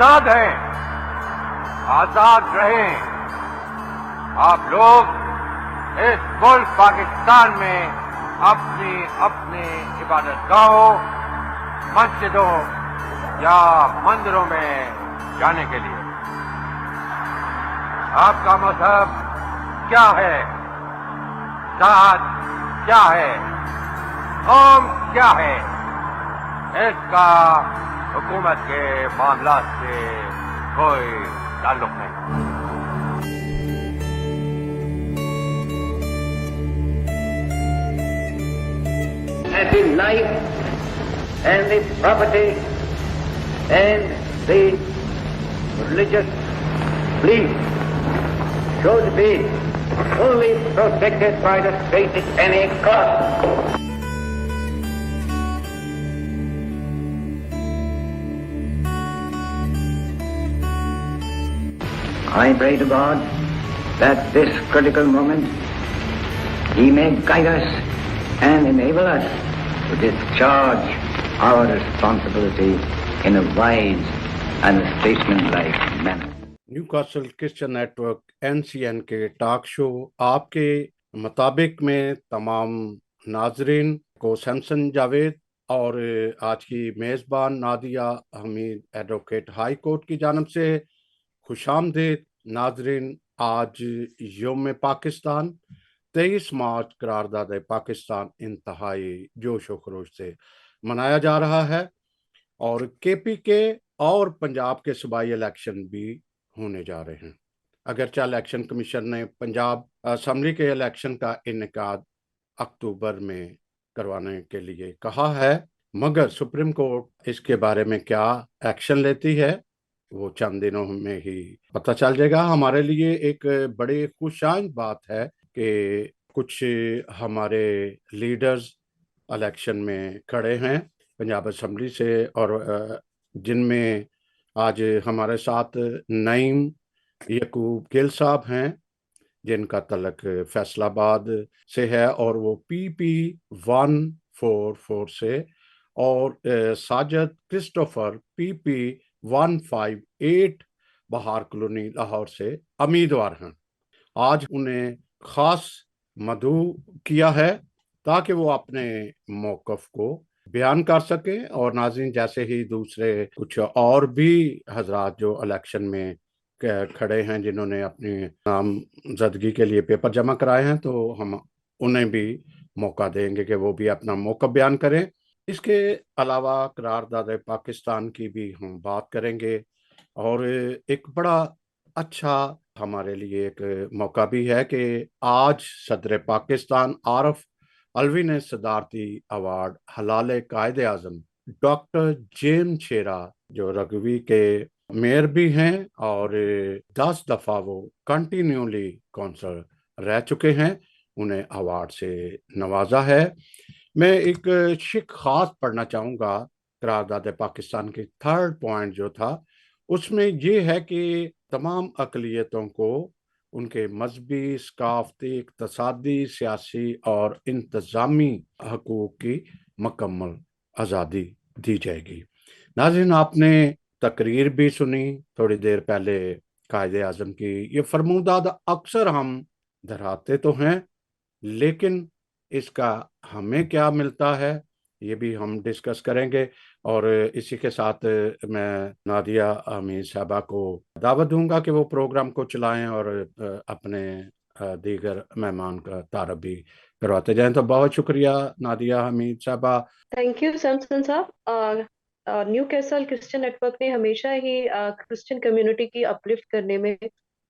आजाद हैं, आजाद रहें। आप लोग इस मुल्क पाकिस्तान में अपनी अपनी इबादत गाहों, मस्जिदों या मंदिरों में जाने के लिए। आपका मजहब क्या है, जात क्या है, कौम क्या है, इसका हुकूमत के मामलात से कोई ताल्लुक नहीं। The life and the property and the religious belief should be fully protected by the state at any cost. I pray to God that this critical moment He may guide us and enable us to discharge our responsibility in a wise and statesmanlike manner. Newcastle Christian network NCN के talk show आपके मुताबिक में तमाम नाजरीन को सैमसन जावेद और आज की मेज़बान Nadia Hamid advocate high court की जानब से खुशामदीद। नाजरीन, आज यौम पाकिस्तान 23 मार्च करारदाद पाकिस्तान इंतहाई जोश व खरोश से मनाया जा रहा है और KPK और पंजाब के सूबाई इलेक्शन भी होने जा रहे हैं। अगरचे इलेक्शन कमीशन ने पंजाब असम्बली के इलेक्शन का इनेकाद अक्टूबर में करवाने के लिए कहा है, मगर सुप्रीम कोर्ट इसके बारे में क्या एक्शन लेती है वो चंद दिनों में ही पता चल जाएगा। हमारे लिए एक बड़ी खुशाइन बात है कि कुछ हमारे लीडर्स इलेक्शन में खड़े हैं पंजाब असम्बली से, और जिनमें आज हमारे साथ नईम यकूब गिल साहब हैं जिनका तलक फैसलाबाद से है और वो PP 144 से, और साजिद क्रिस्टोफर PP 158 बहार कॉलोनी लाहौर से उम्मीदवार हैं। आज उन्हें खास मदऊ किया है ताकि वो अपने मौक़िफ़ को बयान कर सकें। और नाज़रीन, जैसे ही दूसरे कुछ और भी हजरात जो इलेक्शन में खड़े हैं जिन्होंने अपनी नामजदगी के लिए पेपर जमा कराए हैं, तो हम उन्हें भी मौका देंगे कि वो भी अपना मौक़िफ़ बयान करें। इसके अलावा करारदाद पाकिस्तान की भी हम बात करेंगे और एक बड़ा अच्छा हमारे लिए एक मौका भी है कि आज सदर पाकिस्तान आरफ अलवी ने सदारती अवार्ड हलाल कायद आज़म डॉक्टर जेम शेरा जो रगवी के मेयर भी हैं और 10 दफ़ा वो कंटिन्यूली कौंसल रह चुके हैं, उन्हें अवार्ड से नवाजा है। मैं एक शिक खास पढ़ना चाहूँगा करारदाद पाकिस्तान के 3rd पॉइंट जो था उसमें ये है कि तमाम अक़लियतों को उनके मजहबी, सकाफ़ती, इक़्तिसादी, सियासी और इंतज़ामी हकूक़ की मुकम्मल आज़ादी दी जाएगी। नाज़रीन, आपने तकरीर भी सुनी थोड़ी देर पहले कायदे आज़म की। ये फरमानदाद अक्सर हम दोहराते तो हैं, लेकिन इसका हमें क्या मिलता है ये भी हम डिस्कस करेंगे। और इसी के साथ मैं नादिया हमीद साहबा को दावत दूंगा कि वो प्रोग्राम को चलाएं और अपने दीगर मेहमान का तारफ़ भी करवाते जाएं। तो बहुत शुक्रिया नादिया हमीद साहबा। थैंक यू सैमसन साहब। न्यू कैसल क्रिश्चियन नेटवर्क ने हमेशा ही क्रिश्चियन कम्युनिटी की अपलिफ्ट करने में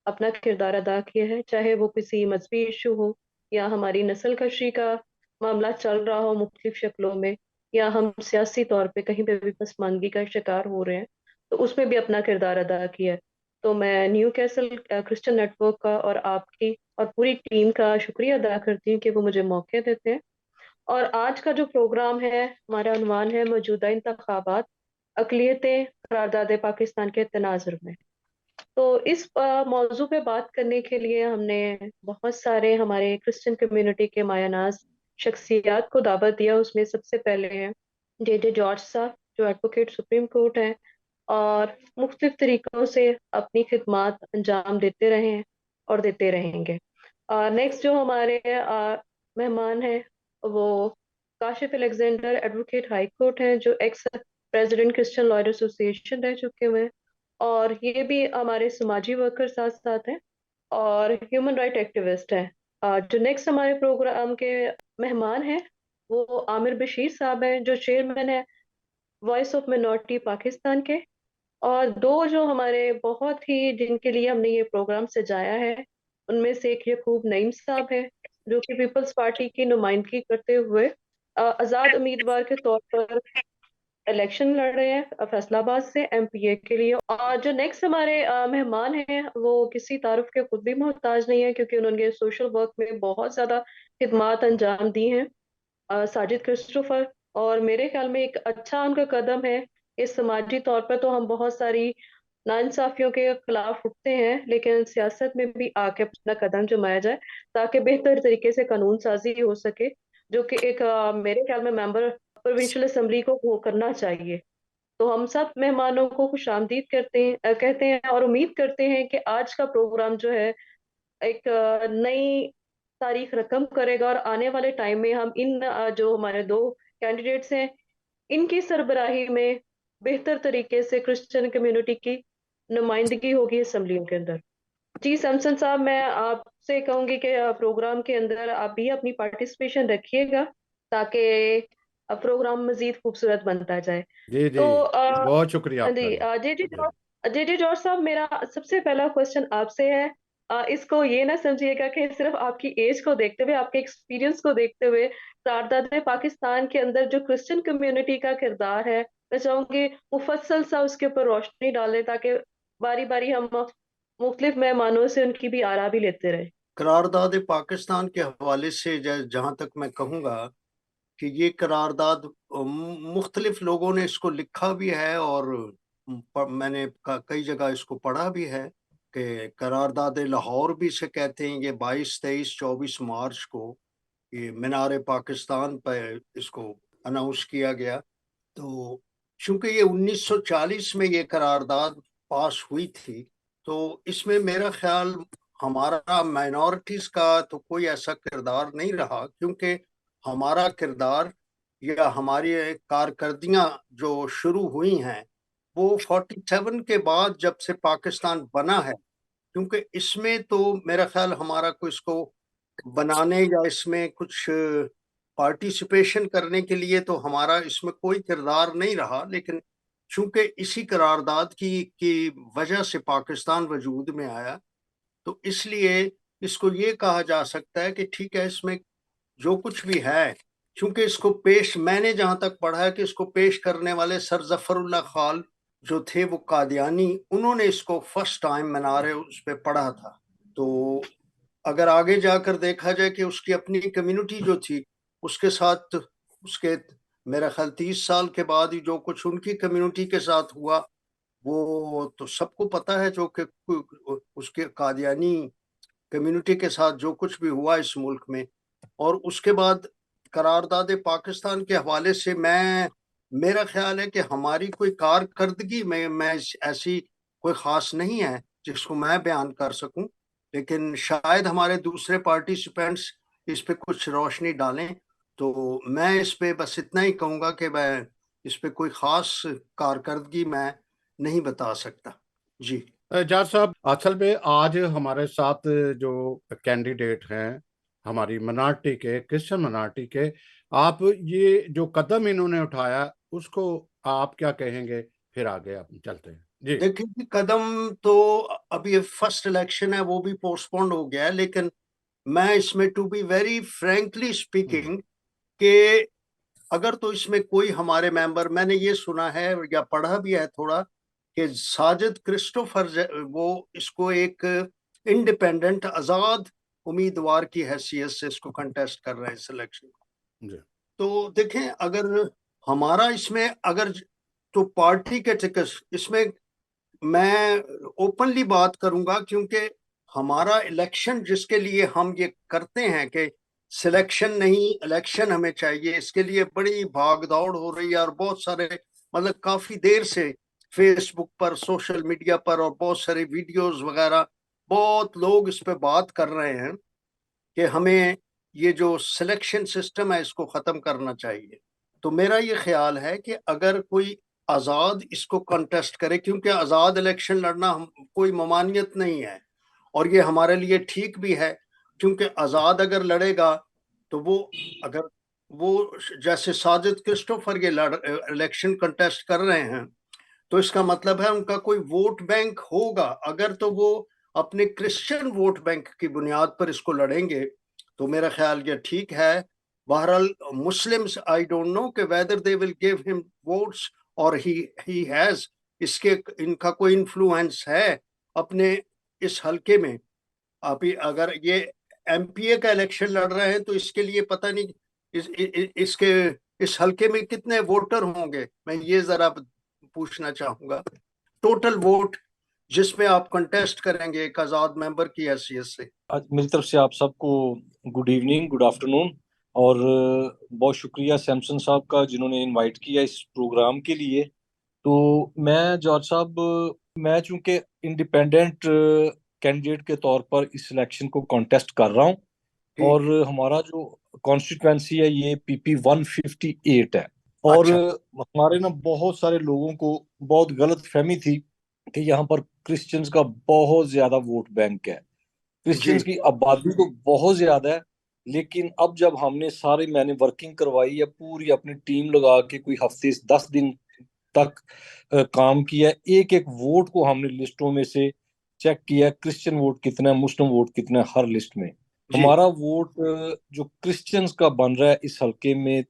अपना किरदार अदा किया है, चाहे वो किसी मजहबी इशू हो या हमारी नस्ल कशी का मामला चल रहा हो मुख्तलिफ शक्लों में, या हम सियासी तौर पे कहीं पे भी पसमानगी का शिकार हो रहे हैं, तो उसमें भी अपना किरदार अदा किया है। तो मैं न्यू कैसल क्रिश्चियन नेटवर्क का और आपकी और पूरी टीम का शुक्रिया अदा करती हूँ कि वो मुझे मौके देते हैं। और आज का जो प्रोग्राम है, हमारा उन्वान है मौजूदा इंतखाबात अक़लियतें करारदाद पाकिस्तान के तनाजुर में। तो इस मौजू पे बात करने के लिए हमने बहुत सारे हमारे क्रिश्चियन कम्युनिटी के मायनाज शख्सियात को दावत दिया। उसमें सबसे पहले हैं JJ जॉर्ज साहब जो एडवोकेट सुप्रीम कोर्ट हैं, और मुख्तलिफ तरीकों से अपनी खिदमात अंजाम देते रहे हैं और देते रहेंगे। नेक्स्ट जो हमारे मेहमान हैं वो Kashif Alexander advocate high court हैं, जो ex president Christian lawyer association रह चुके हुए हैं, और ये भी हमारे समाजी वर्कर साथ साथ हैं और ह्यूमन राइट एक्टिविस्ट हैं। जो नेक्स्ट हमारे प्रोग्राम के मेहमान हैं वो आमिर बशीर साहब हैं, जो चेयरमैन है वॉइस ऑफ मिनॉरिटी पाकिस्तान के। और दो जो हमारे बहुत ही जिनके लिए हमने ये प्रोग्राम सजाया है उनमें से एक यकूब नईम साहब है, जो कि पीपल्स पार्टी की नुमाइंदगी करते हुए आज़ाद उम्मीदवार के तौर पर इलेक्शन लड़ रहे हैं फैसलाबाद से एमपीए के लिए। और जो नेक्स्ट हमारे मेहमान हैं वो किसी तारुफ के खुद भी मोहताज नहीं है, क्योंकि उन्होंने सोशल वर्क में बहुत ज़्यादा खिदमात अंजाम दी हैं, साजिद क्रिस्टोफर। और मेरे ख्याल में एक अच्छा उनका कदम है। इस समाजी तौर पर तो हम बहुत सारी नाइंसाफियों के खिलाफ उठते हैं, लेकिन सियासत में भी आके अपना कदम जमाया जाए ताकि बेहतर तरीके से कानून साजी हो सके, जो कि एक मेरे ख्याल में मेंबर प्रोविंशियल असेंबली को वो करना चाहिए। तो हम सब मेहमानों को खुशामदीद करते हैं, कहते हैं और उम्मीद करते हैं कि आज का प्रोग्राम जो है एक नई तारीख रकम करेगा, और आने वाले टाइम में हम इन जो हमारे दो कैंडिडेट्स हैं इनकी सरबराही में बेहतर तरीके से क्रिश्चियन कम्युनिटी की नुमाइंदगी होगी असेंबलियों के अंदर। जी सैमसन साहब, मैं आपसे कहूंगी कि प्रोग्राम के अंदर आप भी अपनी पार्टिसिपेशन रखिएगा ताकि प्रोग्राम मजीद खूबसूरत बनता जाए। जी जी, तो बहुत शुक्रिया आपका जी जी। जी जी जी जॉर्ज साहब, मेरा सबसे पहला क्वेश्चन आपसे है। इसको ये ना समझिएगा कि सिर्फ आपकी एज को देखते हुए, आपके एक्सपीरियंस को देखते हुए, सरदाद पाकिस्तान के अंदर जो क्रिश्चियन कम्युनिटी का किरदार है, मैं चाहूंगी मुफस्सल सा उसके ऊपर रोशनी डालें ताकि बारी बारी हम मुख्तलिफ मेहमानों से उनकी भी आरा भी लेते रहे। करारदाद पाकिस्तान के हवाले से जहाँ तक मैं कहूँगा कि ये करारदाद मुख्तलिफ लोगों ने इसको लिखा भी है और मैंने कई जगह इसको पढ़ा भी है कि करारदाद लाहौर भी इसे कहते हैं। ये 22, 23, 24 मार्च को ये मीनार पाकिस्तान पर इसको अनाउंस किया गया। तो चूंकि ये 1940 में ये करारदाद पास हुई थी, तो इसमें मेरा ख्याल हमारा माइनॉरिटीज का तो कोई ऐसा किरदार नहीं रहा, क्योंकि हमारा किरदार या हमारी कारकर्दियां जो शुरू हुई हैं वो 47 के बाद जब से पाकिस्तान बना है। क्योंकि इसमें तो मेरा ख्याल हमारा कोई इसको बनाने या इसमें कुछ पार्टिसिपेशन करने के लिए तो हमारा इसमें कोई किरदार नहीं रहा, लेकिन चूंकि इसी करारदाद की वजह से पाकिस्तान वजूद में आया, तो इसलिए इसको ये कहा जा सकता है कि ठीक है, इसमें जो कुछ भी है, चूंकि इसको पेश, मैंने जहां तक पढ़ा है कि इसको पेश करने वाले सर जफरुल्लाह खान जो थे वो कादियानी, उन्होंने इसको फर्स्ट टाइम मीनारे उस पर पढ़ा था। तो अगर आगे जाकर देखा जाए कि उसकी अपनी कम्युनिटी जो थी उसके साथ, उसके मेरा ख्याल 30 साल के बाद ही जो कुछ उनकी कम्युनिटी के साथ हुआ वो तो सबको पता है, जो कि उसके कादियानी कम्युनिटी के साथ जो कुछ भी हुआ इस मुल्क में। और उसके बाद करारदाद पाकिस्तान के हवाले से मेरा ख्याल है कि हमारी कोई कारकर्दगी में मैं ऐसी कोई खास नहीं है जिसको मैं बयान कर सकूं, लेकिन शायद हमारे दूसरे पार्टिसिपेंट्स इस पे कुछ रोशनी डालें। तो मैं इस पे बस इतना ही कहूंगा कि मैं इस पे कोई खास कारकर्दगी मैं नहीं बता सकता। जी जाट साहब, असल में आज हमारे साथ जो कैंडिडेट हैं हमारी मिनार्टी के, क्रिश्चियन मिनार्टी के, आप ये जो कदम इन्होंने उठाया उसको आप क्या कहेंगे? फिर आगे आप चलते हैं जी। देखिए कि कदम तो अभी फर्स्ट इलेक्शन है वो भी पोस्टपोन्ड हो गया है, लेकिन मैं इसमें to be very frankly speaking कि अगर तो इसमें कोई हमारे मेंबर, मैंने ये सुना है या पढ़ा भी है थोड़ा कि साजिद क्रिस्टोफर वो इसको एक इंडिपेंडेंट आजाद उम्मीदवार की हैसियत से इसको कंटेस्ट कर रहे हैं सिलेक्शन को। तो देखें, अगर हमारा इसमें अगर तो पार्टी के टिकट इसमें मैं ओपनली बात करूंगा, क्योंकि हमारा इलेक्शन जिसके लिए हम ये करते हैं कि सिलेक्शन नहीं इलेक्शन हमें चाहिए, इसके लिए बड़ी भाग दौड़ हो रही है और बहुत सारे मतलब काफी देर से फेसबुक पर, सोशल मीडिया पर, और बहुत सारे वीडियोस वगैरह, बहुत लोग इस पे बात कर रहे हैं कि हमें ये जो सिलेक्शन सिस्टम है इसको खत्म करना चाहिए। तो मेरा ये ख्याल है कि अगर कोई आजाद इसको कंटेस्ट करे, क्योंकि आजाद इलेक्शन लड़ना हम कोई ममानियत नहीं है, और ये हमारे लिए ठीक भी है, क्योंकि आजाद अगर लड़ेगा तो वो, अगर वो जैसे साजिद क्रिस्टोफर ये इलेक्शन कंटेस्ट कर रहे हैं, तो इसका मतलब है उनका कोई वोट बैंक होगा। अगर तो वो अपने क्रिश्चियन वोट बैंक की बुनियाद पर इसको लड़ेंगे तो मेरा ख्याल ये ठीक है। बहरहाल मुस्लिम्स, आई डोंट नो कि whether they will give him votes और ही हैज, इसके इनका कोई इन्फ्लुएंस है अपने इस हलके में। अभी अगर ये एमपीए का इलेक्शन लड़ रहे हैं तो इसके लिए पता नहीं इसके इस हलके में कितने वोटर होंगे, मैं ये जरा पूछना चाहूंगा। टोटल वोट जिसमें आप कंटेस्ट करेंगे एक आजाद मेंबर की हैसियत से। आज मेरी तरफ से आप सबको गुड इवनिंग, गुड आफ्टरनून, और बहुत शुक्रिया सैमसन साहब का जिन्होंने इनवाइट किया इस प्रोग्राम के लिए। तो मैं जॉर्ज साहब, मैं चूंकि इंडिपेंडेंट कैंडिडेट के तौर पर इस इलेक्शन को कॉन्टेस्ट कर रहा हूं, ठीक। और हमारा जो कॉन्स्टिट्यूएंसी है ये पीपी 158 है। और अच्छा। हमारे ना बहुत सारे लोगों को बहुत गलत फहमी थी कि यहाँ पर क्रिश्चियंस का बहुत ज्यादा वोट बैंक है, जी। क्रिश्चियंस की आबादी तो बहुत ज्यादा है। लेकिन अब जब हमने सारी, मैंने वर्किंग करवाई है, पूरी अपनी टीम लगा के कोई हफ्ते से 10 दिन तक काम किया, एक एक वोट को हमने लिस्टों में से चेक किया, क्रिश्चियन वोट कितना है, मुस्लिम वोट कितना है, हर लिस्ट में जी। हमारा वोट जो क्रिश्चियंस का बन रहा है इस हल्के में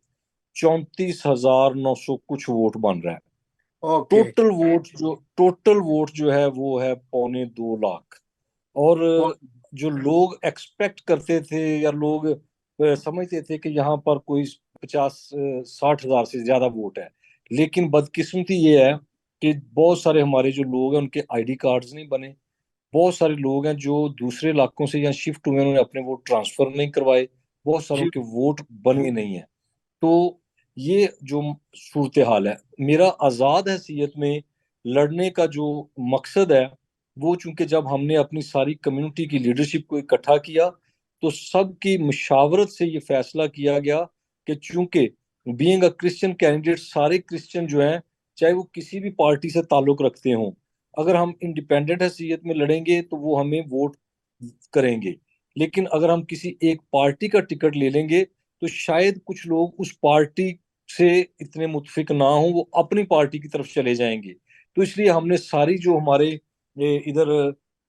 34,900 कुछ वोट बन रहा है। ओके। टोटल वोट जो है वो है 2.25 लाख। और जो लोग एक्सपेक्ट करते थे या लोग समझते थे कि यहाँ पर कोई 50-60 हजार से ज्यादा वोट है, लेकिन बदकिस्मती ये है कि बहुत सारे हमारे जो लोग हैं उनके आईडी कार्ड्स नहीं बने। बहुत सारे लोग हैं जो दूसरे इलाकों से यहाँ शिफ्ट हुए, उन्होंने अपने वोट ट्रांसफर नहीं करवाए, बहुत सारों जी। के वोट बने नहीं है। तो ये जो सूरत हाल है, मेरा आज़ाद हैसियत में लड़ने का जो मकसद है वो, चूंकि जब हमने अपनी सारी कम्युनिटी की लीडरशिप को इकट्ठा किया तो सबकी मशावरत से ये फैसला किया गया कि चूंकि बीइंग अ क्रिश्चियन कैंडिडेट, सारे क्रिश्चियन जो हैं चाहे वो किसी भी पार्टी से ताल्लुक रखते हों, अगर हम इंडिपेंडेंट हैसियत में लड़ेंगे तो वो हमें वोट करेंगे। लेकिन अगर हम किसी एक पार्टी का टिकट ले लेंगे तो शायद कुछ लोग उस पार्टी से इतने मुतफिक ना हो, वो अपनी पार्टी की तरफ चले जाएंगे। तो इसलिए हमने सारी जो हमारे इधर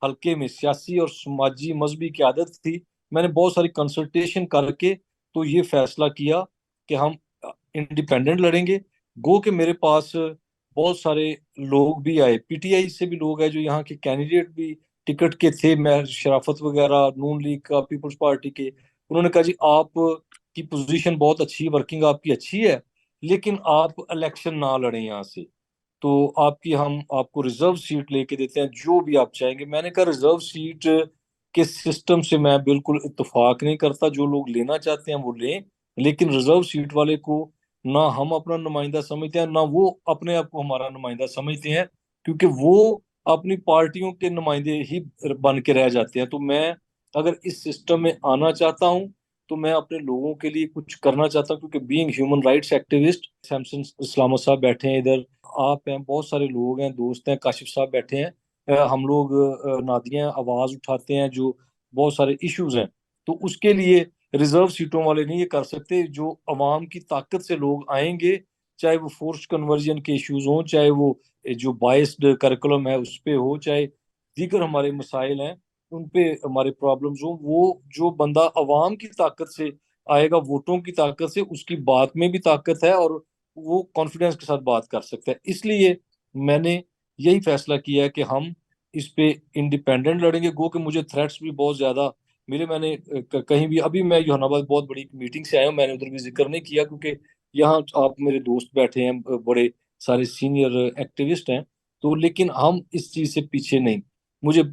हल्के में सियासी और समाजी मजहबी क़यादत थी, मैंने बहुत सारी कंसल्टेशन करके तो ये फैसला किया कि हम इंडिपेंडेंट लड़ेंगे। गो के मेरे पास बहुत सारे लोग भी आए, पीटीआई से भी लोग आए, जो यहाँ के कैंडिडेट भी टिकट के थे, मैं शराफत वगैरह, नून लीग का, पीपल्स पार्टी के। उन्होंने कहा जी आप की पोजीशन बहुत अच्छी, वर्किंग आपकी अच्छी है, लेकिन आप इलेक्शन ना लड़ें यहाँ से, तो आपकी हम आपको रिजर्व सीट लेके देते हैं, जो भी आप चाहेंगे। मैंने कहा रिजर्व सीट के सिस्टम से मैं बिल्कुल इत्तेफाक नहीं करता, जो लोग लेना चाहते हैं वो लें, लेकिन रिजर्व सीट वाले को ना हम अपना नुमाइंदा समझते हैं ना वो अपने आप को हमारा नुमाइंदा समझते हैं, क्योंकि वो अपनी पार्टियों के नुमाइंदे ही बन के रह जाते हैं। तो मैं अगर इस सिस्टम में आना चाहता हूँ तो मैं अपने लोगों के लिए कुछ करना चाहता हूँ, क्योंकि being human rights activist, Samson इस्लामत साहब बैठे हैं इधर, आप हैं, बहुत सारे लोग हैं, दोस्त हैं, काशिफ साहब बैठे हैं, हम लोग नादियां आवाज उठाते हैं जो बहुत सारे इश्यूज हैं। तो उसके लिए रिजर्व सीटों वाले नहीं ये कर सकते, जो अवाम की ताकत से लोग आएंगे, चाहे वो फोर्स कन्वर्जन के इश्यूज हों, चाहे वो जो बाइस्ड करिकुलम है उस पे हो, चाहे दीगर हमारे मसाइल हैं उन पे हमारे प्रॉब्लम्स हो, वो जो बंदा अवाम की ताकत से आएगा, वोटों की ताकत से, उसकी बात में भी ताकत है और वो कॉन्फिडेंस के साथ बात कर सकता है। इसलिए मैंने यही फैसला किया है कि हम इस पे इंडिपेंडेंट लड़ेंगे। गो कि मुझे थ्रेट्स भी बहुत ज्यादा मिले, मैंने कहीं भी, अभी मैं योहानाबाद बहुत बड़ी मीटिंग से आया हूँ, मैंने उधर भी जिक्र नहीं किया, क्योंकि यहाँ आप मेरे दोस्त बैठे हैं, बड़े सारे सीनियर एक्टिविस्ट हैं, तो लेकिन हम इस चीज से पीछे नहीं। मुझे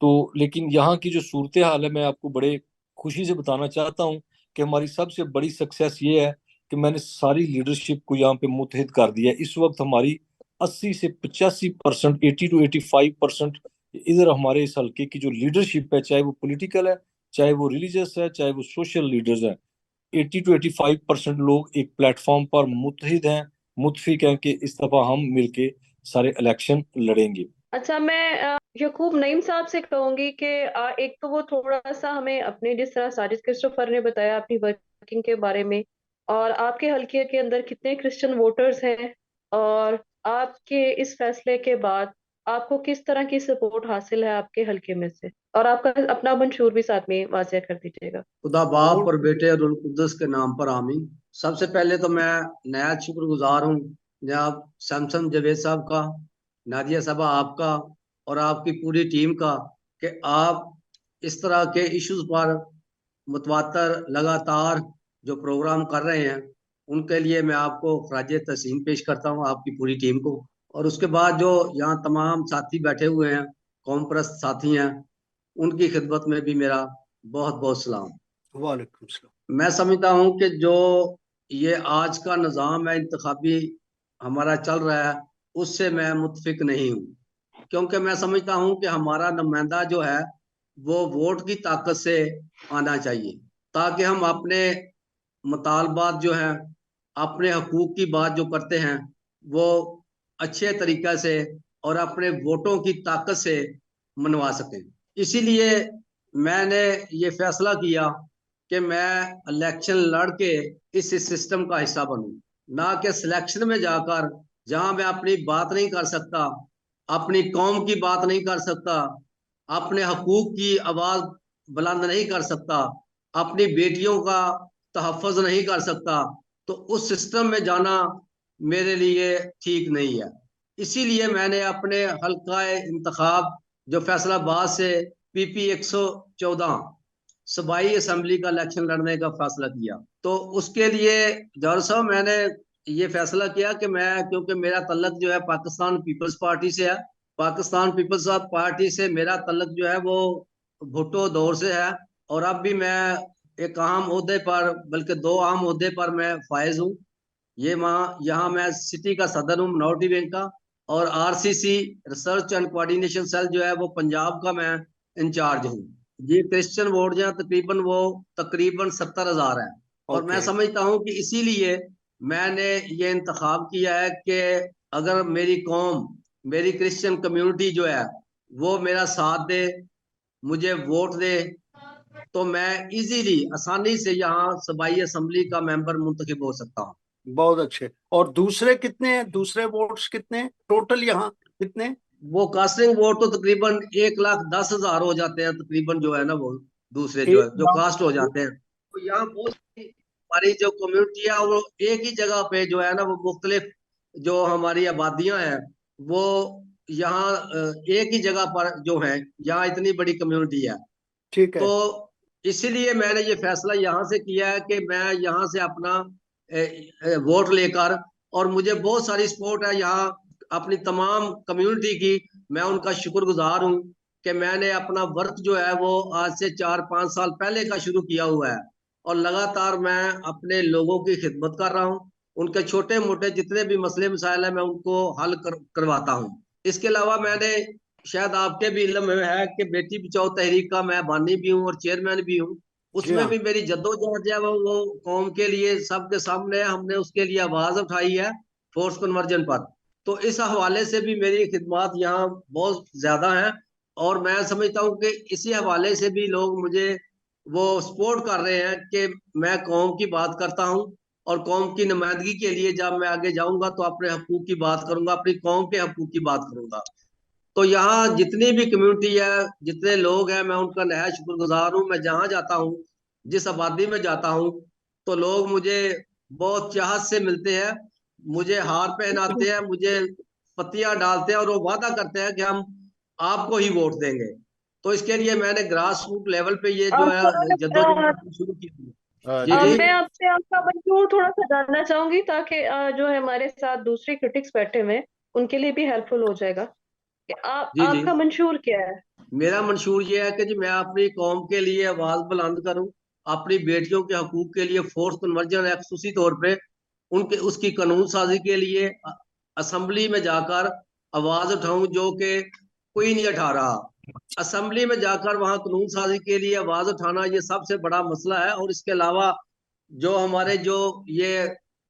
तो लेकिन यहाँ की जो सूरत हाल है, मैं आपको बड़े खुशी से बताना चाहता हूँ कि हमारी सबसे बड़ी सक्सेस ये है कि मैंने सारी लीडरशिप को यहाँ पे मुतहिद कर दिया है। इस वक्त हमारी 80 से 85%, 80 to 85% इधर हमारे इस हल्के की जो लीडरशिप है, चाहे वो पॉलिटिकल है, चाहे वो रिलीजियस है, चाहे वो सोशल लीडर्स हैं, 80 to 85% लोग एक प्लेटफॉर्म पर मुत्तहिद हैं, मुत्फिक हैं कि इस दफा हम मिलके सारे इलेक्शन लड़ेंगे। अच्छा, मैं यकूब नईम साहब से कहूंगी कि एक तो वो थोड़ा सा हमें अपने, जिस तरह साजिद क्रिस्टोफर ने बताया अपनी वर्किंग के बारे में, और आपके हल्के के अंदर कितने क्रिश्चियन वोटर्स हैं, और आपके इस फैसले के बाद आपको किस तरह की सपोर्ट हासिल है आपके हल्के में से, और आपका अपना मंशूर भी साथ में वाज़िया कर दीजिएगा। खुदा बाप और बेटे और रुल कुद्दस के नाम पर आमीन। सबसे पहले तो मैं नहायत शुक्रगुजार हूँ जनाब सैमसन जावेद साहब का, नादिया साहबा आपका और आपकी पूरी टीम का, कि आप इस तरह के इश्यूज पर मुतवातर लगातार जो प्रोग्राम कर रहे हैं, उनके लिए मैं आपको खराज तहसीन पेश करता हूँ, आपकी पूरी टीम को। और उसके बाद जो यहाँ तमाम साथी बैठे हुए हैं, कौम परस्त साथी हैं, उनकी खिदमत में भी मेरा बहुत बहुत सलाम। वालेकुम सलाम। मैं समझता हूँ कि जो ये आज का निज़ाम है इंतखाबी हमारा चल रहा है, उससे मैं मुत्फिक नहीं हूँ, क्योंकि मैं समझता हूँ कि हमारा नुमाइंदा जो है वो वोट की ताकत से आना चाहिए, ताकि हम अपने मुतालबात जो हैं, अपने हकूक की बात जो करते हैं, वो अच्छे तरीके से और अपने वोटों की ताकत से मनवा सकें। इसीलिए मैंने ये फैसला किया कि मैं इलेक्शन लड़ के इस सिस्टम का हिस्सा बनूं, ना कि सिलेक्शन में जाकर जहां मैं अपनी बात नहीं कर सकता, अपनी कौम की बात नहीं कर सकता, अपने हकूक की आवाज बुलंद नहीं कर सकता, अपनी बेटियों का तहफ़्फ़ुज़ नहीं कर सकता, तो उस सिस्टम में जाना मेरे लिए ठीक नहीं है। इसीलिए मैंने अपने हल्का इंतखाब जो फैसलाबाद से पीपी 114 सूबाई असम्बली का इलेक्शन लड़ने का फैसला किया, तो उसके लिए जौहर साहब मैंने ये फैसला किया कि मैं, क्योंकि मेरा तल्लक जो है पाकिस्तान पीपल्स पार्टी से है, पाकिस्तान पीपल्स पार्टी से मेरा तल्लक जो है वो भुट्टो दौर से है, और अब भी मैं एक अहम ओहदे पर, बल्कि दो अहम ओहदे पर मैं फायज हूँ। ये यहाँ मैं सिटी का सदर हूँ मिनॉरिटी बैंक का, और RCC research and coordination cell जो है वो पंजाब का मैं इंचार्ज हूँ। ये क्रिश्चियन वोट जो है तकरीबन 70,000 है, और मैं ओके, समझता हूँ कि इसीलिए मैंने ये इंतखाब किया है कि अगर मेरी कौम, मेरी क्रिश्चियन कम्युनिटी जो है वो मेरा साथ दे, मुझे वोट दे, तो मैं इजीली, आसानी से यहाँ सूबाई असम्बली का मेंबर मुंतखब हो सकता हूँ। बहुत अच्छे। और दूसरे कितने हैं, दूसरे वोट्स कितने हैं टोटल यहाँ कितने? वो कास्टिंग वोट तो तकरीबन 1,10,000 हो जाते हैं तकरीबन, जो है ना वो दूसरे जो है एक जो लाख कास्ट हो जाते हैं। तो यहाँ बहुत सी हमारी जो कम्युनिटी है वो एक ही जगह पे जो है ना वो मुख्तलिफ जो हमारी आबादियां हैं वो यहाँ एक ही जगह पर जो है, यहाँ इतनी बड़ी कम्युनिटी है। ठीक तो है। इसीलिए मैंने ये फैसला यहाँ से किया है कि मैं यहाँ से अपना वोट लेकर, और मुझे बहुत सारी सपोर्ट है यहाँ अपनी तमाम कम्युनिटी की, मैं उनका शुक्रगुजार हूँ कि मैंने अपना वर्क जो है वो आज से 4-5 साल पहले का शुरू किया हुआ है, और लगातार मैं अपने लोगों की खिदमत कर रहा हूँ। उनके छोटे मोटे जितने भी मसले मसाइल है मैं उनको हल करवाता हूँ। इसके अलावा मैंने, शायद आपके भी इल्म में है कि बेटी बचाओ तहरीक का मैं बानी भी हूँ और चेयरमैन भी हूँ। जी उसमें हाँ। भी मेरी जद्दोजहद है वो कौम के लिए सबके सामने हमने उसके लिए आवाज उठाई है फोर्स कन्वर्जन पर। तो इस हवाले से भी मेरी खिदमत यहाँ बहुत ज्यादा है, और मैं समझता हूँ कि इसी हवाले से भी लोग मुझे वो सपोर्ट कर रहे हैं कि मैं कौम की बात करता हूँ, और कौम की नुमाइंदगी के लिए जब मैं आगे जाऊंगा तो अपने हकूक की बात करूंगा, अपनी कौम के हकूक की बात करूंगा। तो यहाँ जितनी भी कम्युनिटी है, जितने लोग हैं, मैं उनका नहायत शुक्रगुजार हूँ। मैं जहाँ जाता हूँ, जिस आबादी में जाता हूँ, तो लोग मुझे बहुत चाहत से मिलते हैं, मुझे हार पहनाते हैं, मुझे पत्तियां डालते हैं, और वो वादा करते हैं कि हम आपको ही वोट देंगे। तो इसके लिए मैंने ग्रास रूट लेवल पे ये जो है जद्दोजहद शुरू की थी। जी जी मैं आपसे आपका मंशूर थोड़ा सा जानना चाहूंगी, ताकि जो है हमारे साथ दूसरे क्रिटिक्स बैठे हुए हैं उनके लिए भी हेल्पफुल हो जाएगा कि जी जी। आपका मंशूर क्या है। मेरा मंशूर ये है कि जी मैं अपनी कौम के लिए आवाज बुलंद करूं, अपनी बेटियों के हकूक के लिए फोर्स कन्वर्जन एक्ट, उसी तौर पे उनके उसकी कानून साजी के लिए असेंबली में जाकर आवाज उठाऊं जो कि कोई नहीं उठा रहा। असेंबली में जाकर वहां कानून साजी के लिए आवाज उठाना ये सबसे बड़ा मसला है। और इसके अलावा जो हमारे जो ये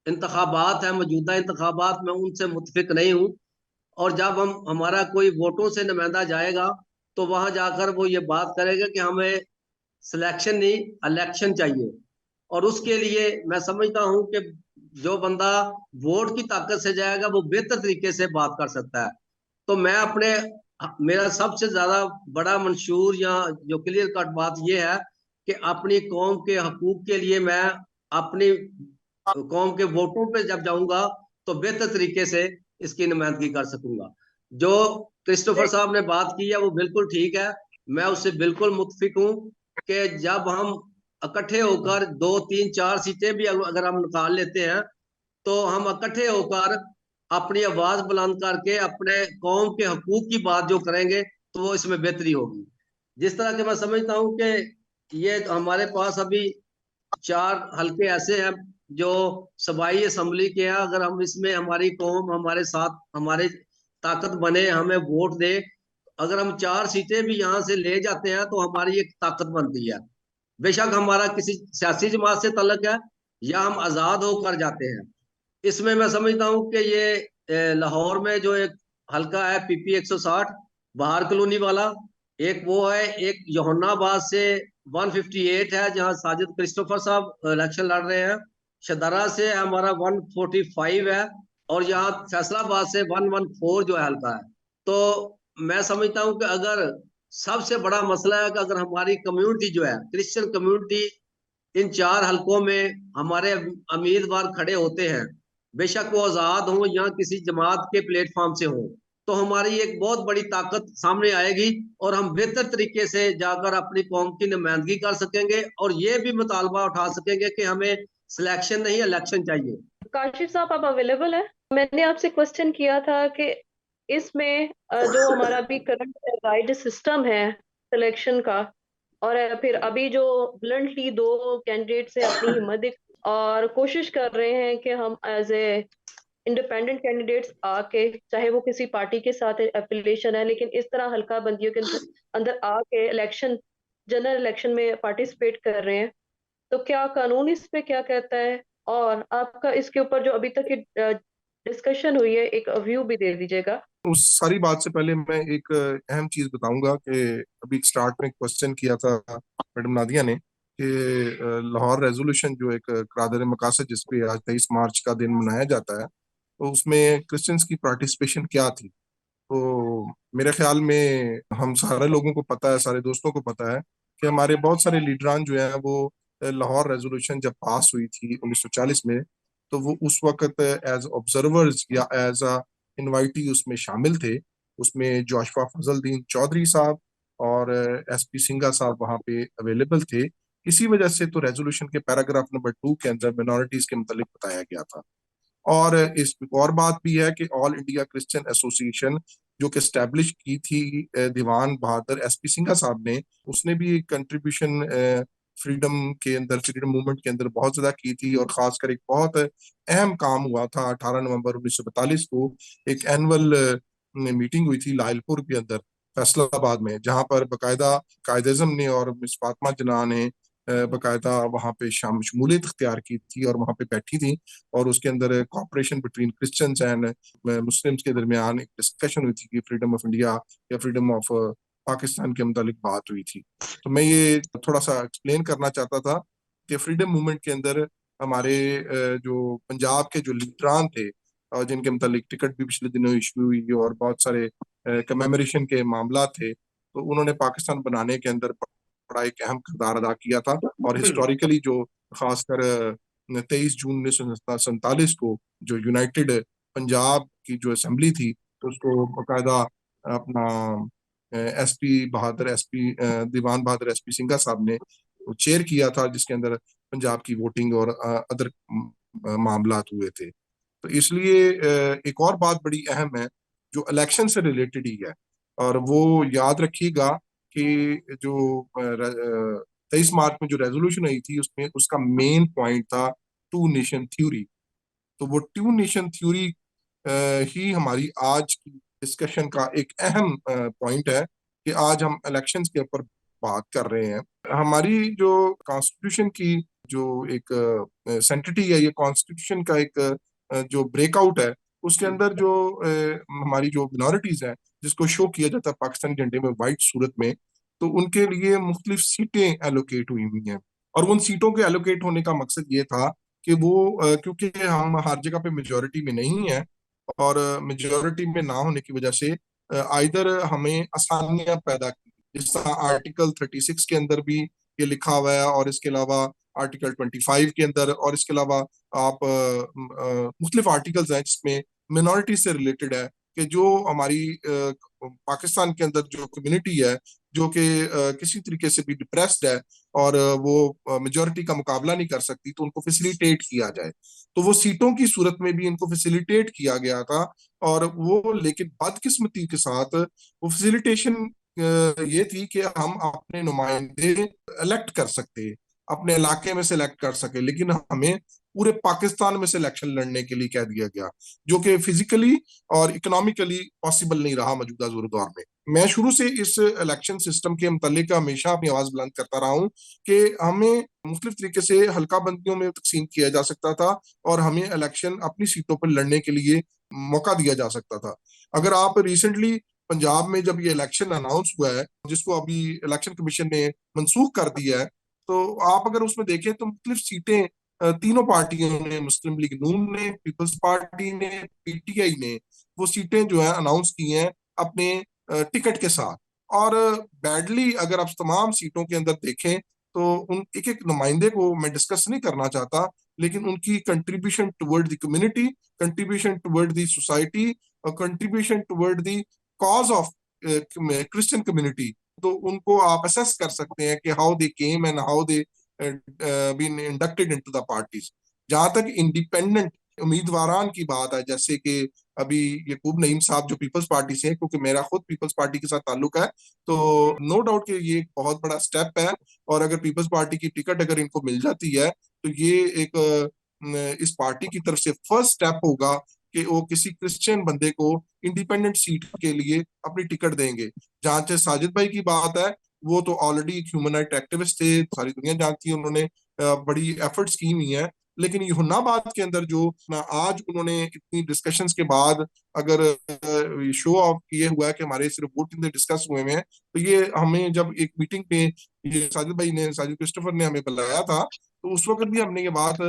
इंतखाबात है, मौजूदा इंतखाबात, में उनसे मुतफिक नहीं हूँ। और जब हम हमारा कोई वोटों से नुमाइंदा जाएगा तो वहां जाकर वो ये बात करेगा कि हमें सिलेक्शन नहीं इलेक्शन चाहिए। और उसके लिए मैं समझता हूं कि जो बंदा वोट की ताकत से जाएगा वो बेहतर तरीके से बात कर सकता है। तो मैं अपने मेरा सबसे ज्यादा बड़ा मंशूर या जो क्लियर कट बात ये है कि अपनी कौम के हकूक के लिए मैं अपनी कौम के वोटों पे जब जाऊंगा तो बेहतर तरीके से इसकी नुमाइंदगी कर सकूंगा। जो क्रिस्टोफर साहब ने बात की है वो बिल्कुल ठीक है, मैं उससे बिल्कुल मुत्फिक हूँ कि जब हम इकट्ठे होकर 2 3 4 सीटें भी अगर हम निकाल लेते हैं तो हम इकट्ठे होकर अपनी आवाज बुलंद करके अपने कौम के हकूक की बात जो करेंगे तो वो इसमें बेहतरी होगी। जिस तरह के मैं समझता हूँ कि ये हमारे पास अभी 4 हल्के ऐसे हैं जो सूबाई असम्बली के हैं। अगर हम इसमें हमारी कौम हमारे साथ हमारे ताकत बने, हमें वोट दे, अगर हम 4 सीटें भी यहाँ से ले जाते हैं तो हमारी एक ताकत बनती है। बेशक हमारा किसी सियासी जमात से तल्लक है या हम आजाद होकर जाते हैं। इसमें मैं समझता हूँ कि ये लाहौर में जो एक हल्का है PP 160 बाहर कॉलोनी वाला, एक वो है, एक योहन्नाबाद से 158 है जहां साजिद क्रिस्टोफर साहब इलेक्शन लड़ रहे हैं, शदरा से हमारा 145 है, और यहाँ फैसलाबाद से 114 जो है हल्का है। तो मैं समझता हूँ कि अगर सबसे बड़ा मसला है कि अगर हमारी कम्युनिटी जो है क्रिश्चियन कम्युनिटी इन 4 हलकों में हमारे उम्मीदवार खड़े होते हैं, बेशक वो आजाद हो या किसी जमात के प्लेटफॉर्म से हो, तो हमारी एक बहुत बड़ी ताकत सामने आएगी और हम बेहतर तरीके से जाकर अपनी कौम की नुमाइंदगी कर सकेंगे और ये भी मुतालबा उठा सकेंगे कि हमें सिलेक्शन नहीं इलेक्शन चाहिए। काशिफ साहब आप अवेलेबल है? मैंने आपसे क्वेश्चन किया था कि इसमें जो हमारा अभी करंट गाइड सिस्टम है सिलेक्शन का, और फिर अभी जो ब्लंटली 2 कैंडिडेट से अपनी हिम्मत और कोशिश कर रहे हैं कि हम एज ए इंडिपेंडेंट कैंडिडेट्स आके, चाहे वो किसी पार्टी के साथ एफिलिएशन है, लेकिन इस तरह हल्का बंदियों के अंदर आके इलेक्शन, जनरल इलेक्शन में पार्टिसिपेट कर रहे हैं। तो क्या कानून इस पे क्या कहता है, और आपका इसके ऊपर जो अभी तक की डिस्कशन हुई है एक व्यू भी दे दीजिएगा। उस सारी बात से पहले मैं एक अहम चीज बताऊंगा कि अभी स्टार्ट में क्वेश्चन किया था मैडम नादिया ने कि लाहौर रेजोल्यूशन जो एक करार मकासद जिसपे आज 23 मार्च का दिन मनाया जाता है, तो उसमें क्रिश्चियंस की पार्टिसिपेशन क्या थी। तो मेरे ख्याल में हम सारे लोगों को पता है, सारे दोस्तों को पता है कि हमारे बहुत सारे लीडरान जो हैं वो लाहौर रेजोल्यूशन जब पास हुई थी 1940 में, तो वो उस वक्त एज ऑब्जर्वर्स या एज अ इनवाइटी उसमें शामिल थे। उसमें जोशवा फजलदीन चौधरी साहब और SP सिंघा साहब वहाँ पे अवेलेबल थे। इसी वजह से तो रेजोल्यूशन के पैराग्राफ नंबर 2 के अंदर मिनॉरिटीज के मुतालिक बताया गया था। और इस और बात भी है कि ऑल इंडिया क्रिश्चियन एसोसिएशन जो कि स्टैब्लिश की थी दीवान बहादुर SP सिंघा साहब ने, उसने भी एक कंट्रीब्यूशन फ्रीडम के अंदर, फ्रीडम मूवमेंट के अंदर बहुत ज्यादा की थी। और खासकर एक बहुत अहम काम हुआ था 18 नवंबर 1942 को, एक एनुअल मीटिंग हुई थी लायलपुर के अंदर फैसलाबाद में, जहां पर बकायदा कायदेज़म ने और मिस फातिमा जना ने बकायदा वहाँ पे शमूलियत इख्तियार की थी और वहाँ पे बैठी थी। और उसके अंदर cooperation between Christians and Muslims के दरमियान एक डिस्कशन हुई थी कि फ्रीडम ऑफ इंडिया या फ्रीडम ऑफ पाकिस्तान के मुतालिक बात हुई थी। तो मैं ये थोड़ा सा एक्सप्लेन करना चाहता था कि फ्रीडम मूवमेंट के अंदर हमारे जो पंजाब के जो लीडरान थे, जिनके मुतालिक टिकट भी पिछले दिनों इशू हुई और बहुत सारे कमेमोरेशन के मामला थे, तो उन्होंने पाकिस्तान बनाने के अंदर बड़ा एक अहम किरदार अदा किया था। और हिस्टोरिकली जो खासकर 23 जून 1947 को जो यूनाइटेड पंजाब की जो असेंबली थी, तो उसको बाकायदा अपना दीवान बहादुर SP सिंघा साहब ने चेयर किया था, जिसके अंदर पंजाब की वोटिंग और अदर मामला हुए थे। तो इसलिए एक और बात बड़ी अहम है जो इलेक्शन से रिलेटेड ही है, और वो याद रखिएगा कि जो 23 मार्च में जो रेजोल्यूशन आई थी उसमें उसका मेन पॉइंट था 2 नेशन थ्योरी। तो वो 2 नेशन थ्योरी ही हमारी आज की डिस्कशन का एक अहम पॉइंट है कि आज हम इलेक्शंस के ऊपर बात कर रहे हैं। हमारी जो कॉन्स्टिट्यूशन की जो एक सेंटिटी है, ये कॉन्स्टिट्यूशन का एक जो ब्रेकआउट है, उसके अंदर जो हमारी जो मिनॉरिटीज हैं जिसको शो किया जाता है पाकिस्तानी झंडे में वाइट सूरत में, तो उनके लिए मुख्तलिफ सीटें एलोकेट हुई हुई हैं। और उन सीटों के एलोकेट होने का मकसद ये था कि वो क्योंकि हम हर जगह पे मेजोरिटी में नहीं है, और मेजोरिटी में ना होने की वजह से आइदर हमें आसानियां पैदा की, जिस तरह आर्टिकल 36 के अंदर भी ये लिखा हुआ है, और इसके अलावा आर्टिकल 25 के अंदर, और इसके अलावा आप मुख्तलिफ आर्टिकल्स हैं जिसमें मिनॉरिटी से रिलेटेड है कि जो हमारी पाकिस्तान के अंदर जो कम्युनिटी है जो कि किसी तरीके से भी डिप्रेस्ड है और वो मेजोरिटी का मुकाबला नहीं कर सकती, तो उनको फैसिलिटेट किया जाए। तो वो सीटों की सूरत में भी इनको फैसिलिटेट किया गया था, और वो लेकिन बदकिस्मती के साथ वो फैसिलिटेशन ये थी कि हम अपने नुमाइंदे इलेक्ट कर सकते, अपने इलाके में से इलेक्ट कर सके, लेकिन हमें पूरे पाकिस्तान में से इलेक्शन लड़ने के लिए कह दिया गया, जो कि फिजिकली और इकोनॉमिकली पॉसिबल नहीं रहा मौजूदा दौर में। मैं शुरू से इस इलेक्शन सिस्टम के मुतालिक हमेशा अपनी आवाज बुलंद करता रहा हूँ कि हमें मुख्तलिफ तरीके से हल्का बंदियों में तकसीम किया जा सकता था, और हमें इलेक्शन अपनी सीटों पर लड़ने के लिए मौका दिया जा सकता था। अगर आप रिसेंटली पंजाब में जब ये इलेक्शन अनाउंस हुआ है, जिसको अभी इलेक्शन कमीशन ने मनसूख कर दिया है, तो आप अगर उसमें देखें तो मुख्तलिफ सीटें तीनों पार्टियों ने, मुस्लिम लीग नून ने, पीपल्स पार्टी ने, पीटीआई ने, वो सीटें जो है अनाउंस की हैं अपने टिकट के साथ। और बैडली अगर आप तमाम सीटों के अंदर देखें तो उन एक एक नुमाइंदे को मैं डिस्कस नहीं करना चाहता, लेकिन उनकी contribution toward the community, contribution toward the society, और contribution toward the cause of Christian community, तो उनको आप असेस कर सकते हैं कि how they came and how they been inducted into the parties. जहां तक इंडिपेंडेंट उम्मीदवारान की बात है, जैसे कि अभी यकूब नईम साहब जो पीपल्स पार्टी से हैं, क्योंकि मेरा खुद पीपल्स पार्टी के साथ ताल्लुक है, तो नो डाउट कि ये एक बहुत बड़ा स्टेप है, और अगर पीपल्स पार्टी की टिकट अगर इनको मिल जाती है तो ये एक इस पार्टी की तरफ से फर्स्ट स्टेप होगा कि वो किसी क्रिश्चियन बंदे को इंडिपेंडेंट सीट के लिए अपनी टिकट देंगे। जहां से साजिद भाई की बात है, वो तो ऑलरेडी एक ह्यूमन राइट एक्टिविस्ट थे, सारी दुनिया जानती है, उन्होंने बड़ी एफर्ट्स की हुई हैं। लेकिन यूहन्नाबाद के अंदर जो आज उन्होंने इतनी डिस्कशंस के बाद अगर शो ऑफ किए हुआ है कि हमारे सिर्फ वोट डिस्कस हुए हैं, तो ये हमें जब एक मीटिंग पे ये साजिद भाई ने, साजिद क्रिस्टोफर ने हमें बुलाया था, तो उस वक्त भी हमने ये बात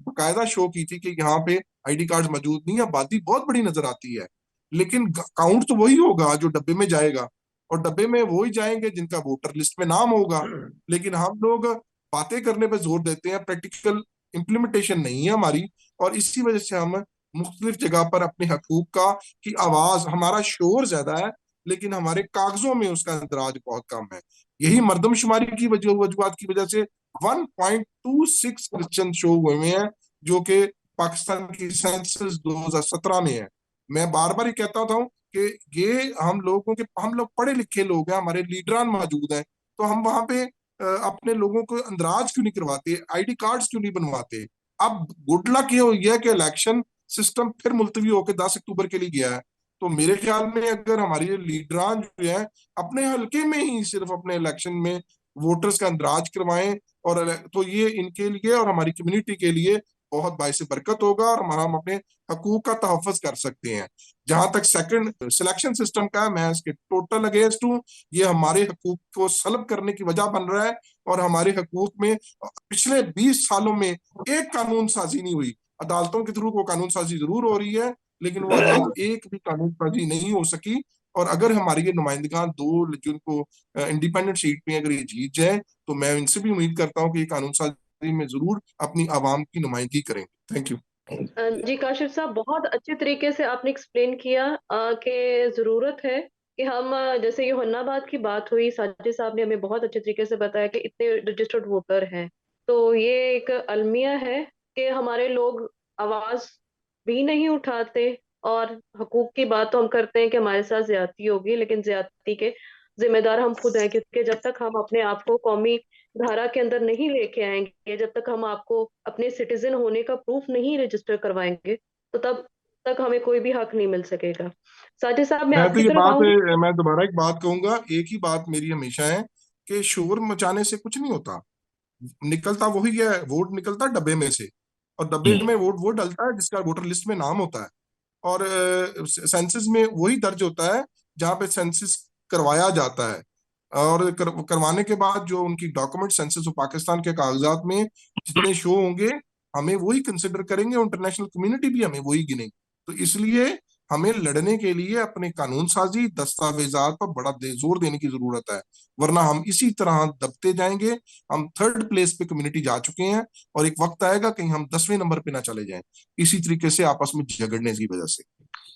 बाकायदा शो की थी कि यहाँ पे आईडी कार्ड मौजूद नहीं है। आबादी बहुत बड़ी नजर आती है, लेकिन काउंट तो वही होगा जो डब्बे में जाएगा, और डब्बे में वो ही जाएंगे जिनका वोटर लिस्ट में नाम होगा। लेकिन हम लोग बातें करने पर जोर देते हैं, प्रैक्टिकल इम्प्लीमेंटेशन नहीं है हमारी, और इसी वजह से हम मुख्तलिफ जगह पर अपने हकूक का की आवाज, हमारा शोर ज्यादा है लेकिन हमारे कागजों में उसका अंदराज बहुत कम है। यही मर्दमशुमारी की वजूहत की वजह से 1.26 क्रिश्चियन शो हुए हैं, जो कि पाकिस्तान की सेंसस 2017 में है। मैं बार बार ही कहता था कि ये हम लोग पढ़े लिखे लोग हैं, हमारे लीडरान मौजूद हैं, तो हम वहां पे अपने लोगों को अंदराज क्यों नहीं करवाते, आईडी कार्ड्स क्यों नहीं बनवाते। अब गुड लक ये हुई है कि इलेक्शन सिस्टम फिर मुलतवी होकर 10 अक्टूबर के लिए गया है, तो मेरे ख्याल में अगर हमारी लीडरान जो है अपने हल्के में ही सिर्फ अपने इलेक्शन में वोटर्स का अंदराज करवाएं, और तो ये इनके लिए और हमारी कम्युनिटी के लिए बहुत बाइस बरकत होगा, और हम अपने हकूक का तहफ़्फ़ुज़ कर सकते हैं। जहां तक सेकंड सिलेक्शन सिस्टम का है, मैं इसके टोटल अगेंस्ट हूँ। ये हमारे हकूक को सल्ब करने की वजह बन रहा है, और हमारे हकूक में पिछले 20 सालों में एक कानून साजी नहीं हुई। अदालतों के थ्रू वो कानून साजी जरूर हो रही है, लेकिन वो एक भी कानून साजी नहीं हो सकी। और अगर हमारी ये नुमाइंदगान दो जिनको इंडिपेंडेंट सीट में अगर ये जीत जाए, तो मैं इनसे भी उम्मीद करता हूँ कि ये कानून साजी में जरूर अपनी आवाम की नुमाइंदगी करेंगे। Thank you. जी काशिफ साहब, बहुत अच्छे तरीके से आपने एक्सप्लेन किया कि ज़रूरत है कि हम जैसे यूहन्नाबाद की बात हुई, साजिद साहब ने हमें बहुत अच्छे तरीके से बताया कि इतने रजिस्टर्ड वोटर हैं, तो ये एक अलमिया है कि हमारे लोग आवाज़ भी नहीं उठाते, और हकूक की बात तो हम करते हैं कि हमारे साथ ज्यादती होगी, लेकिन ज्यादती के जिम्मेदार हम खुद हैं, क्योंकि जब तक हम अपने आप को कौमी धारा के अंदर नहीं लेके आएंगे, जब तक हम आपको अपने सिटीजन होने का प्रूफ नहीं रजिस्टर करवाएंगे, तो तब तक हमें कोई भी हक नहीं मिल सकेगा। साजिद साहब, मैं मैं तो आपकी ये तरफ बात आऊंगी। मैं दोबारा एक बात कहूंगा, एक ही बात मेरी हमेशा है कि शोर मचाने से कुछ नहीं होता। निकलता वही है, वोट निकलता डब्बे में से, और डब्बे में वोट वो डलता है जिसका वोटर लिस्ट में नाम होता है। और सेंसस में वही दर्ज होता है जहाँ पे सेंसस करवाया जाता है। और करवाने के बाद जो उनकी डॉक्यूमेंट सेंसस ऑफ पाकिस्तान के कागजात में जितने शो होंगे, हमें वही कंसिडर करेंगे, इंटरनेशनल कम्युनिटी भी हमें वही गिनेगी। तो इसलिए हमें लड़ने के लिए अपने कानून साजी दस्तावेजात पर बड़ा जोर देने की जरूरत है, वरना हम इसी तरह दबते जाएंगे। हम थर्ड प्लेस पे कम्युनिटी जा चुके हैं, और एक वक्त आएगा कहीं हम 10वें नंबर पे ना चले जाएं इसी तरीके से आपस में झगड़ने की वजह से।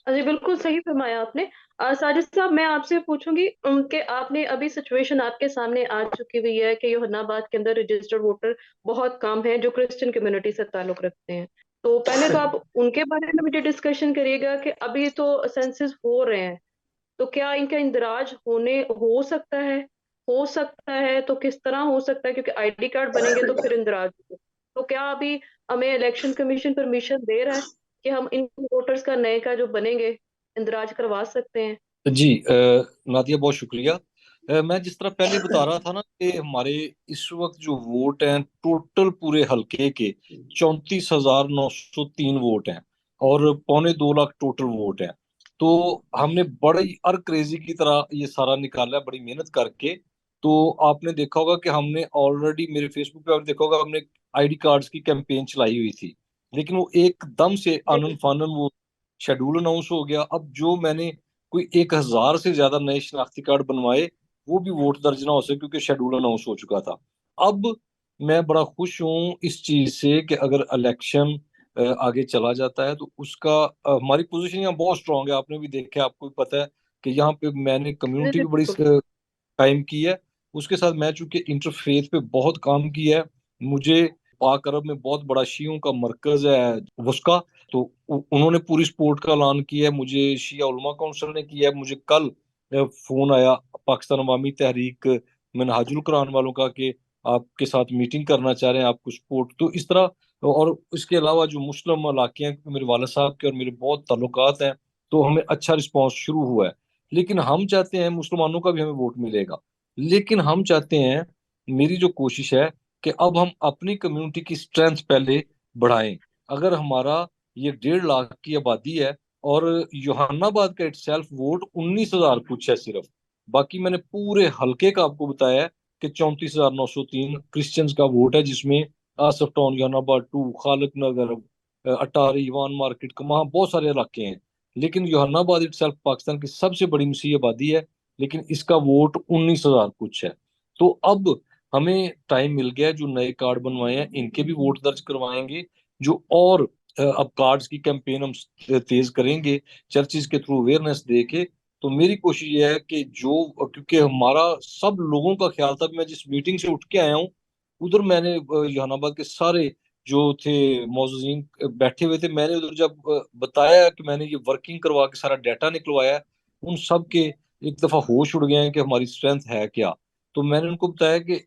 जी बिल्कुल सही फरमाया आपने। साजिद साहब, मैं आपसे पूछूंगी कि आपने अभी सिचुएशन आपके सामने आ चुकी हुई है कि योहन्नाबाद के अंदर रजिस्टर्ड वोटर बहुत कम है जो क्रिश्चियन कम्युनिटी से ताल्लुक रखते हैं। तो पहले तो आप उनके बारे में मुझे डिस्कशन करिएगा कि अभी तो सेंसस हो रहे हैं, तो क्या इनका इंदराज हो सकता है तो किस तरह हो सकता है, क्योंकि आईडी कार्ड बनेंगे तो फिर इंदराज होगा। तो क्या अभी हमें इलेक्शन कमीशन परमिशन दे रहा है कि हम इन वोटर्स का नए का जो बनेंगे इंदराज करवा सकते हैं? जी नादिया, बहुत शुक्रिया। मैं जिस तरह पहले बता रहा था ना कि हमारे इस वक्त जो वोट हैं टोटल पूरे हलके के 34,903 वोट हैं, और 2.25 लाख टोटल वोट हैं। तो हमने बड़ी क्रेजी की तरह ये सारा निकाला है, बड़ी मेहनत करके। तो आपने देखा होगा कि हमने ऑलरेडी, मेरे फेसबुक पे आपने देखा होगा, हमने आईडी कार्ड्स की कैंपेन चलाई हुई थी। लेकिन वो एकदम से आनन फानन वो शेड्यूल अनाउंस हो गया। अब जो मैंने कोई 1,000 से ज्यादा नए शनाख्ती कार्ड बनवाए, वो भी वोट दर्ज ना हो सके क्योंकि शेड्यूल अनाउंस हो चुका था। अब मैं बड़ा खुश हूँ इस चीज से कि अगर इलेक्शन आगे चला जाता है तो उसका हमारी पोजीशन यहाँ बहुत स्ट्रांग है। आपने भी देखा है, आपको भी पता है कि यहाँ पे मैंने जी कम्युनिटी जी भी बड़ी बिल्कुल। कायम की है। उसके साथ मैं चूंकि इंटरफेथ पे बहुत काम किया है, मुझे पाक अरब में बहुत बड़ा शियों का मरकज है वस्का, तो उन्होंने पूरी सपोर्ट का ऐलान किया है। मुझे शिया उलमा काउंसिल ने किया है। मुझे कल फोन आया पाकिस्तान अवामी तहरीक मिनहाजुल कुरान वालों का कि आपके साथ मीटिंग करना चाह रहे हैं, आपको सपोर्ट। तो इस तरह, और इसके अलावा जो मुस्लिम इलाके हैं, मेरे वाला साहब के और मेरे बहुत ताल्लुकात हैं, तो हमें अच्छा रिस्पांस शुरू हुआ है। लेकिन हम चाहते हैं मुसलमानों का भी हमें वोट मिलेगा। लेकिन हम चाहते हैं, मेरी जो कोशिश है कि अब हम अपनी कम्युनिटी की स्ट्रेंथ पहले बढ़ाएं। अगर हमारा ये 1.5 लाख की आबादी है, और योहानाबाद का इटसेल्फ वोट 19,000 कुछ है सिर्फ, बाकी मैंने पूरे हलके का आपको बताया है कि 34,903 क्रिश्चियंस का वोट है, जिसमें आसफ टाउन, योहानाबाद 2, खालिद नगर, अटारी, ईवान मार्केट, वहाँ बहुत सारे इलाके हैं। लेकिन योहानाबाद इटसेल्फ पाकिस्तान की सबसे बड़ी मसीह आबादी है, लेकिन इसका वोट 19,000 कुछ है। तो अब हमें टाइम मिल गया है, जो नए कार्ड बनवाए हैं इनके भी वोट दर्ज करवाएंगे। जो और अब कार्ड्स की कैंपेन हम तेज करेंगे, चर्चिज के थ्रू अवेयरनेस दे के। तो मेरी कोशिश ये है कि जो, क्योंकि हमारा सब लोगों का ख्याल था, मैं जिस मीटिंग से उठ के आया हूँ उधर मैंने जहानाबाद के सारे जो थे मौजूदीन बैठे हुए थे, मैंने उधर जब बताया कि मैंने ये वर्किंग करवा के सारा डाटा निकलवाया है, उन सब के एक दफा होश उड़ गए हैं कि हमारी स्ट्रेंथ है क्या। तो मैंने उनको बताया कि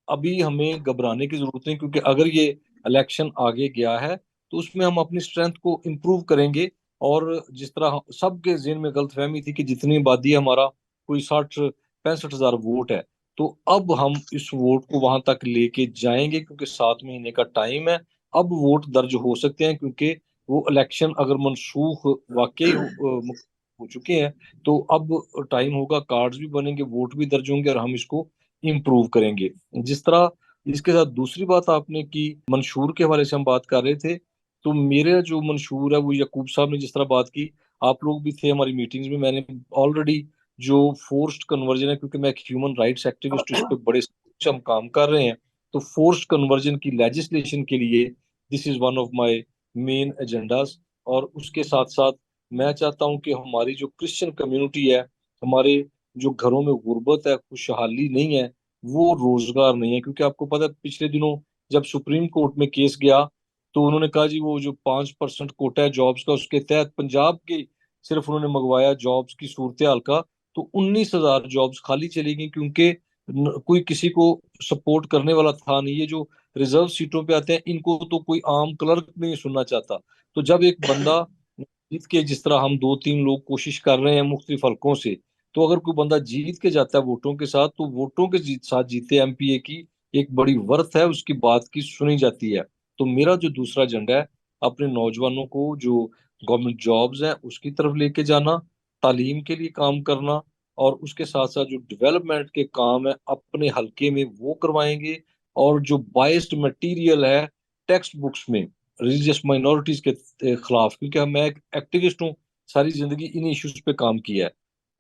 अभी हमें घबराने की जरूरत नहीं, क्योंकि अगर ये इलेक्शन आगे गया है तो उसमें हम अपनी स्ट्रेंथ को इम्प्रूव करेंगे। और जिस तरह सबके ज़हन में गलतफहमी थी कि जितनी आबादी है हमारा, कोई 60-65 हजार वोट है, तो अब हम इस वोट को वहां तक लेके जाएंगे, क्योंकि 7 महीने का टाइम है। अब वोट दर्ज हो सकते हैं, क्योंकि वो इलेक्शन अगर मनसूख वाकई हो चुके हैं, तो अब टाइम होगा, कार्ड्स भी बनेंगे, वोट भी दर्ज होंगे, और हम इसको इम्प्रूव करेंगे। जिस तरह इसके साथ दूसरी बात आपने की, मंशूर के हवाले से हम बात कर रहे थे, तो मेरा जो मंशूर है वो यकूब साहब ने जिस तरह बात की, आप लोग भी थे हमारी मीटिंग्स में, मैंने ऑलरेडी जो फोर्स्ड कन्वर्जन है, क्योंकि मैं एक ह्यूमन राइट्स एक्टिविस्ट, इस पे बड़े हम काम कर रहे हैं। तो फोर्स्ड कन्वर्जन की लेजिस्लेशन के लिए this is one of my main agendas. और उसके साथ साथ मैं चाहता हूं कि हमारी जो क्रिश्चियन कम्युनिटी है, हमारे जो घरों में गुर्बत है, खुशहाली नहीं है, वो रोजगार नहीं है। क्योंकि आपको पता है पिछले दिनों जब सुप्रीम कोर्ट में केस गया, तो उन्होंने कहा जी वो जो 5% कोटा है जॉब्स का, उसके तहत पंजाब के सिर्फ उन्होंने मंगवाया जॉब्स की सूरत हाल का, तो 19,000 जॉब्स खाली चली गई, क्योंकि कोई किसी को सपोर्ट करने वाला था नहीं। ये जो रिजर्व सीटों पे आते हैं, इनको तो कोई आम क्लर्क नहीं सुनना चाहता। तो जब एक बंदा जीत के, जिस तरह हम 2-3 लोग कोशिश कर रहे हैं मुख्तलिफ हलकों से, तो अगर कोई बंदा जीत के जाता है वोटों के साथ, तो वोटों के साथ जीते एमपीए की एक बड़ी वर्थ है, उसकी बात की सुनी जाती है। तो मेरा जो दूसरा एजेंडा है, अपने नौजवानों को जो गवर्नमेंट जॉब्स हैं उसकी तरफ लेके जाना, तालीम के लिए काम करना, और उसके साथ साथ जो डेवलपमेंट के काम है अपने हलके में वो करवाएंगे। और जो बाइस्ड मटेरियल है टेक्स्ट बुक्स में रिलीजियस माइनॉरिटीज के खिलाफ, क्योंकि मैं एक एक्टिविस्ट हूँ, सारी जिंदगी इन इश्यूज पे काम किया है,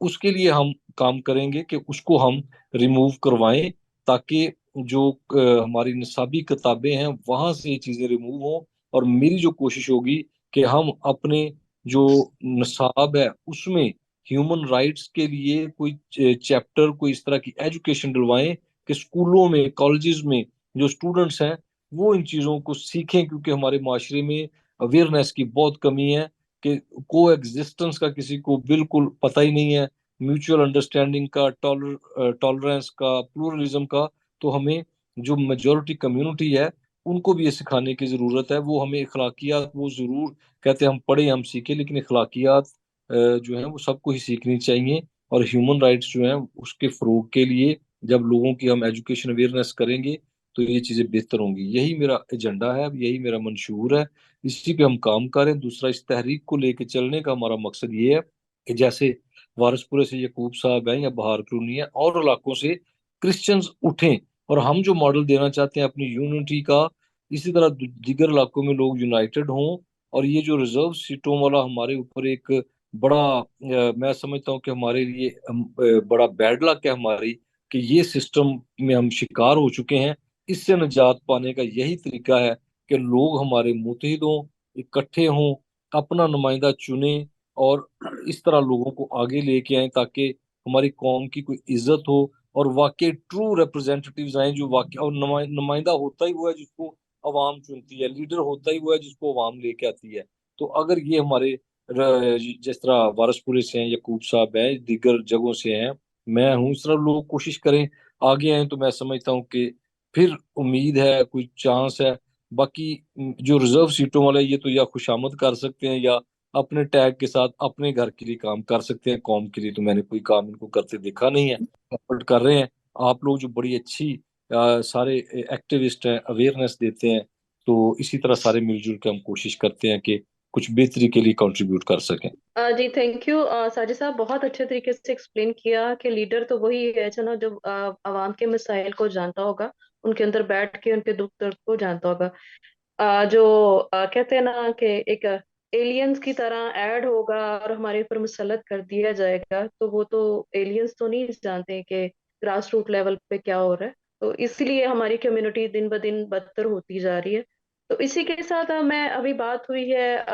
उसके लिए हम काम करेंगे कि उसको हम रिमूव करवाएं, ताकि जो हमारी निसाबी किताबें हैं वहां से ये चीजें रिमूव हों। और मेरी जो कोशिश होगी कि हम अपने जो निसाब है उसमें ह्यूमन राइट्स के लिए कोई चैप्टर, कोई इस तरह की एजुकेशन डलवाएं कि स्कूलों में, कॉलेजेस में जो स्टूडेंट्स हैं वो इन चीज़ों को सीखें, क्योंकि हमारे माशरे में अवेयरनेस की बहुत कमी है कि को एग्जिस्टेंस का किसी को बिल्कुल पता ही नहीं है, म्यूचुअल अंडरस्टैंडिंग का, टॉलरेंस का, प्लूरलिज्म का। तो हमें जो मेजोरिटी कम्युनिटी है उनको भी ये सिखाने की ज़रूरत है। वो हमें अखलाकियात, वो ज़रूर कहते हैं हम पढ़े हम सीखे, लेकिन अखलाकियात जो है वो सबको ही सीखनी चाहिए। और ह्यूमन राइट्स जो है उसके फ़रोग के लिए जब लोगों की हम एजुकेशन अवेयरनेस करेंगे तो ये चीज़ें बेहतर होंगी। यही मेरा एजेंडा है, यही मेरा मंशूर है, इसी पे हम काम करें। दूसरा, इस तहरीक को लेके चलने का हमारा मकसद ये है कि जैसे वारसपुरे से यकूब साहब हैं या बहार कॉलोनी है और इलाकों से क्रिश्चियंस उठें, और हम जो मॉडल देना चाहते हैं अपनी यूनिटी का, इसी तरह दीगर इलाकों में लोग यूनाइटेड हों। और ये जो रिजर्व सीटों वाला हमारे ऊपर एक बड़ा मैं समझता हूँ कि हमारे लिए बड़ा बैड लक है हमारी, कि ये सिस्टम में हम शिकार हो चुके हैं। इससे निजात पाने का यही तरीका है कि लोग हमारे मुत्तहिद हों, इकट्ठे हों, अपना नुमाइंदा चुने, और इस तरह लोगों को आगे लेके आए ताकि हमारी कौम की कोई इज्जत हो, और वाकई ट्रू रिप्रेजेंटेटिव्स आए जो वाकई, और नुमाइंदा होता ही वो है जिसको अवाम चुनती है, लीडर होता ही वो है जिसको अवाम लेके आती है। तो अगर ये हमारे जिस तरह वारसपुरे से हैं, यकूब साहब हैं, दीगर जगहों से हैं, मैं हूँ, इस तरह लोग कोशिश करें आगे आए, तो मैं समझता हूँ कि फिर उम्मीद है, कोई चांस है। बाकी जो रिजर्व सीटों वाले, ये तो या खुशामद कर सकते हैं या अपने टैग के साथ अपने घर के लिए काम कर सकते हैं, कौम के लिए तो मैंने कोई काम इनको करते देखा नहीं है। एफर्ट कर रहे हैं आप लोग, जो बड़ी अच्छी सारे एक्टिविस्ट हैं, अवेयरनेस देते हैं, तो इसी तरह सारे मिलजुल के हम कोशिश करते हैं कि कुछ बेहतरी के लिए कंट्रीब्यूट कर सकें। जी थैंक यू साजिद साहब, बहुत अच्छे तरीके से एक्सप्लेन किया कि लीडर तो वही है जो ना, जो आवाम के मसाइल को जानता होगा, उनके अंदर बैठ के उनके दुख दर्द को जानता होगा। जो कहते हैं ना कि एक एलियंस की तरह ऐड होगा और हमारे ऊपर मुसल्लत कर दिया जाएगा, तो वो तो एलियंस तो नहीं जानते कि ग्रास रूट लेवल पे क्या हो रहा है। तो इसलिए हमारी कम्युनिटी दिन ब दिन बदतर होती जा रही है। तो इसी के साथ मैं अभी बात हुई है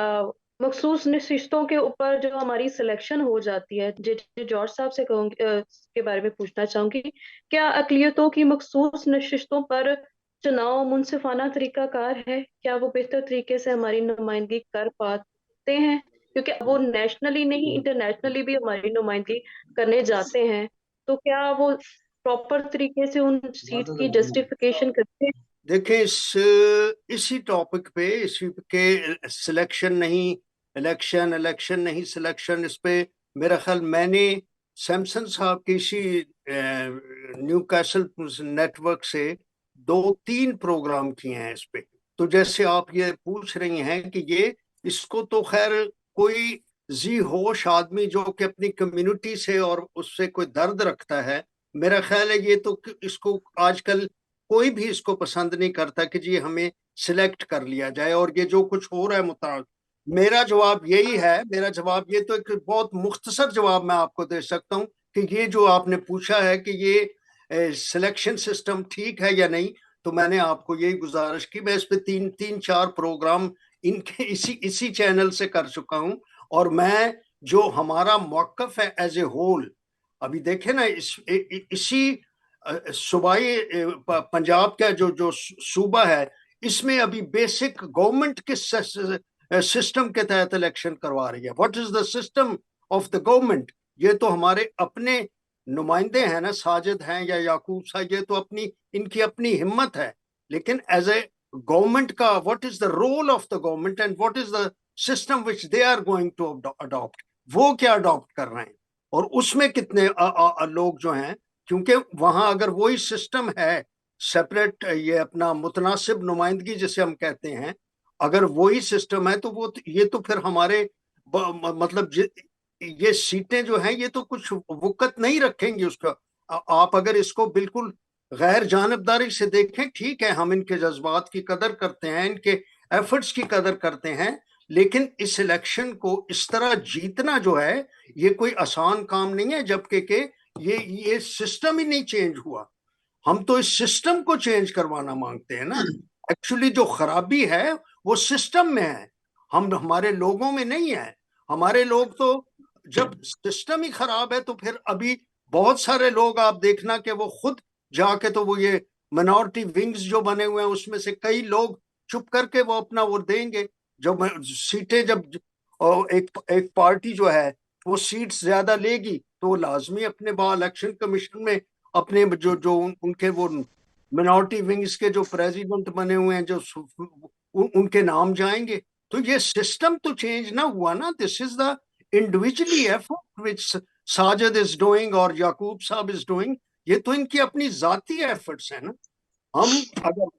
मखसूस नशिस्तों के ऊपर जो हमारी सिलेक्शन हो जाती है, जॉर्ज साहब से कहूँगी के बारे में पूछना चाहूंगी, क्या अकलियतों की मखसूस नशिस्तों पर चुनाव मुनसिफाना तरीकाकार है? क्या वो बेहतर तरीके से हमारी नुमाइंदगी कर पाते हैं? क्योंकि वो नेशनली नहीं, इंटरनेशनली भी हमारी नुमाइंदगी करने जाते हैं, तो क्या वो प्रॉपर तरीके से उन सीट की जस्टिफिकेशन करते हैं? देखिए, इसी टॉपिक पे, इसी के सिलेक्शन नहीं इलेक्शन, इलेक्शन नहीं सिलेक्शन, इस पे मेरा ख्याल मैंने सैमसन साहब की इसी न्यू कैसल नेटवर्क से 2-3 प्रोग्राम किए हैं इस पे। तो जैसे आप ये पूछ रही हैं कि ये, इसको तो खैर कोई जी होश आदमी जो कि अपनी कम्युनिटी से और उससे कोई दर्द रखता है, मेरा ख्याल है ये तो इसको आजकल कोई भी इसको पसंद नहीं करता कि जी हमें सिलेक्ट कर लिया जाए और ये जो कुछ हो रहा है मुताबिक। मेरा जवाब यही है, मेरा जवाब ये तो एक बहुत मुख्तसर जवाब मैं आपको दे सकता हूँ कि ये जो आपने पूछा है कि ये सिलेक्शन सिस्टम ठीक है या नहीं, तो मैंने आपको यही गुजारिश की। मैं इस पे 3-4 प्रोग्राम इनके इसी चैनल से कर चुका हूँ। और मैं जो हमारा मौकफ है एज ए होल, अभी देखे ना, इसी सूबाई पंजाब का जो सूबा है, इसमें अभी बेसिक गवर्नमेंट के सिस्टम के तहत इलेक्शन करवा रही है। What is the system of the government? ये तो हमारे अपने नुमाइंदे हैं ना, साजिद हैं या याकूब साहब, ये तो अपनी, इनकी अपनी हिम्मत है। लेकिन एज ए गवर्नमेंट का what is the role of the government and what is the system which they are going to adopt, वो क्या अडॉप्ट कर रहे हैं और उसमें कितने लोग जो हैं, क्योंकि वहां अगर वही सिस्टम है सेपरेट, ये अपना मुतनासिब नुमाइंदगी जिसे हम कहते हैं, अगर वही सिस्टम है तो वो ये तो फिर हमारे मतलब ये सीटें जो हैं ये तो कुछ वक़्त नहीं रखेंगी उसका। आप अगर इसको बिल्कुल गैर जानबदारी से देखें, ठीक है हम इनके जज्बात की कदर करते हैं, इनके एफर्ट्स की कदर करते हैं, लेकिन इस इलेक्शन को इस तरह जीतना जो है ये कोई आसान काम नहीं है, जबकि के ये सिस्टम ही नहीं चेंज हुआ। हम तो इस सिस्टम को चेंज करवाना मांगते हैं ना। एक्चुअली जो खराबी है वो सिस्टम में है, हम हमारे लोगों में नहीं है। हमारे लोग तो जब सिस्टम ही खराब है तो फिर अभी बहुत सारे लोग आप देखना कि वो खुद जाके तो वो ये मिनॉरिटी विंग्स जो बने हुए हैं उसमें से कई लोग चुप करके वो अपना वो देंगे। जब सीटें जब एक पार्टी जो है वो सीट्स ज्यादा लेगी तो वो लाजमी अपने इलेक्शन कमीशन में अपने जो उनके वो मिनॉरिटी विंग्स के जो प्रेसिडेंट बने हुए हैं जो उनके नाम जाएंगे। तो ये सिस्टम तो चेंज ना हुआ ना। This is the individually effort which Sajid is doing और याकूब साहब इज डूइंग, ये तो इनकी अपनी जाती एफर्ट्स है ना। हम अगर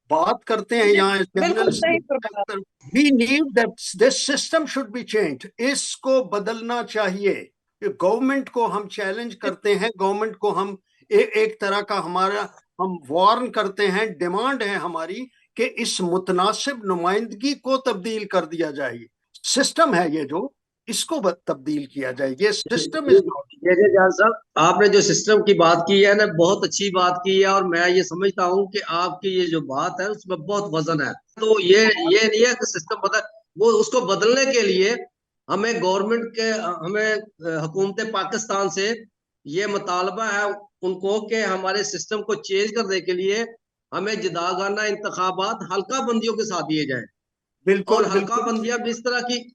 बात करते हैं यहाँ बिल्कुल सही फरमाया। We need that this system should be change, इसको बदलना चाहिए। गवर्नमेंट को हम चैलेंज करते हैं, गवर्नमेंट को हम एक तरह का हमारा हम वार्न करते हैं, डिमांड है हमारी कि इस मुतनासिब नुमाइंदगी को तब्दील कर दिया जाए। सिस्टम है ये जो, इसको तब्दील किया जाए। ये सिस्टम इज नॉट। जय जान साहब, आपने जो सिस्टम की बात की है ना, बहुत अच्छी बात की है, और मैं ये समझता हूँ कि आपकी ये जो बात है उसमें बहुत वजन है। तो ये नहीं है कि सिस्टम बदल, वो उसको बदलने के लिए हमें गवर्नमेंट के, हमें हुकूमत पाकिस्तान से ये मुतालबा है उनको कि हमारे सिस्टम को चेंज करने के लिए हमें जुदागाना इंतखाबात हल्का बंदियों के साथ दिए जाए। बिल्कुल और हल्का बिल्कुल बंदियां भी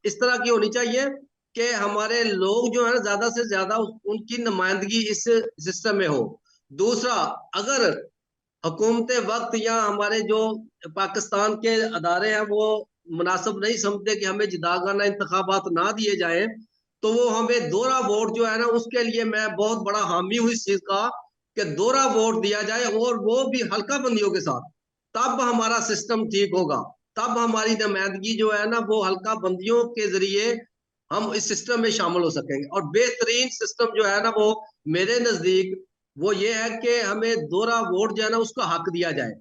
इस तरह की होनी चाहिए कि हमारे लोग जो है ना ज्यादा से ज्यादा उनकी नुमाइंदगी इस सिस्टम में हो। दूसरा, अगर हुकूमत वक्त या हमारे जो पाकिस्तान के अदारे हैं वो मुनासिब नहीं समझते कि हमें जुदागाना इंतखाबात ना दिए जाए, तो वो हमें दोहरा वोट जो है ना, उसके लिए मैं बहुत बड़ा हामी हूँ इस चीज का कि दोहरा वोट दिया जाए, और वो भी हल्का बंदियों के साथ। तब हमारा सिस्टम ठीक होगा, तब हमारी नुमाइंदगी जो है ना वो हल्का बंदियों के जरिए हम इस सिस्टम में शामिल हो सकेंगे। और बेहतरीन सिस्टम जो है ना वो मेरे नजदीक वो ये है कि हमें दोहरा वोट जो है ना उसका हक दिया जाए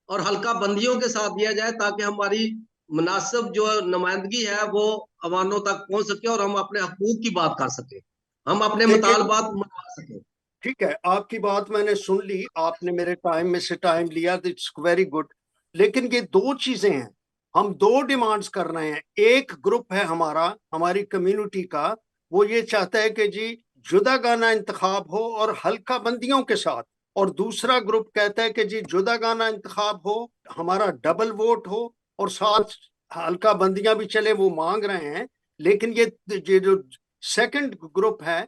और हल्का बंदियों के साथ दिया जाए, ताकि हमारी मुनासिब जो नुमाइंदगी है वो अवानों तक पहुंच सके और हम अपने हकूक की बात कर सके, हम अपने देखिए, मुतालबात मनवा सके। ठीक है आपकी बात मैंने सुन ली, आपने मेरे टाइम में से टाइम लिया, इट्स वेरी गुड। लेकिन ये दो चीजें हैं, हम दो डिमांड्स कर रहे हैं। एक ग्रुप है हमारा, हमारी कम्युनिटी का, वो ये चाहता है कि जी जुदागाना इंतखाब हो और हल्का बंदियों के साथ, और दूसरा ग्रुप कहता है कि जी जुदागाना इंतखाब हो, हमारा डबल वोट हो और साथ हल्का बंदियां भी चले, वो मांग रहे हैं। लेकिन ये जो सेकंड ग्रुप है,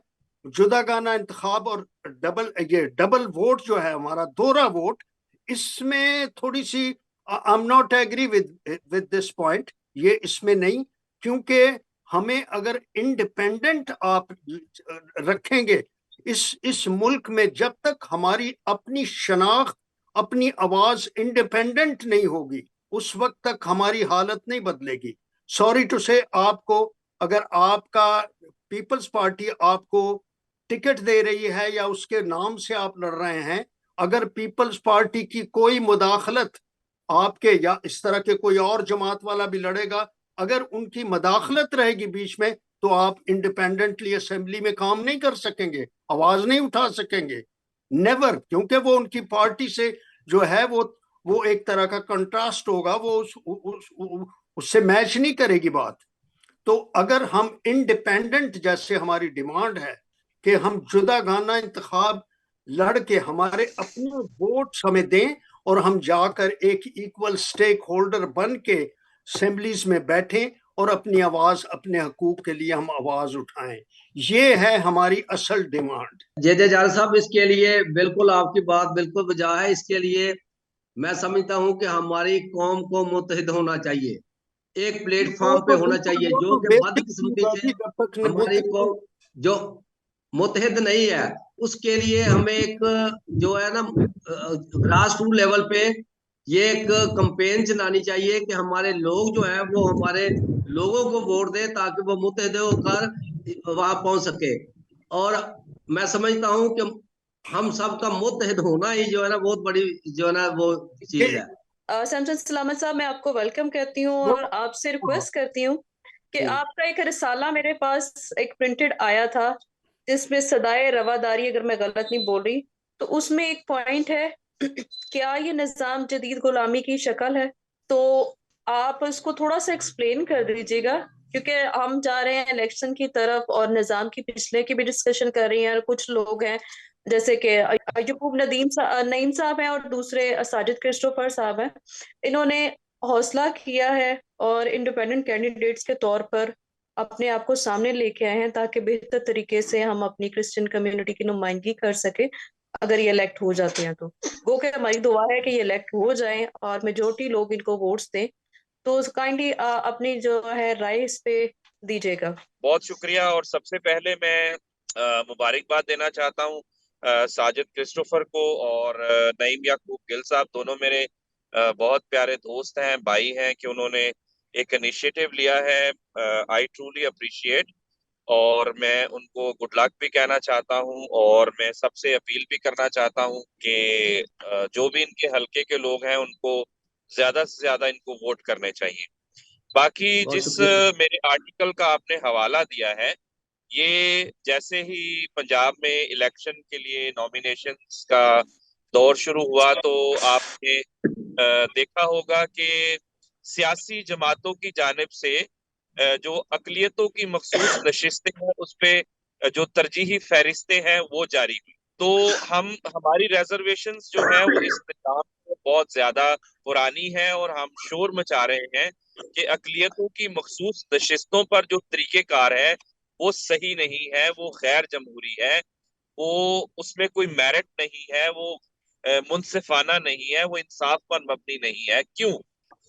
जुदागाना इंतखाब और डबल वोट जो है हमारा दोहरा वोट, इसमें थोड़ी सी I am not agree with this point. ये इसमें नहीं, क्योंकि हमें अगर इंडिपेंडेंट आप रखेंगे इस मुल्क में, जब तक हमारी अपनी शनाख्त अपनी आवाज इंडिपेंडेंट नहीं होगी उस वक्त तक हमारी हालत नहीं बदलेगी। सॉरी टू से, आपको अगर आपका पीपल्स पार्टी आपको टिकट दे रही है या उसके नाम से आप लड़ रहे हैं, अगर पीपल्स पार्टी की कोई मुदाखलत आपके या इस तरह के कोई और जमात वाला भी लड़ेगा, अगर उनकी मुदाखलत रहेगी बीच में, तो आप इंडिपेंडेंटली असेंबली में काम नहीं कर सकेंगे, आवाज नहीं उठा सकेंगे, नेवर। क्योंकि वो उनकी पार्टी से जो है वो एक तरह का कंट्रास्ट होगा, वो उससे मैच नहीं करेगी बात। तो अगर हम इंडिपेंडेंट, जैसे हमारी डिमांड है कि हम जुदागाना इंतखाब लड़ के हमारे अपने वोट हमें दें और हम जाकर एक इक्वल स्टेक होल्डर बन के असेंबलीज में बैठें और अपनी आवाज, अपने हकूक के लिए हम आवाज उठाएं, ये है हमारी असल डिमांड। जय जाल साहब, इसके लिए बिल्कुल आपकी बात बिल्कुल बजा है। इसके लिए मैं समझता हूं कि हमारी कौम को मुत्तहिद होना चाहिए। एक प्लेटफॉर्म पे होना चाहिए, जो कि बदकिस्मती से हमारी को जो मुतहद नहीं है, उसके लिए हमें एक जो है ना ग्रास रूट लेवल पे ये एक कंपेन चलानी चाहिए कि हमारे लोग जो है वो हमारे लोगों को वोट दे, ताकि वो मुतहद होकर वहां पहुंच सके। और मैं समझता हूं कि हम सबका मुतहद होना ही जो है ना बहुत बड़ी जो है ना वो चीज है। सैमसन सलामत साहब, मैं आपको वेलकम कहती हूँ और आपसे रिक्वेस्ट करती हूँ कि आपका एक रिसाला मेरे पास एक प्रिंटेड आया था, जिसमें सदाए रवादारी, अगर मैं गलत नहीं बोल रही, तो उसमें एक पॉइंट है क्या ये निज़ाम जदीद गुलामी की शक्ल है? तो आप उसको थोड़ा सा एक्सप्लेन कर दीजिएगा, क्योंकि हम जा रहे हैं इलेक्शन की तरफ और निज़ाम की पिछले की भी डिस्कशन कर रही हैं, और कुछ लोग हैं जैसे कि यकूब नईम साहब हैं और दूसरे साजिद क्रिस्टोफर साहब हैं, इन्होंने हौसला किया है और इंडिपेंडेंट कैंडिडेट्स के तौर पर अपने आप को सामने लेके आए हैं, ताकि बेहतर तरीके से हम अपनी क्रिश्चियन कम्युनिटी की नुमाइंदगी कर सके अगर ये इलेक्ट हो जाते हैं। तो गो के हमारी दुआ है कि ये इलेक्ट हो जाएं और मेजोरिटी लोग इनको वोट्स दें। तो काइंडली अपनी जो है राय इस पे दीजिएगा। बहुत शुक्रिया। और सबसे पहले मैं मुबारकबाद देना चाहता हूँ साजिद क्रिस्टोफर को और नईम याकूब गिल साहब, दोनों मेरे बहुत प्यारे दोस्त हैं, भाई हैं, कि उन्होंने एक इनिशिएटिव लिया है। आई ट्रूली अप्रिशिएट, और मैं उनको गुड लक भी कहना चाहता हूँ, और मैं सबसे अपील भी करना चाहता हूँ कि जो भी इनके हलके के लोग हैं उनको ज्यादा से ज्यादा इनको वोट करने चाहिए। बाकी बहुत जिस शुक्रिया। मेरे आर्टिकल का आपने हवाला दिया है, ये जैसे ही पंजाब में इलेक्शन के लिए नॉमिनेशंस का दौर शुरू हुआ, तो आपने देखा होगा कि सियासी जमातों की जानिब से जो अकलियतों की मखसूस नशिस्तें हैं उस पे जो तरजीही फहरिस्तें हैं वो जारी हुई। तो हमारी रिजर्वेशंस जो है वो इस निज़ाम में बहुत ज्यादा पुरानी है, और हम शोर मचा रहे हैं कि अकलियतों की मखसूस नशिस्तों पर जो तरीकेकार है वो सही नहीं है, वो गैर जमहूरी है, वो उसमें कोई मेरिट नहीं है, वो मुनसिफाना नहीं है, वो इंसाफ पर मबनी नहीं है। क्यों?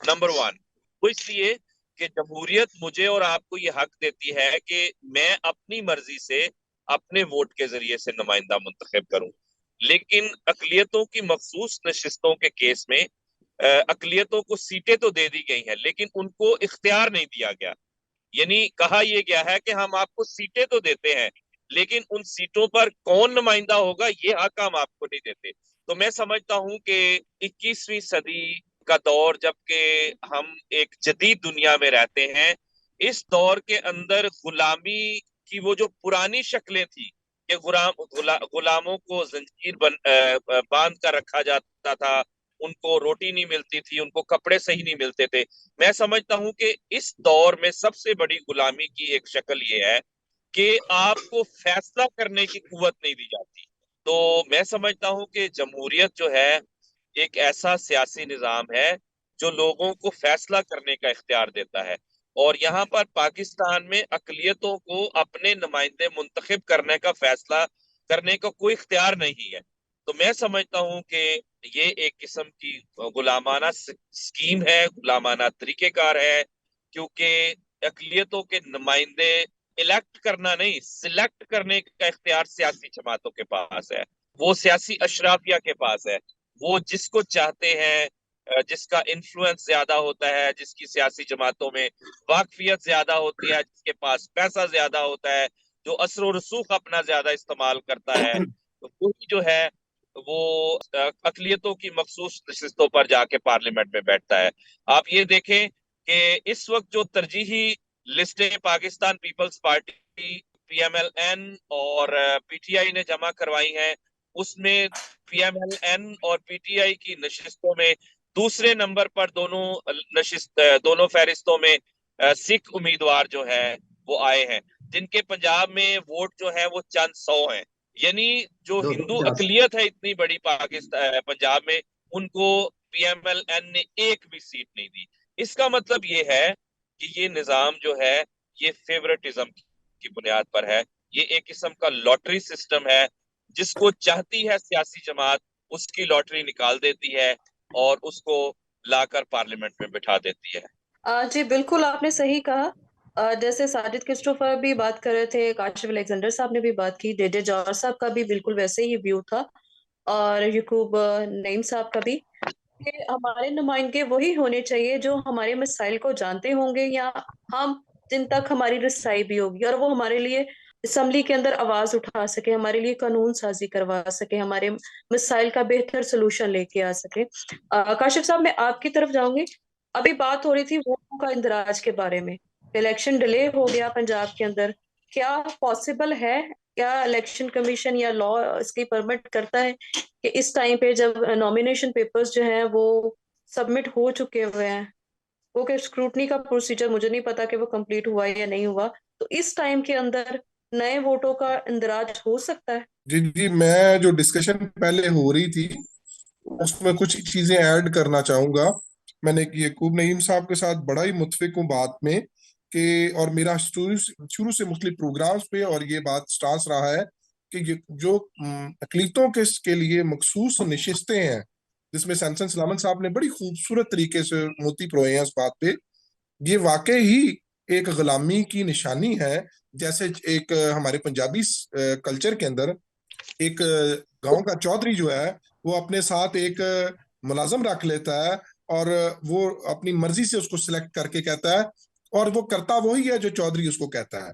नंबर वन, वो इसलिए कि जमहूरियत मुझे और आपको ये हक देती है कि मैं अपनी मर्जी से अपने वोट के जरिए से नुमाइंदा मुंतखब करूं। लेकिन अकलियतों की मखसूस नशिस्तों के केस में अकलियतों को सीटें तो दे दी गई हैं, लेकिन उनको इख्तियार नहीं दिया गया। यानी कहा यह गया है कि हम आपको सीटें तो देते हैं, लेकिन उन सीटों पर कौन नुमाइंदा होगा ये हक हम आपको नहीं देते। तो मैं समझता हूं कि 21वीं सदी का दौर, जबकि हम एक जदीद दुनिया में रहते हैं, इस दौर के अंदर गुलामी की वो जो पुरानी शक्लें थी कि गुलामों को जंजीर बांध कर रखा जाता था, उनको रोटी नहीं मिलती थी, उनको कपड़े सही नहीं मिलते थे। मैं समझता हूं कि इस दौर में सबसे बड़ी गुलामी की एक शक्ल ये है कि आपको फैसला करने की कुव्वत नहीं दी जाती। तो मैं समझता हूं कि जमहूरियत जो है एक ऐसा सियासी निजाम है जो लोगों को फैसला करने का इख्तियार देता है, और यहाँ पर पाकिस्तान में अकलियतों को अपने नुमाइंदे मुंतखब करने का फैसला करने का कोई इख्तियार नहीं है। तो मैं समझता हूं कि ये एक किस्म की गुलामाना स्कीम है, गुलामाना तरीकेकार है, क्योंकि अकलियतों के नुमाइंदे इलेक्ट करना नहीं, सिलेक्ट करने का इख्तियार सियासी जमातों के पास है, वो सियासी अशराफिया के पास है। वो जिसको चाहते हैं, जिसका इन्फ्लुएंस ज्यादा होता है, जिसकी सियासी जमातों में वाकफियत ज्यादा होती है, जिसके पास पैसा ज्यादा होता है, जो असर व रसूख अपना ज्यादा इस्तेमाल करता है, तो वही जो है वो अकलियतों की मखसूस नशिस्तों पर जाके पार्लियामेंट में बैठता है। आप ये देखें कि इस वक्त जो तरजीही लिस्टें पाकिस्तान पीपल्स पार्टी, पीएमएलएन और पीटीआई ने जमा करवाई हैं, उसमें पीएमएलएन और पीटीआई की नशिस्तों में दूसरे नंबर पर दोनों फहरिस्तों में सिख उम्मीदवार जो है वो आए हैं, जिनके पंजाब में वोट जो है वो चंद 100 हैं। यानी जो हिंदू 250। अकलियत है इतनी बड़ी पाकिस्तान पंजाब में, उनको पीएमएलएन ने एक भी सीट नहीं दी। इसका मतलब ये है कि ये निजाम जो है ये फेवरेटिज्म की बुनियाद पर है। ये एक किस्म का लॉटरी सिस्टम है, जिसको चाहती है सियासी जमात उसकी लॉटरी निकाल देती है और उसको लाकर पार्लियामेंट में बिठा देती है। जी बिल्कुल, आपने सही कहा। जैसे साजिद क्रिस्टोफर भी बात कर रहे थे, काशिफ अलेक्जेंडर साहब ने भी बात की, जेजे जौहर साहब का भी बिल्कुल वैसे ही व्यू था, और यकूब नईम साहब का भी, कि हमारे नुमाइंदे वही होने चाहिए जो हमारे मसाइल को जानते होंगे, या हम जिन तक हमारी रसाई भी होगी, और वो हमारे लिए असम्बली के अंदर आवाज उठा सके, हमारे लिए कानून साजी करवा सके, हमारे मसाइल का बेहतर सोल्यूशन लेके आ सके। काशिफ साहब, मैं आपकी तरफ जाऊंगी। अभी बात हो रही थी वोटों का इंदराज के बारे में। इलेक्शन डिले हो गया पंजाब के अंदर, क्या पॉसिबल है, क्या इलेक्शन कमीशन या लॉ इसकी परमिट करता है कि इस टाइम पे जब नॉमिनेशन पेपर्स जो हैं वो सबमिट हो चुके हुए हैं, वो कि स्क्रूटनी का प्रोसीजर मुझे नहीं पता कि वो कंप्लीट हुआ है या नहीं हुआ, तो इस टाइम के अंदर नए वोटों का इंदराज हो सकता है? जी जी, मैं जो डिस्कशन पहले हो रही थी उसमें कुछ चीजें ऐड करना चाहूंगा। मैंने यकूब नईम साहब के साथ बड़ा ही मुत्फिक हूँ बात में कि, और मेरा शुरू से मुख्तलिफ प्रोग्राम्स पे और ये बात स्टांस रहा है कि ये जो अकलीतों के लिए मखसूस नशिस्तें हैं, जिसमें सैमसन सलामत साहब ने बड़ी खूबसूरत तरीके से मोती परोए हैं इस बात पे, ये वाकई ही एक गुलामी की निशानी है। जैसे एक हमारे पंजाबी कल्चर के अंदर एक गांव का चौधरी जो है वो अपने साथ एक मुलाजम रख लेता है, और वो अपनी मर्जी से उसको सिलेक्ट करके कहता है, और वो करता वही है जो चौधरी उसको कहता है।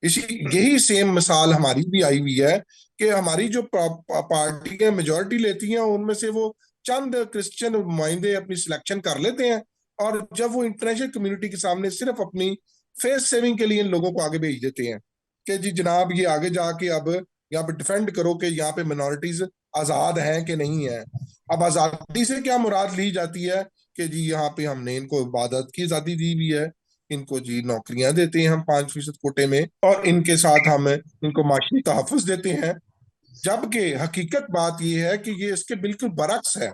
इसी यही सेम मिसाल हमारी भी आई हुई है कि हमारी जो पार्टियां मेजोरिटी लेती हैं उनमें से वो चंद क्रिश्चियन नुमाइंदे अपनी सिलेक्शन कर लेते हैं, और जब वो इंटरनेशनल कम्युनिटी के सामने सिर्फ अपनी फेस सेविंग के लिए इन लोगों को आगे भेज देते हैं कि जी जनाब ये आगे जाके अब यहाँ पे डिफेंड करो कि यहाँ पे मिनॉरिटीज आजाद हैं कि नहीं है। अब आजादी से क्या मुराद ली जाती है कि जी यहाँ पे हमने इनको इबादत की आजादी दी हुई है, इनको जी नौकरियां देते हैं हम 5% कोटे में, और इनके साथ हम इनको माशी तहफ़्फ़ुज़ देते हैं। जबकि हकीकत बात यह है कि ये इसके बिल्कुल बरक्स है।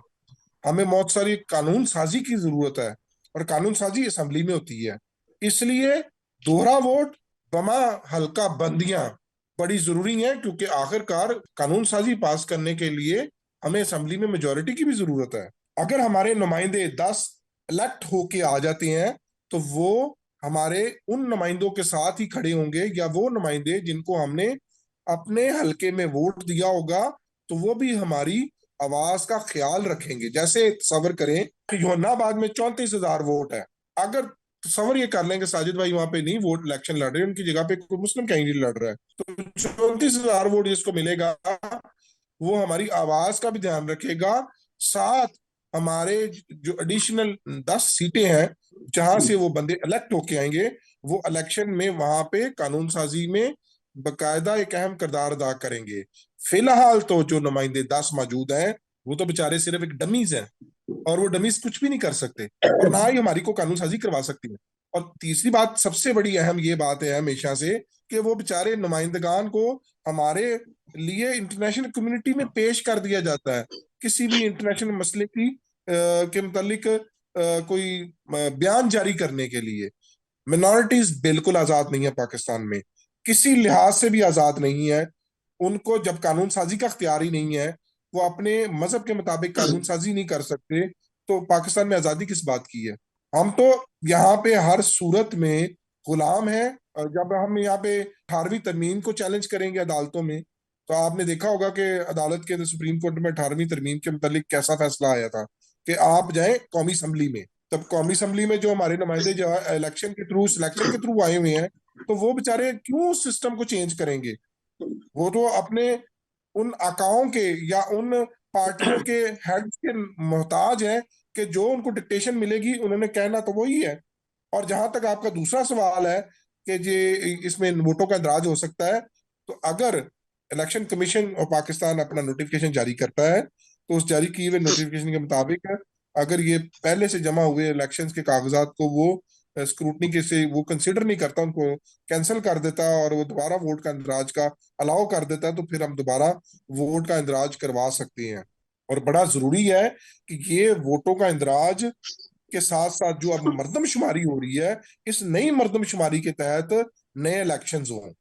हमें बहुत सारी कानून साजी की जरूरत है, और कानून साजी असेंबली में होती है। इसलिए दोहरा वोट बमा हल्का बंदियां बड़ी जरूरी है, क्योंकि आखिरकार कानून साजी पास करने के लिए हमें असेंबली में मेजोरिटी की भी जरूरत है। अगर हमारे नुमाइंदे 10 इलेक्ट होके आ जाते हैं तो वो हमारे उन नुमाइंदों के साथ ही खड़े होंगे, या वो नुमाइंदे जिनको हमने अपने हलके में वोट दिया होगा तो वो भी हमारी आवाज का ख्याल रखेंगे। जैसे तस्वर करें कि योनाबाद में 34,000 वोट है। अगर तस्वर ये कर लेंगे साजिद भाई वहां पे नहीं वोट इलेक्शन लड़ रहे, उनकी जगह पे कोई मुस्लिम कैंडिडेट लड़ रहा है, तो 34,000 वोट जिसको मिलेगा वो हमारी आवाज का भी ध्यान रखेगा। साथ हमारे जो एडिशनल 10 सीटें हैं जहां से वो बंदे इलेक्ट होके आएंगे, वो इलेक्शन में वहां पे कानून साजी में बकायदा एक अहम किरदार अदा करेंगे। फिलहाल तो जो नुमाइंदे 10 मौजूद हैं वो तो बेचारे सिर्फ एक डमीज हैं, और वो डमीज कुछ भी नहीं कर सकते, और ना ही हमारी को कानून साजी करवा सकती है। और तीसरी बात सबसे बड़ी अहम ये बात है हमेशा से कि वो बेचारे नुमाइंदगान को हमारे लिए इंटरनेशनल कम्युनिटी में पेश कर दिया जाता है किसी भी इंटरनेशनल मसले की के मुतालिक कोई बयान जारी करने के लिए। मिनॉरिटीज बिल्कुल आजाद नहीं है पाकिस्तान में, किसी लिहाज से भी आजाद नहीं है। उनको जब कानून साजी का अख्तियार ही नहीं है, वो अपने मजहब के मुताबिक कानून साजी नहीं कर सकते, तो पाकिस्तान में आजादी किस बात की है? हम तो यहाँ पे हर सूरत में गुलाम हैं। और जब हम यहाँ पे 18वीं तरमीम को चैलेंज करेंगे अदालतों में, तो आपने देखा होगा कि अदालत के सुप्रीम कोर्ट में 18वीं तरमीम के मुतालिक कैसा फैसला आया था कि आप जाएं कौमी असम्बली में। तब कौमी असम्बली में जो हमारे नुमाइंदे जो इलेक्शन के थ्रू सिलेक्शन के थ्रू आए हुए हैं, तो वो बेचारे क्यों उस सिस्टम को चेंज करेंगे? वो तो अपने उन आकाओं के या उन पार्टियों के हेड के मोहताज हैं कि जो उनको डिक्टेशन मिलेगी उन्होंने कहना तो वही है। और जहां तक आपका दूसरा सवाल है कि ये इसमें वोटों का इंदराज हो सकता है, तो अगर इलेक्शन कमीशन और पाकिस्तान अपना नोटिफिकेशन जारी करता है तो उस जारी किए हुए नोटिफिकेशन के मुताबिक अगर ये पहले से जमा हुए इलेक्शंस के कागजात को वो स्क्रूटनी के से वो कंसिडर नहीं करता, उनको कैंसिल कर देता है और वो दोबारा वोट का इंदराज का अलाउ कर देता है, तो फिर हम दोबारा वोट का इंदराज करवा सकते हैं। और बड़ा जरूरी है कि ये वोटों का इंदराज के साथ साथ जो अब मर्दमशुमारी हो रही है, इस नई मर्दमशुमारी के तहत नए इलेक्शंस हों।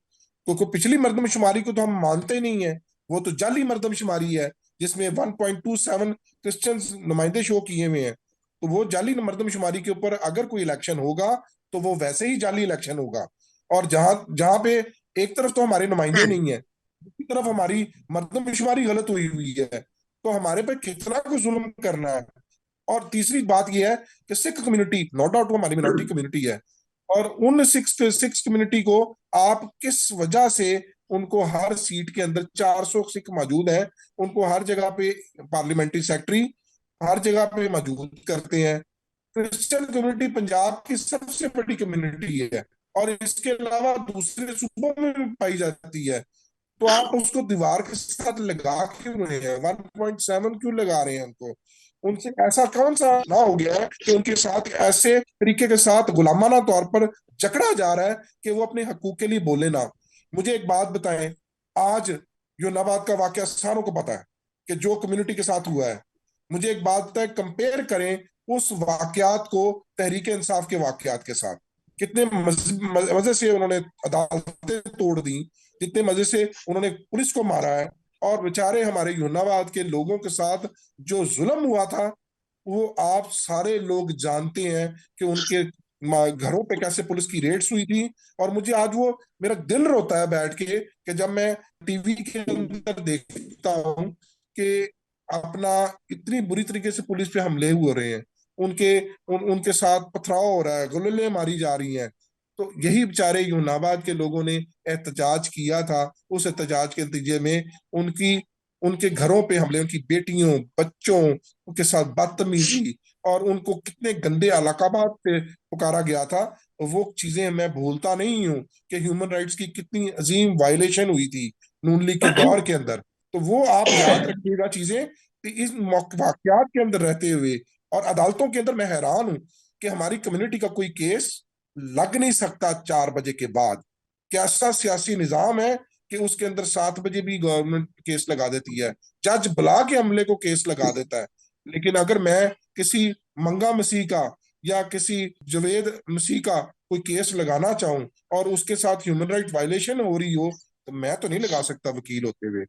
क्योंकि पिछली मर्दमशुमारी को तो हम मानते ही नहीं है, वो तो जाली मर्दमशुमारी है जिसमें 1.27 क्रिश्चियंस नुमाइंदे शो किए हुए हैं। तो वो जाली मर्दमशुमारी के ऊपर अगर कोई इलेक्शन होगा तो वो वैसे ही जाली इलेक्शन होगा। और जहां जहां पे एक तरफ तो हमारे नुमाइंदे नहीं है, दूसरी तरफ हमारी मर्दमशुमारी गलत हुई हुई है, तो हमारे पे कितना कुछ जुल्म करना है। और तीसरी बात यह है कि सिख कम्युनिटी, नो डाउट वो हमारी मिनॉरिटी कम्युनिटी है, और उन सिक्स कम्युनिटी को आप किस वजह से उनको हर सीट के अंदर 400 सिख मौजूद हैं, उनको हर जगह पे पार्लियामेंट्री सेक्रेटरी हर जगह पे मौजूद करते हैं। क्रिश्चियन कम्युनिटी पंजाब की सबसे बड़ी कम्युनिटी है और इसके अलावा दूसरे सूबों में भी पाई जाती है, तो आप उसको दीवार के साथ लगा क्यों रहे हैं? 1.7 क्यों लगा रहे हैं उनको? उनसे ऐसा कौन सा ना हो गया है कि उनके साथ ऐसे तरीके के साथ गुलामाना तौर पर जकड़ा जा रहा है कि वो अपने हकूक के लिए बोले ना? मुझे एक बात बताएं, आज योनाबाद का वाकया सारों को पता है कि जो कम्युनिटी के साथ हुआ है। मुझे एक बात बताएं, कंपेयर करें उस वाकयात को तहरीक इंसाफ के वाकयात के साथ। कितने मजे से उन्होंने अदालतें तोड़ दी, जितने मजे से उन्होंने पुलिस को मारा है, और बेचारे हमारे यूनाबाद के लोगों के साथ जो जुल्म हुआ था वो आप सारे लोग जानते हैं कि उनके घरों पे कैसे पुलिस की रेड्स हुई थी। और मुझे आज वो मेरा दिल रोता है बैठ के कि जब मैं टीवी के अंदर देखता हूँ कि अपना इतनी बुरी तरीके से पुलिस पे हमले हो रहे हैं, उनके साथ पथराव हो रहा है, गोलियां मारी जा रही हैं। तो यही बेचारे यूनाबाद के लोगों ने एहतजाज किया था। उस एहतजाज के नतीजे में उनकी उनके घरों पे हमले, उनकी बेटियों बच्चों के साथ बदतमीजी, और उनको कितने गंदे अलकाबात से पुकारा गया था, वो चीजें मैं भूलता नहीं हूँ कि ह्यूमन राइट्स की कितनी अजीम वायलेशन हुई थी नून लीग के दौर के अंदर। तो वो आप याद रखिएगा चीजें कि इस वाकयात के अंदर रहते हुए और अदालतों के अंदर मैं हैरान हूं कि हमारी कम्युनिटी का कोई केस लग नहीं सकता 4 बजे के बाद। कैसा सियासी निजाम है कि उसके अंदर 7 बजे भी गवर्नमेंट केस लगा देती है, जज बुला के हमले को केस लगा देता है। लेकिन अगर मैं किसी मंगा मसीह का या किसी जवेद मसीह का कोई केस लगाना चाहूं और उसके साथ ह्यूमन राइट वायलेशन हो रही हो, तो मैं तो नहीं लगा सकता वकील होते हुए।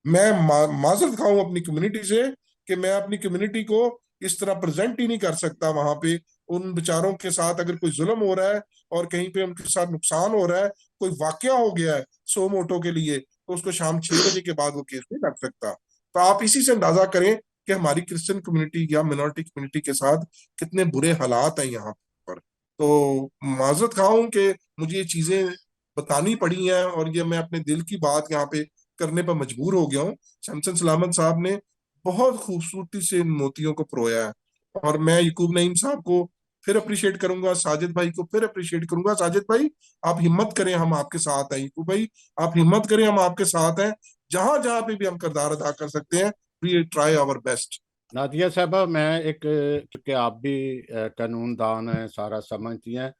मैं माजरत खाऊं अपनी कम्युनिटी से कि मैं अपनी कम्युनिटी को इस तरह प्रेजेंट ही नहीं कर सकता वहां पे। उन बेचारों के साथ अगर कोई जुल्म हो रहा है और कहीं पे उनके साथ नुकसान हो रहा है, कोई वाकया हो गया है सो मोटो के लिए, तो उसको शाम 6 बजे के बाद वो केस नहीं लग सकता। तो आप इसी से अंदाजा करें कि हमारी क्रिश्चियन कम्युनिटी या मिनोरिटी कम्युनिटी के साथ कितने बुरे हालात हैं यहाँ पर। तो माजरत खाऊं कि मुझे ये चीजें बतानी पड़ी हैं और ये मैं अपने दिल की बात यहाँ पे करने पर मजबूर हो गया हूँ। शमसन सलामत साहब ने बहुत खूबसूरती से इन मोतियों को परोया है, और मैं यकूब नईम साहब को फिर अप्रिशिएट करूंगा, साजिद भाई को फिर अप्रिशिएट करूंगा। साजिद भाई आप हिम्मत करें, हम आपके साथ हैं। यकूब भाई आप हिम्मत करें, हम आपके साथ हैं। जहां जहां पे भी हम किरदार अदा कर सकते हैं, we try our best. Nadia साहबा, मैं एक, क्योंकि आप भी कानून दान हैं, सारा समझती हैं,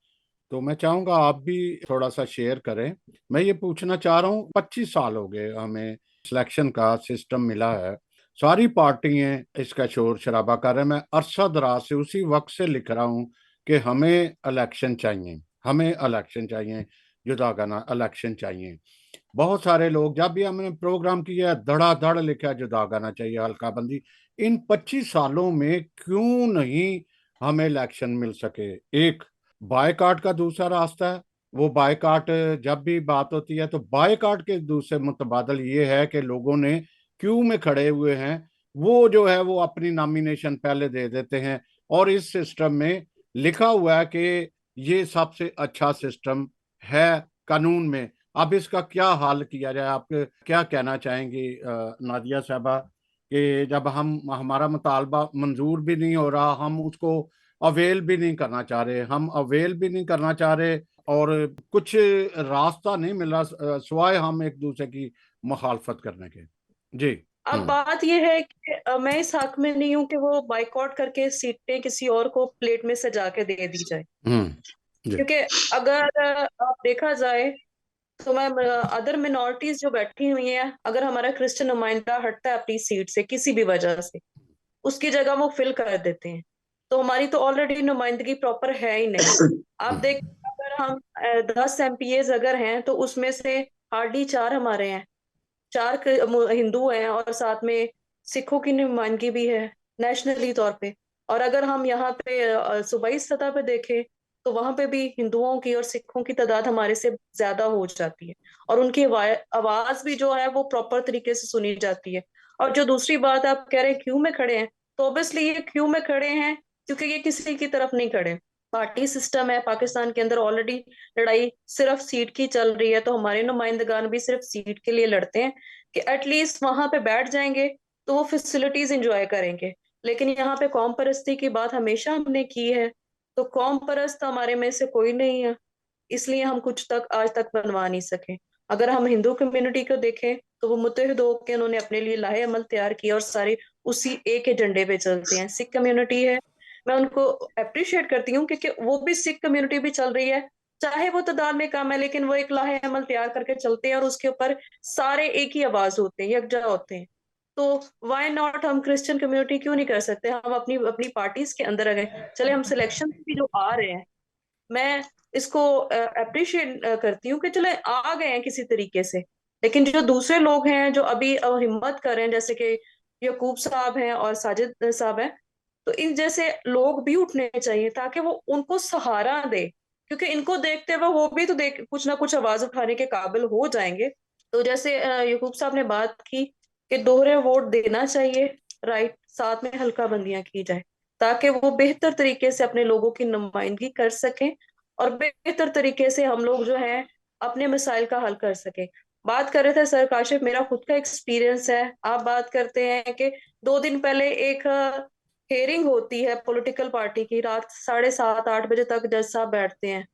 तो मैं चाहूंगा आप भी थोड़ा सा शेयर करें। मैं ये पूछना चाह रहा हूँ, 25 साल हो गए हमें सिलेक्शन का सिस्टम मिला है, सारी पार्टियां इसका शोर शराबा कर रहे हैं। मैं अरसा दराज से उसी वक्त से लिख रहा हूँ कि हमें इलेक्शन चाहिए, हमें इलेक्शन चाहिए, जुदागाना इलेक्शन चाहिए। बहुत सारे लोग, जब भी हमने प्रोग्राम किया, धड़ाधड़ लिखा जुदागाना चाहिए, हल्का बंदी। इन 25 सालों में क्यों नहीं हमें इलेक्शन मिल सके? एक बायकाट का दूसरा रास्ता है, वो बायकाट, जब भी बात होती है तो बायकाट के दूसरे मुतबादल ये है कि लोगों ने क्यू में खड़े हुए हैं, वो जो है वो अपनी नॉमिनेशन पहले दे देते हैं, और इस सिस्टम में लिखा हुआ है कि ये सबसे अच्छा सिस्टम है कानून में। अब इसका क्या हल किया जाए? आप क्या कहना चाहेंगे नादिया साहबा, कि जब हम हमारा मुतालबा मंजूर भी नहीं हो रहा, हम उसको अवेल भी नहीं करना चाह रहे, हम अवेल भी नहीं करना चाह रहे, और कुछ रास्ता नहीं मिल रहा सिवाय हम एक दूसरे की मुखालफत करने के। जी। अब बात यह है कि मैं इस हक में नहीं हूं कि वो बाइकआउट करके सीटें किसी और को प्लेट में सजा के दे दी जाए, जी। क्योंकि अगर आप देखा जाए तो मैं अदर मिनॉरिटीज जो बैठी हुई हैं, अगर हमारा क्रिश्चियन नुमाइंदा हटता है अपनी सीट से किसी भी वजह से, उसकी जगह वो फिल कर देते हैं, तो हमारी तो ऑलरेडी नुमाइंदगी प्रॉपर है ही नहीं। आप देख, अगर हम 10 MPs अगर हैं तो उसमें से हार्डली 4 हमारे हैं, 4 हिंदू हैं और साथ में सिखों की नुमाइंदगी भी है नेशनली तौर पे। और अगर हम यहाँ पे सूबाई सतह पे देखें तो वहां पे भी हिंदुओं की और सिखों की तादाद हमारे से ज्यादा हो जाती है, और उनकी आवाज भी जो है वो प्रॉपर तरीके से सुनी जाती है। और जो दूसरी बात आप कह रहे हैं क्यू में खड़े हैं, तो ऑब्वियसली ये क्यू में खड़े हैं क्योंकि ये किसी की तरफ नहीं खड़े। पार्टी सिस्टम है पाकिस्तान के अंदर, ऑलरेडी लड़ाई सिर्फ सीट की चल रही है, तो हमारे नुमाइंदगान भी सिर्फ सीट के लिए लड़ते हैं कि एटलीस्ट वहां पे बैठ जाएंगे तो वो फैसिलिटीज इंजॉय करेंगे। लेकिन यहाँ पे कौम परस्ती की बात हमेशा हमने की है, तो कौम परस्त हमारे में से कोई नहीं है, इसलिए हम कुछ तक आज तक बनवा नहीं सके। अगर हम हिंदू कम्युनिटी को देखें तो वो मुत्तहिद होकर उन्होंने अपने लिए लाहे अमल तैयार किया और सारे उसी एक एजेंडे पे चलते हैं। सिख कम्युनिटी है, मैं उनको अप्रिशिएट करती हूँ क्योंकि वो भी सिख कम्युनिटी भी चल रही है, चाहे वो तादाद में कम है, लेकिन वो एक लाहे अमल तैयार करके चलते हैं और उसके ऊपर सारे एक ही आवाज होते हैं, यकजा होते हैं। तो व्हाई नॉट हम क्रिश्चियन कम्युनिटी क्यों नहीं कर सकते? हम अपनी अपनी पार्टीज के अंदर अगर चले, हम सिलेक्शन भी जो आ रहे हैं, मैं इसको अप्रिशिएट करती हूँ कि चले आ गए हैं किसी तरीके से। लेकिन जो दूसरे लोग हैं जो अभी हिम्मत कर रहे हैं, जैसे कि यकूब साहब हैं और साजिद साहब हैं, तो इन जैसे लोग भी उठने चाहिए ताकि वो उनको सहारा दे, क्योंकि इनको देखते हुए वो भी तो देख कुछ ना कुछ आवाज उठाने के काबिल हो जाएंगे। तो जैसे यकूब साहब ने बात की कि दोहरे वोट देना चाहिए, राइट, साथ में हल्का बंदियां की जाए ताकि वो बेहतर तरीके से अपने लोगों की नुमाइंदगी कर सकें और बेहतर तरीके से हम लोग जो है अपने मसाइल का हल कर सके। बात कर रहे थे सर काशिफ, मेरा खुद का एक्सपीरियंस है। आप बात करते हैं कि 2 दिन पहले एक हेयरिंग होती है पॉलिटिकल पार्टी की, रात 7:30-8 बजे तक जज साहब बैठते हैं,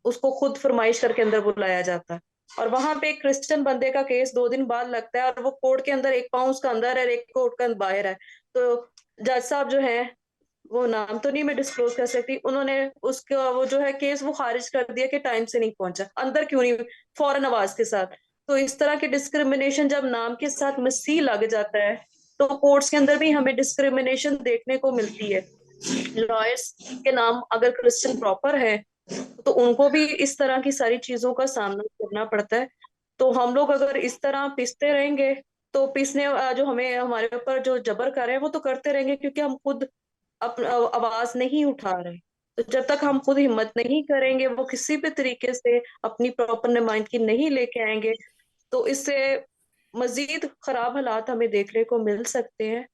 उसको खुद फरमाइश करके अंदर बुलाया जाता है, और वहां पे एक क्रिश्चियन बंदे का केस 2 दिन बाद लगता है और वो कोर्ट के अंदर, एक पाँव उसका अंदर है और एक कोर्ट का बाहर है। तो जज साहब जो है, वो नाम तो नहीं मैं डिस्क्लोज कर सकती, उन्होंने उसका वो जो है केस वो खारिज कर दिया कि टाइम से नहीं पहुंचा, अंदर क्यों नहीं, फौरन आवाज के साथ। तो इस तरह की डिस्क्रिमिनेशन जब नाम के साथ मसीह लग जाता है तो कोर्ट्स के अंदर भी हमें डिस्क्रिमिनेशन देखने को मिलती है। लॉयर्स के नाम अगर क्रिश्चियन प्रॉपर है तो उनको भी इस तरह की सारी चीजों का सामना करना पड़ता है। तो हम लोग अगर इस तरह पिसते रहेंगे तो पिसने जो हमें हमारे ऊपर जो जबर कर रहे हैं वो तो करते रहेंगे, क्योंकि हम खुद आवाज नहीं उठा रहे। तो जब तक हम खुद हिम्मत नहीं करेंगे, वो किसी भी तरीके से अपनी प्रॉपर नुमाइंदगी नहीं लेके आएंगे, तो इससे मजीद खराब हालात हमें देखने को मिल सकते हैं,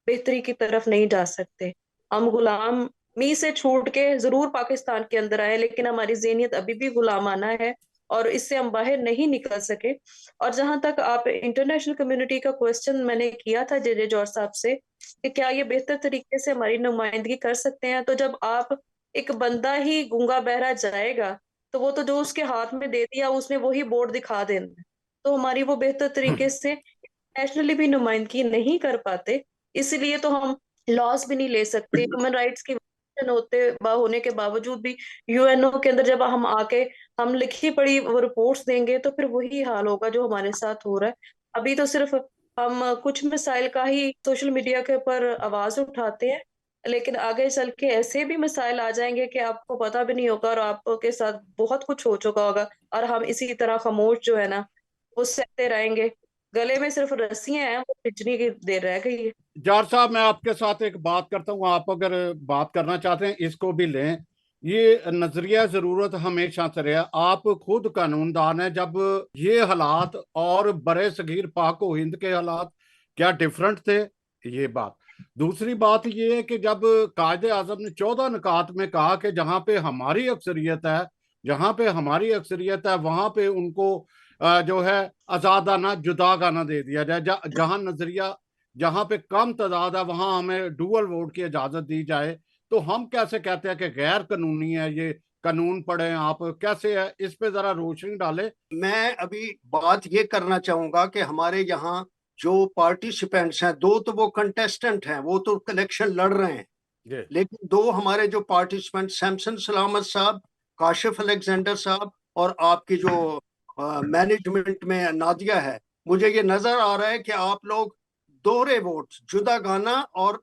बेहतरी की तरफ नहीं जा सकते। हम गुलामी से छूट के जरूर पाकिस्तान के अंदर आए, लेकिन हमारी ज़हनियत अभी भी गुलामाना है और इससे हम बाहर नहीं निकल सके। और जहां तक आप इंटरनेशनल कम्युनिटी का क्वेश्चन मैंने किया था जे जौहर साहब से कि क्या ये बेहतर तरीके से हमारी नुमाइंदगी कर सकते हैं, तो जब आप एक बंदा ही गूंगा बहरा जाएगा तो वो तो जो उसके हाथ में दे दिया उसने वही बोर्ड दिखा देना है। तो हमारी वो बेहतर तरीके से नेशनली भी नुमाइंदगी नहीं कर पाते, इसलिए तो हम लॉस भी नहीं ले सकते। ह्यूमन राइट्स की होने के बावजूद भी यूएनओ के अंदर जब हम आके हम लिखी पढ़ी वो रिपोर्ट्स देंगे तो फिर वही हाल होगा जो हमारे साथ हो रहा है। अभी तो सिर्फ हम कुछ मिसाइल का ही सोशल मीडिया के ऊपर आवाज उठाते हैं, लेकिन आगे चल के ऐसे भी मिसाइल आ जाएंगे कि आपको पता भी नहीं होगा और आपके साथ बहुत कुछ हो चुका होगा, और हम इसी तरह खामोश जो है ना वो सहते रहेंगे। गले में सिर्फ रस्सियां हैं, वो खिंचने की देर रह गई है। जार साहब, मैं आपके साथ एक बात करता हूँ, आप अगर बात करना चाहते हैं इसको भी लें। ये नजरिया जरूरत हमेशा से रहा, आप खुद कानूनदान है, जब ये हालात और बड़े सगीर पाक व हिंद के हालात क्या डिफरेंट थे, ये बात। दूसरी बात ये है कि जब कायदे आजम ने 14 नुकात में कहा कि जहां पे हमारी अक्सरियत है, जहां पे हमारी अक्सरियत है वहां पे उनको जो है आजादाना जुदागाना दे दिया जाए, जहां नजरिया जहां पे कम तादाद है वहां हमें डुअल वोट की इजाजत दी जाए, तो हम कैसे कहते हैं कि गैर कानूनी है ये? कानून पढ़े आप, कैसे है इस पे जरा रोशनी डाले। मैं अभी बात ये करना चाहूंगा कि हमारे यहाँ जो पार्टिसिपेंट्स हैं, 2 तो वो कंटेस्टेंट हैं, वो तो इलेक्शन लड़ रहे हैं, लेकिन 2 हमारे जो पार्टिसिपेंट सैमसन सलामत साहब, काशिफ अलेक्जेंडर साहब और आपकी जो मैनेजमेंट में नादिया है, मुझे ये नजर आ रहा है कि आप लोग दोहरे वोट, जुदा गाना और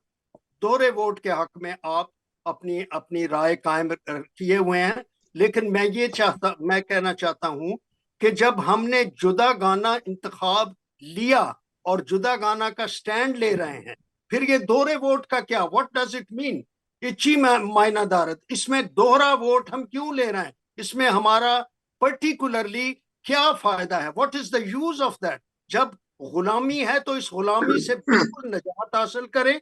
दोहरे वोट के हक में आप अपनी अपनी राय कायम किए हुए हैं। लेकिन मैं कहना चाहता हूं कि जब हमने जुदा गाना इंतखाब लिया और जुदा गाना का स्टैंड ले रहे हैं, फिर ये दोहरे वोट का क्या, व्हाट डज इट मीन? इची मायनादारत, इसमें दोहरा वोट हम क्यों ले रहे हैं, इसमें हमारा पर्टिकुलरली क्या फायदा है, what is the use of that. जब गुलामी है तो इस गुलामी से बिल्कुल निजात हासिल करें।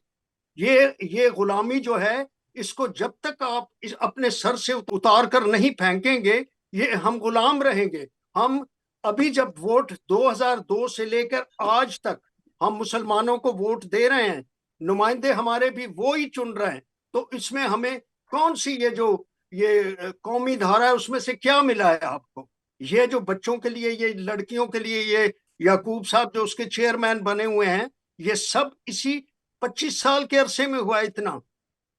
ये गुलामी जो है, इसको जब तक आप अपने सर से उतार कर नहीं फेंकेंगे, ये हम गुलाम रहेंगे। हम अभी जब वोट 2002 से लेकर आज तक हम मुसलमानों को वोट दे रहे हैं, नुमाइंदे हमारे भी वो ही चुन रहे हैं, तो इसमें हमें कौन सी ये कौमी धारा है, उसमें से क्या मिला है आपको? ये जो बच्चों के लिए, ये लड़कियों के लिए, ये याकूब साहब जो उसके चेयरमैन बने हुए हैं, ये सब इसी 25 साल के अरसे में हुआ इतना।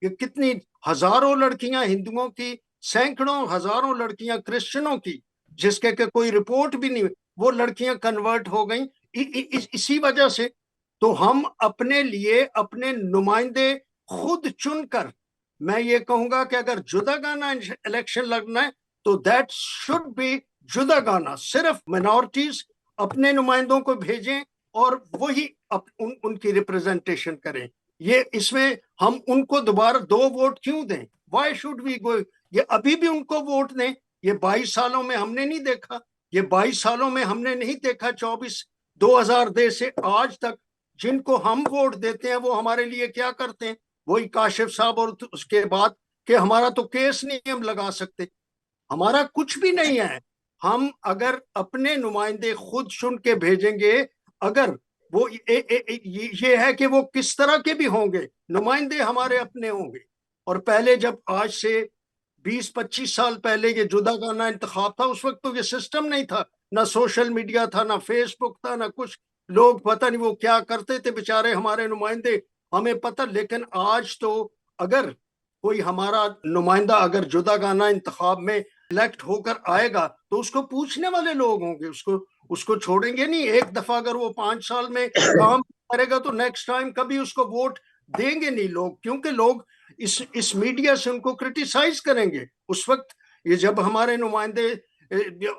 ये कितनी हजारों लड़कियां हिंदुओं की, सैकड़ों हजारों लड़कियां क्रिश्चियनों की, जिसके के कोई रिपोर्ट भी नहीं, वो लड़कियां कन्वर्ट हो गई इसी वजह से। तो हम अपने लिए अपने नुमाइंदे खुद चुनकर, मैं ये कहूंगा कि अगर जुदागाना इलेक्शन लड़ना है तो दैट शुड बी जुदागाना, सिर्फ मिनॉरिटीज अपने नुमाइंदों को भेजें और वही उनकी रिप्रेजेंटेशन करें। ये इसमें हम उनको दोबारा 2 वोट क्यों दें? Why should we go? ये अभी भी उनको वोट दें। ये 22 सालों में हमने नहीं देखा, ये 22 सालों में हमने नहीं देखा 2000 दे से आज तक जिनको हम वोट देते हैं वो हमारे लिए क्या करते हैं। वही काशिफ साहब, और उसके बाद कि हमारा तो केस नहीं हम लगा सकते, हमारा कुछ भी नहीं है। हम अगर अपने नुमाइंदे खुद चुन के भेजेंगे, अगर वो ये है कि वो किस तरह के भी होंगे, नुमाइंदे हमारे अपने होंगे। और पहले जब आज से 20-25 साल पहले ये जुदागाना इंतखाब था, उस वक्त तो ये सिस्टम नहीं था, ना सोशल मीडिया था, ना फेसबुक था, ना कुछ। लोग पता नहीं वो क्या करते थे बेचारे हमारे नुमाइंदे, हमें पता। लेकिन आज तो अगर कोई हमारा नुमाइंदा अगर जुदागाना इंतखाब में इलेक्ट होकर आएगा तो उसको पूछने वाले लोग होंगे, उसको छोड़ेंगे नहीं। एक दफा अगर वो 5 साल में काम करेगा तो नेक्स्ट टाइम कभी उसको वोट देंगे नहीं लोग, क्योंकि लोग इस मीडिया से उनको क्रिटिसाइज करेंगे। उस वक्त ये जब हमारे नुमाइंदे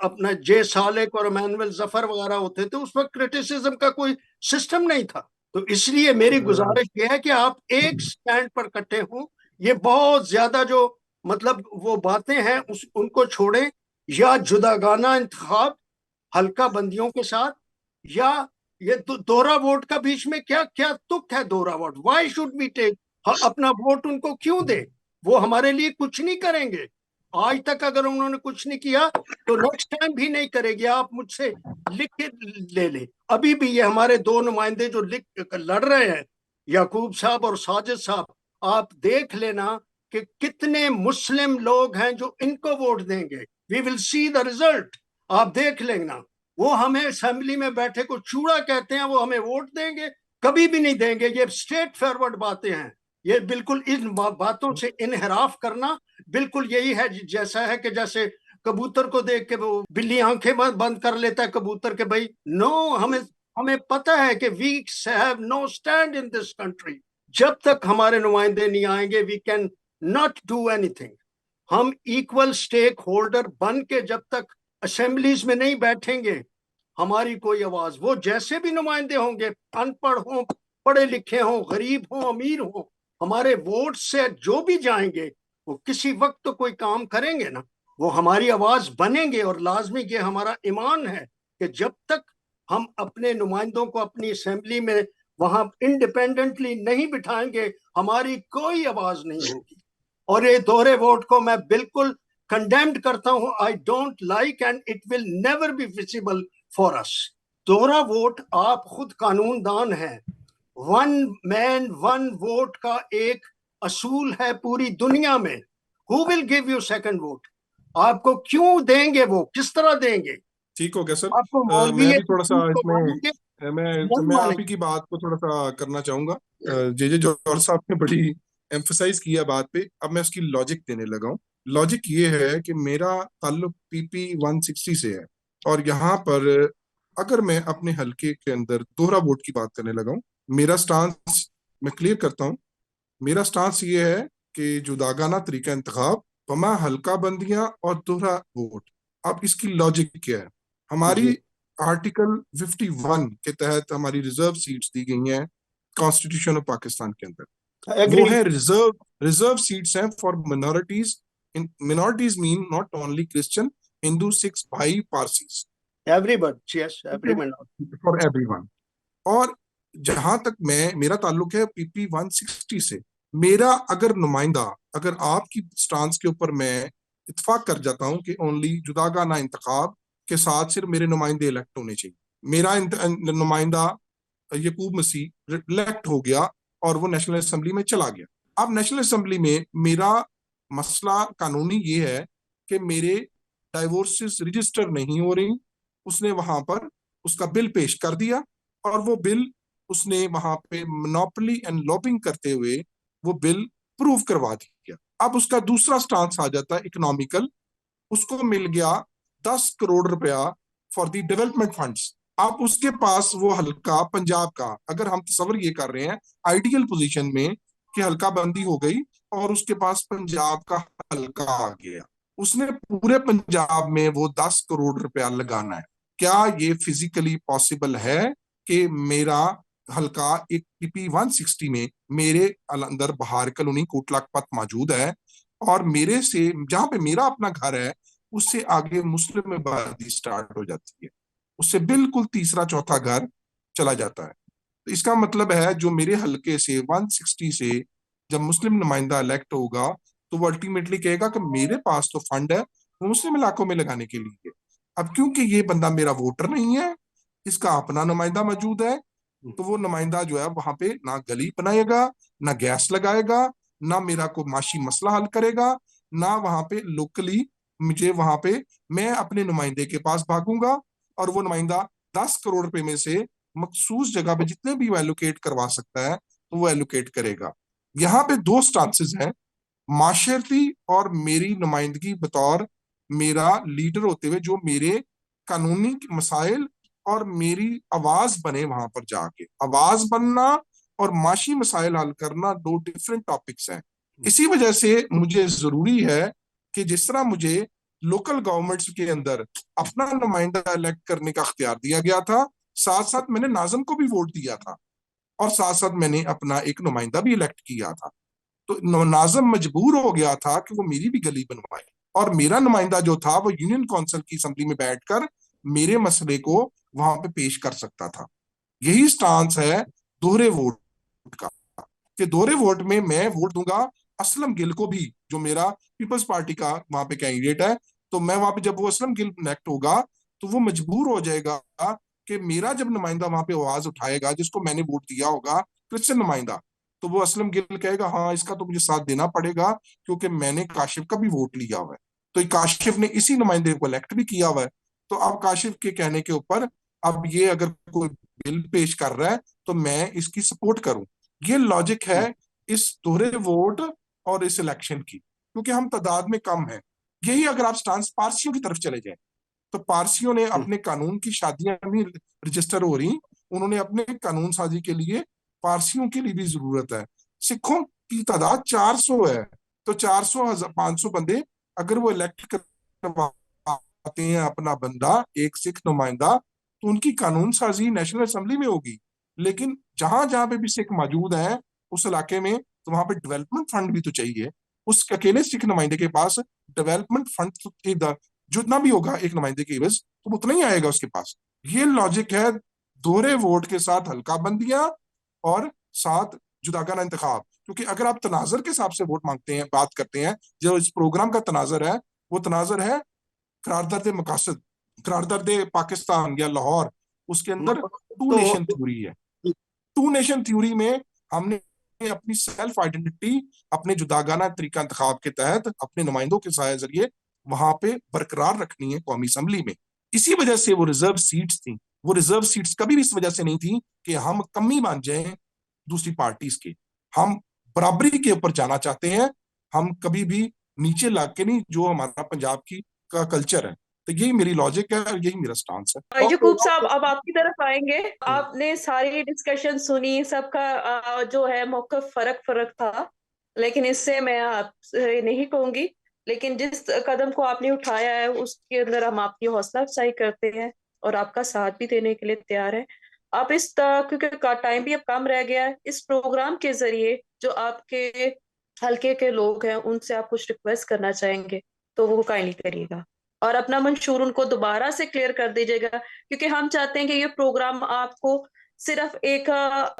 अपना जे सालेक और इमैनुअल जफर वगैरह होते थे, उस वक्त क्रिटिसिज्म का कोई सिस्टम नहीं था। तो इसलिए मेरी गुजारिश ये है कि आप एक स्टैंड पर इकट्ठे हों। ये बहुत ज्यादा जो मतलब वो बातें हैं उनको छोड़ें, या जुदागाना इंतखाब हल्का बंदियों के साथ, या ये दोहरा वोट का बीच में क्या क्या तुक है दोहरा vote? Why should we take अपना वोट उनको क्यों दे? वो हमारे लिए कुछ नहीं करेंगे। आज तक अगर उन्होंने कुछ नहीं किया तो नेक्स्ट टाइम भी नहीं करेगी। आप मुझसे लिख के ले ले, अभी भी ये हमारे 2 नुमाइंदे जो लड़ रहे हैं, याकूब साहब और साजिद साहब, आप देख लेना कि कितने मुस्लिम लोग हैं जो इनको वोट देंगे। We will see the result, आप देख लेना। वो हमें असेंबली में बैठे को चूड़ा कहते हैं, वो हमें वोट देंगे? कभी भी नहीं देंगे। ये स्ट्रेट फॉरवर्ड बातें हैं। ये बिल्कुल इन बातों से इनहराफ करना बिल्कुल यही है, जैसा है कि जैसे कबूतर को देख के वो बिल्ली आंखें बंद कर लेता है कबूतर के। भाई नो, हमें पता है कि we have no stand in this country. जब तक हमारे नुमाइंदे नहीं आएंगे we can not do anything. हम इक्वल स्टेक होल्डर बन के जब तक असेंबलीज में नहीं बैठेंगे, हमारी कोई आवाज, वो जैसे भी नुमाइंदे होंगे, अनपढ़ हों, पढ़े लिखे हों, गरीब हों, अमीर हों, हमारे वोट से जो भी जाएंगे वो किसी वक्त तो कोई काम करेंगे ना, वो हमारी आवाज बनेंगे। और लाजमी ये हमारा ईमान है कि जब तक हम अपने नुमाइंदों को अपनी असेंबली में वहां इंडिपेंडेंटली नहीं बिठाएंगे, हमारी कोई आवाज नहीं होगी। और ये दोहरे वोट को मैं बिल्कुल कंडेम्ड करता हूं। I don't like and it will never be visible for us. दोहरा वोट, आप खुद कानूनदान हैं, 1 मैन 1 वोट का एक असूल है पूरी दुनिया में। Who will give you second vote? आपको क्यों देंगे? वो किस तरह देंगे? ठीक हो गया सर। आपको मैं भी थोड़ा सा इसमें मानेंगे? मैं आप ही की बात को थोड़ा सा करना चाहूंगा। जे जौहर साहब ने बड़ी एम्फसाइज किया बात पे, अब मैं उसकी लॉजिक देने लगा हूँ। लॉजिक ये है कि मेरा ताल्लुक पीपी 160 से है, और यहाँ पर अगर मैं अपने हलके के अंदर दोहरा वोट की बात करने लगा हूँ, मेरा स्टांस मैं क्लियर करता हूँ। मेरा स्टांस ये है कि जुदागाना तरीका इंतखाब, पमा हल्का बंदियां और दोहरा वोट। अब इसकी लॉजिक क्या है? हमारी आर्टिकल 51 के तहत हमारी रिजर्व सीट्स दी गई हैं कॉन्स्टिट्यूशन ऑफ पाकिस्तान के अंदर। वो एग्री। है रिजर्व सीट्स हैं for minorities. Minorities mean not only Christian, Hindu, Sikhs, Bahai, Parsis, everybody, yes, every minority. For everyone. और जहां तक मेरा ताल्लुक है पीपी 160 से, मेरा अगर नुमाइंदा, अगर आपकी स्टांस के ऊपर मैं इत्फाक कर जाता हूं कि ओनली जुदागाना इंतखाब के साथ सिर्फ मेरे नुमाइंदे इलेक्ट होने चाहिए, मेरा नुमाइंदा यकूब मसीह इलेक्ट हो गया और वो नेशनल असेंबली में चला गया। अब नेशनल असेंबली में मेरा मसला कानूनी ये है कि मेरे डाइवोर्सेस रजिस्टर नहीं हो रही। उसने वहां पर उसका बिल पेश कर दिया और वो बिल उसने वहां पे मोनोपोली एंड लॉबिंग करते हुए वो बिल प्रूव करवा दिया। अब उसका दूसरा स्टांस आ जाता है इकोनॉमिकल। उसको मिल गया 10 करोड़ रुपया फॉर द डेवलपमेंट फंड्स। अब उसके पास वो हल्का पंजाब का, अगर हम तस्वर ये कर रहे हैं आइडियल पोजीशन में कि हल्का बंदी हो गई और उसके पास पंजाब का हल्का आ गया, उसने पूरे पंजाब में वो 10 करोड़ रुपया लगाना है। क्या ये फिजिकली पॉसिबल है कि मेरा हल्का एक पीपी 160 में मेरे अंदर बहार कॉलोनी कोट लखपत मौजूद है और मेरे से जहां पे मेरा अपना घर है उससे आगे मुस्लिम आबादी स्टार्ट हो जाती है, उससे बिल्कुल तीसरा चौथा घर चला जाता है। तो इसका मतलब है जो मेरे हल्के से 160 से जब मुस्लिम नुमाइंदा इलेक्ट होगा तो वो अल्टीमेटली कहेगा कि मेरे पास तो फंड है वो मुस्लिम इलाकों में लगाने के लिए। अब क्योंकि ये बंदा मेरा वोटर नहीं है, इसका अपना नुमाइंदा मौजूद है, तो वो नुमाइंदा जो है वहां पे ना गली बनाएगा, ना गैस लगाएगा, ना मेरा कोई माशी मसला हल करेगा, ना वहां पे लोकली मुझे वहां पे मैं अपने नुमाइंदे के पास भागूंगा और वो नुमाइंदा 10 करोड़ रुपए में से मखसूस जगह पे जितने भी वो एलोकेट करवा सकता है तो वो एलोकेट करेगा। यहाँ पे दो स्टांसेस हैं, माशरती और मेरी नुमाइंदगी बतौर मेरा लीडर होते हुए जो मेरे कानूनी मसाइल और मेरी आवाज बने, वहां पर जाके आवाज बनना और माशी मसाइल हल करना दो डिफरेंट टॉपिक्स हैं। इसी वजह से मुझे जरूरी है कि जिस तरह मुझे लोकल गवर्नमेंट्स के अंदर अपना नुमाइंदा इलेक्ट करने का अख्तियार दिया गया था, साथ साथ मैंने नाज़िम को भी वोट दिया था और साथ साथ मैंने अपना एक नुमाइंदा भी इलेक्ट किया था। तो नाज़िम मजबूर हो गया था कि वो मेरी भी गली बनवाए और मेरा नुमाइंदा जो था वो यूनियन काउंसिल की असेंबली में बैठकर मेरे मसले को वहां पे पेश कर सकता था। यही स्टांस है दोहरे वोट का कि दोहरे वोट में मैं वोट दूंगा असलम गिल को भी, जो मेरा पीपल्स पार्टी का वहां पे कैंडिडेट है। तो मैं वहां पे जब वो असलम गिल इलेक्ट होगा तो वो मजबूर हो जाएगा कि मेरा जब नुमाइंदा वहां पे आवाज उठाएगा जिसको मैंने वोट दिया होगा क्रिश्चियन नुमाइंदा, तो वो असलम गिल कहेगा हाँ इसका तो मुझे साथ देना पड़ेगा क्योंकि मैंने काशिफ का भी वोट लिया हुआ है। तो काशिफ ने इसी नुमाइंदे को इलेक्ट भी किया हुआ है। तो अब काशिफ के कहने के ऊपर अब ये अगर कोई बिल पेश कर रहा है तो मैं इसकी सपोर्ट करूं। ये लॉजिक है इस दोहरे वोट और इस इलेक्शन की, क्योंकि हम तादाद में कम है। यही अगर आप स्टांस पारसियों की तरफ चले जाएं तो पारसियों ने अपने कानून की शादियां भी रजिस्टर हो रही, उन्होंने अपने कानून साजी के लिए पारसियों की भी जरूरत है। सिखों की तादाद 400 है, तो 400 500 बंदे अगर वो इलेक्ट करवाते हैं अपना बंदा एक सिख नुमाइंदा तो उनकी कानून साजी नेशनल असेंबली में होगी। लेकिन जहां जहां पे भी सिख मौजूद है उस इलाके में तो वहां पे डेवलपमेंट फंड भी तो चाहिए। उस अकेले सिख नुमाइंदे के पास डेवलपमेंट फंड जितना भी होगा एक नुमाइंदे की एवज तो उतना ही आएगा उसके पास। ये लॉजिक है दोहरे वोट के साथ हल्का बंदियां और साथ जुदागाना इंतखाब। क्योंकि अगर आप तनाजर के हिसाब से वोट मांगते हैं, बात करते हैं, जो इस प्रोग्राम का तनाजर है वो तनाजर है करारदाद मकासद, करारदाद पाकिस्तान या लाहौर, उसके अंदर टू नेशन थ्योरी है। टू नेशन थ्योरी में हमने अपनी सेल्फ आइडेंटिटी अपने जुदागाना तरीका इंतखाब के तहत अपने नुमाइंदों के जरिए वहां पे बरकरार रखनी है कौमी असम्बली में। इसी वजह से वो रिजर्व सीट्स थी। वो रिजर्व सीट्स कभी भी इस वजह से नहीं थी कि हम कमी मान जाए दूसरी पार्टीज के, हम बराबरी के ऊपर जाना चाहते हैं, हम कभी भी नीचे ला के नहीं, जो हमारा पंजाब की का कल्चर है। तो यही मेरी लॉजिक है और यही मेरा स्टांस है। यकूब साहब अब आपकी तरफ आएंगे। आपने सारी डिस्कशन सुनी, सबका जो है मौक़िफ़ फर्क फर्क था, लेकिन इससे मैं आपसे नहीं कहूंगी, लेकिन जिस कदम को आपने उठाया है उसके अंदर हम आपकी हौसला अफजाई करते हैं और आपका साथ भी देने के लिए तैयार है। आप क्योंकि टाइम भी अब कम रह गया है, इस प्रोग्राम के जरिए जो आपके हल्के के लोग हैं उनसे आप कुछ रिक्वेस्ट करना चाहेंगे तो वो काइंडली करिएगा, और अपना मंशूर उनको दोबारा से क्लियर कर दीजिएगा, क्योंकि हम चाहते हैं कि ये प्रोग्राम आपको सिर्फ एक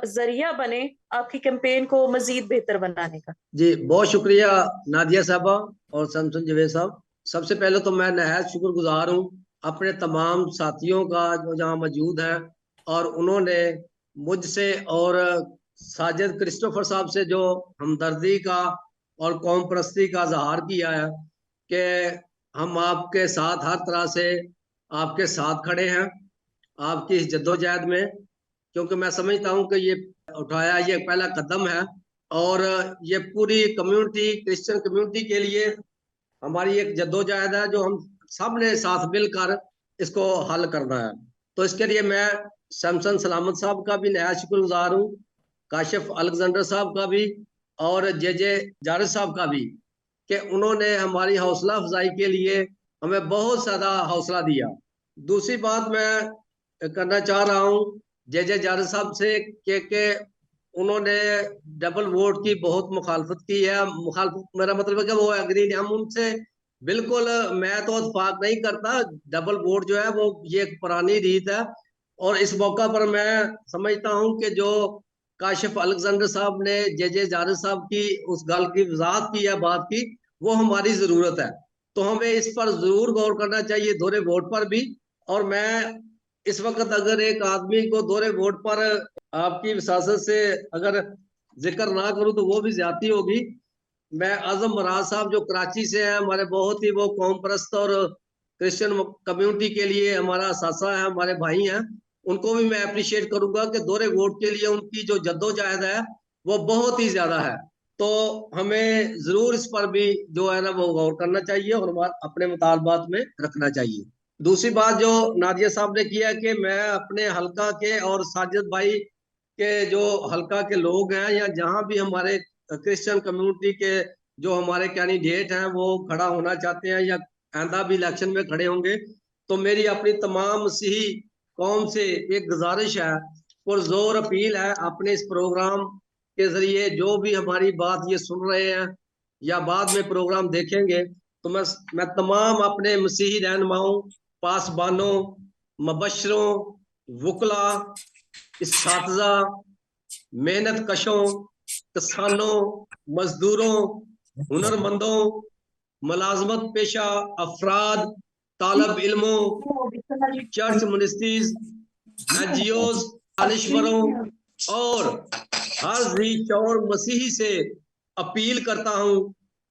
जरिया बने आपकी कैंपेन को मजीद बेहतर बनाने का। जी बहुत शुक्रिया नादिया साहबा और सैमसन जावेद साहब। सबसे पहले तो मैं नहायत शुक्रगुजार हूँ अपने तमाम साथियों का जो जहाँ मौजूद हैं, और उन्होंने मुझसे और साजिद क्रिस्टोफर साहब से जो हमदर्दी का और कौम परस्ती का इजहार किया है कि हम आपके साथ हर तरह से आपके साथ खड़े हैं आपकी इस जद्दोजहद में, क्योंकि मैं समझता हूँ कि ये उठाया ये पहला कदम है, और ये पूरी कम्युनिटी क्रिश्चियन कम्युनिटी के लिए हमारी एक जद्दोजहद है जो हम सब ने साथ मिलकर इसको हल करना है। तो इसके लिए मैं सैमसन सलामत साहब का भी नया शुक्रगुजार हूँ, काशिफ अलेक्जेंडर साहब का भी, और जे जारद साहब का भी, कि उन्होंने हमारी हौसला अफजाई के लिए हमें बहुत ज़्यादा हौसला दिया। दूसरी बात मैं करना चाह रहा हूँ जे जारद साहब से कि उन्होंने डबल वोट की बहुत मुखालफत की है। मुखालफत मेरा मतलब है कि वो एग्री नहीं, हम उनसे बिल्कुल, मैं तो इत्तेफाक नहीं करता। डबल वोट जो है वो ये एक पुरानी रीत है, और इस मौका पर मैं समझता हूं कि जो काशिफ अलेक्जेंडर साहब ने जे जारद साहब की उस गल की वजाहत की है, बात की, वो हमारी जरूरत है। तो हमें इस पर जरूर गौर करना चाहिए, दोहरे वोट पर भी। और मैं इस वक्त अगर एक आदमी को दोहरे वोट पर आपकी विसासत से अगर जिक्र ना करूं तो वो भी ज्यादती होगी। मैं आजम मराज साहब जो कराची से हैं, हमारे बहुत ही वो कौम परस्त और क्रिश्चियन कम्युनिटी के लिए हमारा सासा है, हमारे भाई हैं, उनको भी मैं अप्रिशिएट करूंगा कि दोहरे वोट के लिए उनकी जो जद्दोजहद है वो बहुत ही ज्यादा है। तो हमें जरूर इस पर भी जो है ना वो गौर करना चाहिए और अपने मुतालबात में रखना चाहिए। दूसरी बात जो नादिया साहब ने किया कि मैं अपने हल्का के और साजिद भाई के जो हल्का के लोग हैं या जहां भी हमारे क्रिश्चियन कम्युनिटी के जो हमारे कैंडिडेट हैं वो खड़ा होना चाहते हैं या आइंदा भी इलेक्शन में खड़े होंगे, तो मेरी अपनी तमाम मसीही कौम से एक गुजारिश है, पुरजोर अपील है, अपने इस प्रोग्राम के जरिए जो भी हमारी बात ये सुन रहे हैं या बाद में प्रोग्राम देखेंगे, तो मैं तमाम अपने मसीही रहनुमाओं, पासबानों, मबशरों, वकला, इस्तातिज़ा, मेहनत कशों, किसानों, मजदूरों, हुनरमंदों, मुलाजमत पेशा अफराद, तालब इल्मों, चर्च मिनिस्ट्रीज, एनजीओज, दानिश्वरों और हर जी चौर मसीही से अपील करता हूं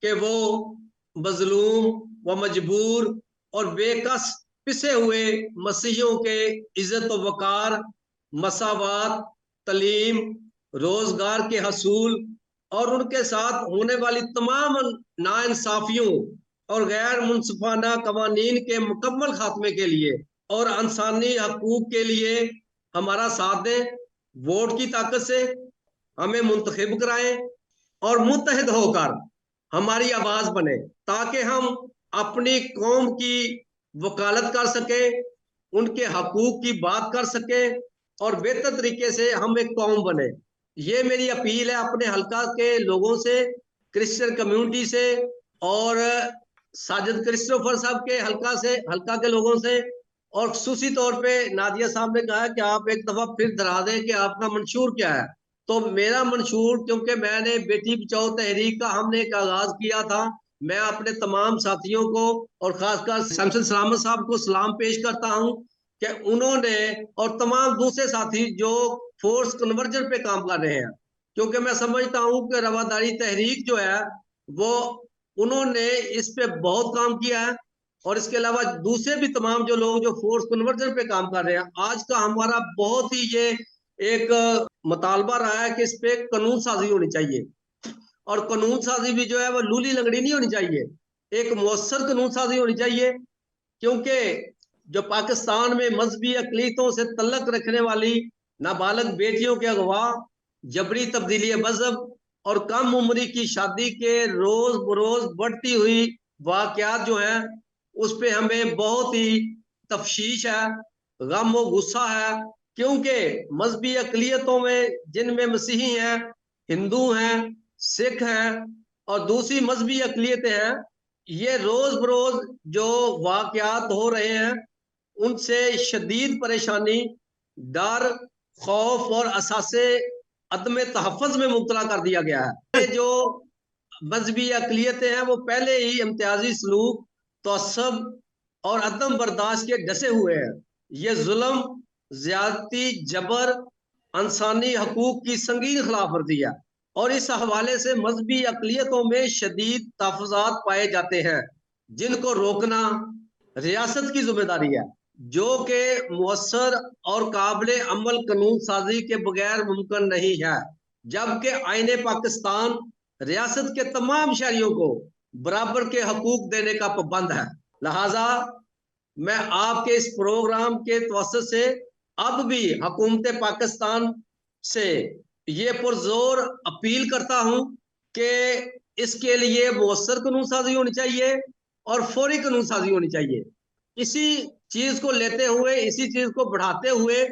कि वो मजलूम व मजबूर और बेकस पिसे हुए मसीहियों के इज्जत व वकार, मसावात, तलीम, रोजगार के हसूल और उनके साथ होने वाली तमाम नाइंसाफियों और गैर मुनसिफाना कवानीन के मुकम्मल खात्मे के लिए और इंसानी हकूक के लिए हमारा साथ दें। वोट की ताकत से हमें मुंतखब कराएं और मुत्तहिद होकर हमारी आवाज बने, ताकि हम अपनी कौम की वकालत कर सके, उनके हकूक की बात कर सके और बेहतर तरीके से हम एक कौम बने। ये मेरी अपील है अपने हल्का के लोगों से, क्रिश्चियन कम्युनिटी से और साजिद क्रिस्टोफर साहब के हल्का के लोगों से, और खुसूसी तौर पे नादिया साहब ने कहा कि आप एक दफा फिर दोहरा दें कि आपका मंशूर क्या है। तो मेरा मंशूर, क्योंकि मैंने बेटी बचाओ तहरीक का हमने एक आगाज किया था, मैं अपने तमाम साथियों को और खासकर सैमसन सलामत साहब को सलाम पेश करता हूं कि उन्होंने और तमाम दूसरे साथी जो फोर्स कन्वर्जन पे काम कर रहे हैं, क्योंकि मैं समझता हूं कि रवादारी तहरीक जो है वो उन्होंने इस पे बहुत काम किया है, और इसके अलावा दूसरे भी तमाम जो लोग जो फोर्स कन्वर्जन पे काम कर रहे हैं। आज का हमारा बहुत ही ये एक मुतालबा रहा है कि इस पे कानून साजी होनी चाहिए, और कानून साजी भी जो है वो लूली लंगड़ी नहीं होनी चाहिए, एक मौसर कानून साजी होनी चाहिए। क्योंकि जो पाकिस्तान में मजहबी अकलीतों से तल्लक रखने वाली नाबालग बेटियों के अगवा, जबरी तब्दीली मजहब और कम उम्री की शादी के रोज बरोज बढ़ती हुई वाकयात जो हैं, उस पे हमें बहुत ही तफशीश है, गम व गुस्सा है क्योंकि मजहबी अकलियतों में जिनमें मसीही हैं, हिंदू हैं, सिख हैं और दूसरी मजहबी अकलियतें हैं, ये रोज बरोज जो वाकयात हो रहे हैं उनसे शदीद परेशानी, डर, खौफ और असासे अदम तहफ़्फ़ुज़ में मुब्तला कर दिया गया है। ये जो मजहबी अकलियतें हैं वो पहले ही इम्तियाजी सलूक, तअस्सुब और अदम बर्दाश्त के डसे हुए हैं। ये जुल्म, ज्यादती, जबर, इंसानी हकूक की संगीन खिलाफ वर्जी है और इस हवाले से मजहबी अकलियतों में शदीद तहफ़्फ़ुज़ात पाए जाते हैं जिनको रोकना रियासत की जिम्मेदारी है, जो कि मुअस्सर और काबिल अमल कानून साजी के बगैर मुमकिन नहीं है। जबकि आईने पाकिस्तान रियासत के तमाम शहरियों को बराबर के हकूक देने का पाबंद है। लिहाजा मैं आपके इस प्रोग्राम के तवस्सुत से अब भी हुकूमत पाकिस्तान से ये पुरजोर अपील करता हूं कि इसके लिए मुअस्सर कानून साजी होनी चाहिए और फौरी कानून साजी होनी चाहिए। इसी चीज को लेते हुए, इसी चीज को बढ़ाते हुए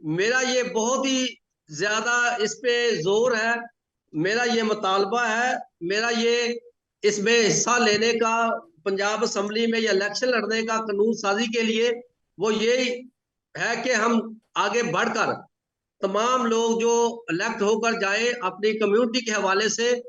मेरा ये बहुत ही ज्यादा इस पे जोर है, मेरा ये मुतालबा है, मेरा ये इसमें हिस्सा लेने का, पंजाब असम्बली में ये इलेक्शन लड़ने का कानून साजी के लिए वो ये है कि हम आगे बढ़कर तमाम लोग जो इलेक्ट होकर जाए अपनी कम्युनिटी के हवाले से,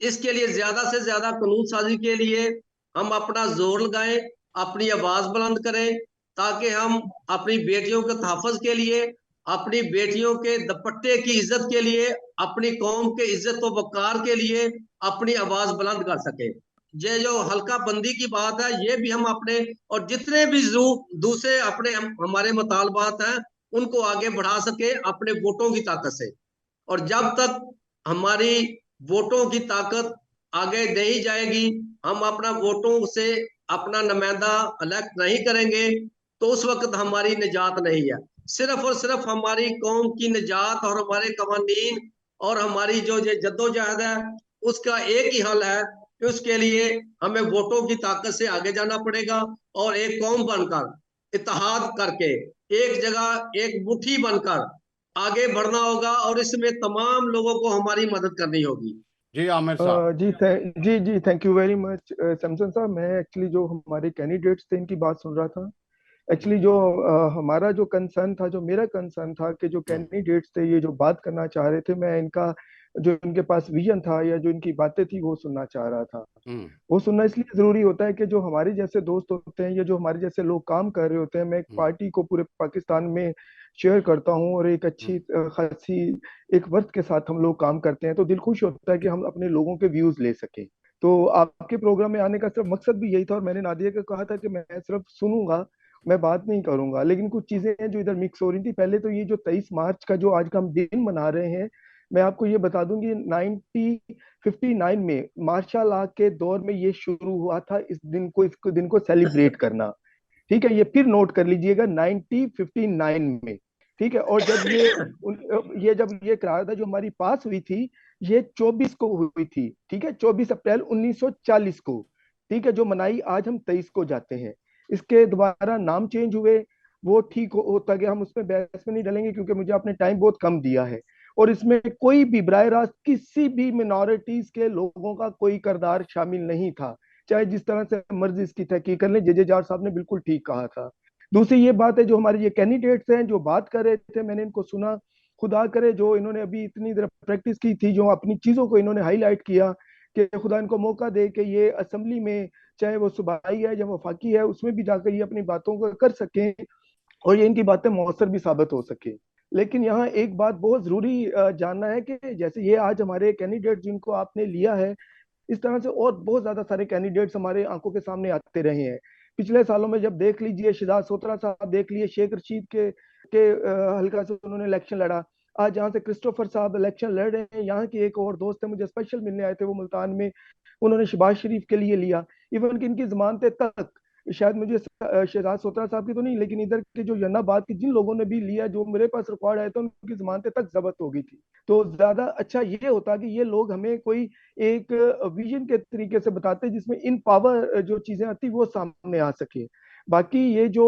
इसके लिए ज्यादा से ज्यादा कानून साजी के लिए हम अपना जोर लगाएं, अपनी आवाज बुलंद करें, ताकि हम अपनी बेटियों के तहफ़्फ़ुज़ के लिए, अपनी बेटियों के दुपट्टे की इज्जत के लिए, अपनी कौम के इज्जत व वक़ार के लिए अपनी आवाज बुलंद कर सके। ये जो हल्का बंदी की बात है, ये भी हम अपने और जितने भी दूसरे अपने हमारे मुतालबात हैं उनको आगे बढ़ा सके अपने वोटों की ताकत से। और जब तक हमारी वोटों की ताकत आगे नहीं जाएगी, हम अपना वोटों से अपना नुमाइंदा इलेक्ट नहीं करेंगे, तो उस वक्त हमारी निजात नहीं है। सिर्फ और सिर्फ हमारी कौम की निजात और हमारे कवानीन और हमारी जो ये जद्दोजहद है उसका एक ही हल है कि उसके लिए हमें वोटों की ताकत से आगे जाना पड़ेगा और एक कौम बनकर इत्तेहाद करके एक जगह एक मुट्ठी बनकर आगे बढ़ना होगा और इसमें तमाम लोगों को हमारी मदद करनी होगी। जी आमिर साहब। जी thank you very much Samson साहब। मैं एक्चुअली जो हमारे कैंडिडेट्स थे इनकी बात सुन रहा था। एक्चुअली जो हमारा जो कंसर्न था, जो मेरा कंसर्न था कि जो कैंडिडेट्स थे ये जो बात करना चाह रहे थे, मैं इनका जो इनके पास विजन था या जो इनकी बातें थी वो सुनना चाह रहा था। वो सुनना इसलिए जरूरी होता है कि जो हमारे जैसे दोस्त होते हैं या जो हमारे जैसे लोग काम कर रहे होते हैं, मैं एक पार्टी को पूरे पाकिस्तान में शेयर करता हूँ और एक अच्छी खासी एक वर्थ के साथ हम लोग काम करते हैं, तो दिल खुश होता है कि हम अपने लोगों के व्यूज ले सकें। तो आपके प्रोग्राम में आने का सिर्फ मकसद भी यही था और मैंने नादिया को कहा था कि मैं सिर्फ सुनूंगा, मैं बात नहीं करूंगा। लेकिन कुछ चीजें हैं जो इधर मिक्स हो रही थी। पहले तो ये जो 23 मार्च का जो आज का हम दिन मना रहे हैं, मैं आपको ये बता दूंगी 1959 में मार्शल लॉ के दौर में ये शुरू हुआ था, इस दिन को सेलिब्रेट करना। ठीक है, ये फिर नोट कर लीजिएगा 1959 में। ठीक है, और जब ये करारदाद जो हमारी पास हुई थी ये 24 को हुई थी। ठीक है, 24 अप्रैल 1940 को। ठीक है, जो मनाई आज हम 23 को जाते हैं। इसके दोबारा नाम चेंज हुए, वो ठीक होता गया, हम उसमें बहस में नहीं डलेंगे क्योंकि मुझे आपने टाइम बहुत कम दिया है। और इसमें कोई भी बराह रास्त किसी भी मिनॉरिटीज के लोगों का कोई किरदार शामिल नहीं था, चाहे जिस तरह से मर्जी इसकी तहकीक कर लें। जे जार साहब ने बिल्कुल ठीक कहा था। दूसरी ये बात है, जो हमारे ये कैंडिडेट्स हैं जो बात कर रहे थे, मैंने इनको सुना, खुदा करे जो इन्होंने अभी इतनी देर प्रैक्टिस की थी, जो अपनी चीजों को इन्होंने हाईलाइट किया, कि खुदा इनको मौका दे कि ये असेंबली में, चाहे वो सूबाई है या वफाकी है, उसमें भी जाकर ये अपनी बातों को कर सकें और ये इनकी बातें मौसर भी साबित हो सके। लेकिन यहाँ एक बात बहुत जरूरी जानना है कि जैसे ये आज हमारे कैंडिडेट जिनको आपने लिया है, इस तरह से और बहुत ज्यादा सारे कैंडिडेट्स हमारे आंखों के सामने आते रहे हैं पिछले सालों में। जब देख लीजिए शहजाद सोतरा साहब देख लिए, शेख रशीद के हल्का से उन्होंने इलेक्शन लड़ा। आज जहाँ से क्रिस्टोफर साहब इलेक्शन लड़ रहे हैं, यहाँ की एक और दोस्त है मुझे स्पेशल मिलने आए थे, वो मुल्तान में, उन्होंने शहबाज शरीफ के लिए लिया। इवन कि इनकी जमानतें तक शायद मुझे शहजाद सोतरा साहब की तो नहीं, लेकिन इधर के जो जन्नाबाद के जिन लोगों ने भी लिया, जो मेरे पास रिकॉर्ड आए थे, उनकी जमानतें तक जब्त हो गई थी। तो ज्यादा अच्छा ये होता कि ये लोग हमें कोई एक विजन के तरीके से बताते जिसमें इन पावर जो चीजें आती वो सामने आ सके। बाकी ये जो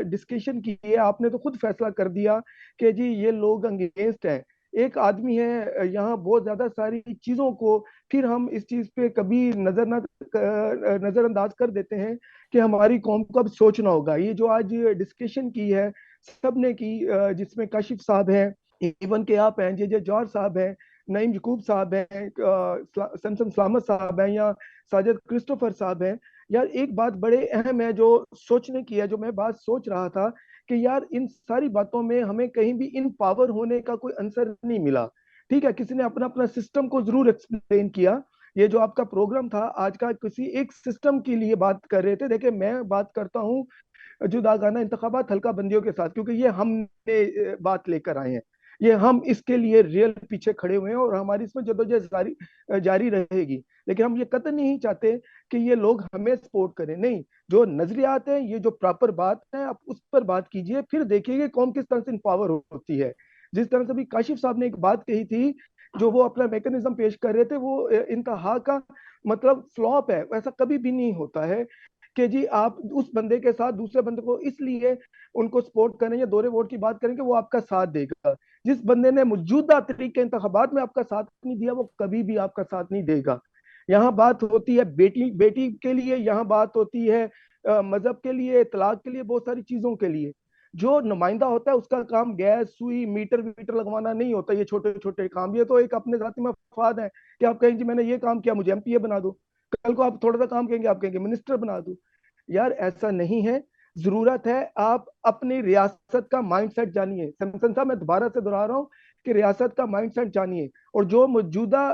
डिस्कशन की है आपने तो खुद फैसला कर दिया कि जी ये लोग अंगेंस्ट हैं। एक आदमी है यहाँ बहुत ज्यादा सारी चीजों को फिर हम इस चीज पे कभी नजरअंदाज कर देते हैं कि हमारी कौम को अब सोचना होगा। ये जो आज डिस्कशन की है सबने की, जिसमें काशिफ साहब हैं, इवन के आप हैं, जे जौहर साहब हैं, नईम यकूब साहब हैं, सैमसन सलामत साहब हैं, या साजिद क्रिस्टोफर साहब हैं। यार एक बात बड़े अहम है जो सोचने की है, जो मैं बात सोच रहा था कि यार इन सारी बातों में हमें कहीं भी इन पावर होने का कोई आंसर नहीं मिला। ठीक है, किसी ने अपना अपना सिस्टम को जरूर एक्सप्लेन किया। ये जो आपका प्रोग्राम था आज का, किसी एक सिस्टम के लिए बात कर रहे थे। देखिए मैं बात करता हूँ जुदागाना इंतखाबात हल्का बंदियों के साथ, क्योंकि ये हमने बात लेकर आए हैं, ये हम इसके लिए रियल पीछे खड़े हुए हैं और हमारी इसमें जदोजहद जारी जारी रहेगी। लेकिन हम ये कतई नहीं चाहते कि ये लोग हमें सपोर्ट करें, नहीं। जो नजरियात है, ये जो प्रॉपर बात है, आप उस पर बात कीजिए, फिर देखिए कौन किस तरह से इम्पावर होती है। जिस तरह से भी काशिफ साहब ने एक बात कही थी, जो वो अपना मैकेनिज्म पेश कर रहे थे, वो इंतहा का मतलब फ्लॉप है। वैसा कभी भी नहीं होता है कि जी आप उस बंदे के साथ दूसरे बंदे को इसलिए उनको सपोर्ट करें या दोहरे वोट की बात करें कि वो आपका साथ देगा। जिस बंदे ने मौजूदा तरीके इंतखाबात में आपका साथ नहीं दिया, वो कभी भी आपका साथ नहीं देगा। यहाँ बात होती है बेटी बेटी के लिए, यहाँ बात होती है मजहब के लिए, तलाक के लिए, बहुत सारी चीजों के लिए। जो नुमाइंदा होता है उसका काम गैस सुई मीटर वीटर लगवाना नहीं होता। ये छोटे छोटे काम, ये तो एक अपने जाती में मफाद है कि आप कहेंगे मैंने ये काम किया मुझे एमपीए बना दो, कल को आप थोड़ा सा काम कहेंगे आप कहेंगे मिनिस्टर बना दो। यार ऐसा नहीं है। जरूरत है आप अपनी रियासत का माइंडसेट जानिए। सैमसन साहब मैं दोबारा से दोहरा रहा हूँ कि रियासत का माइंडसेट जानिए। और जो मौजूदा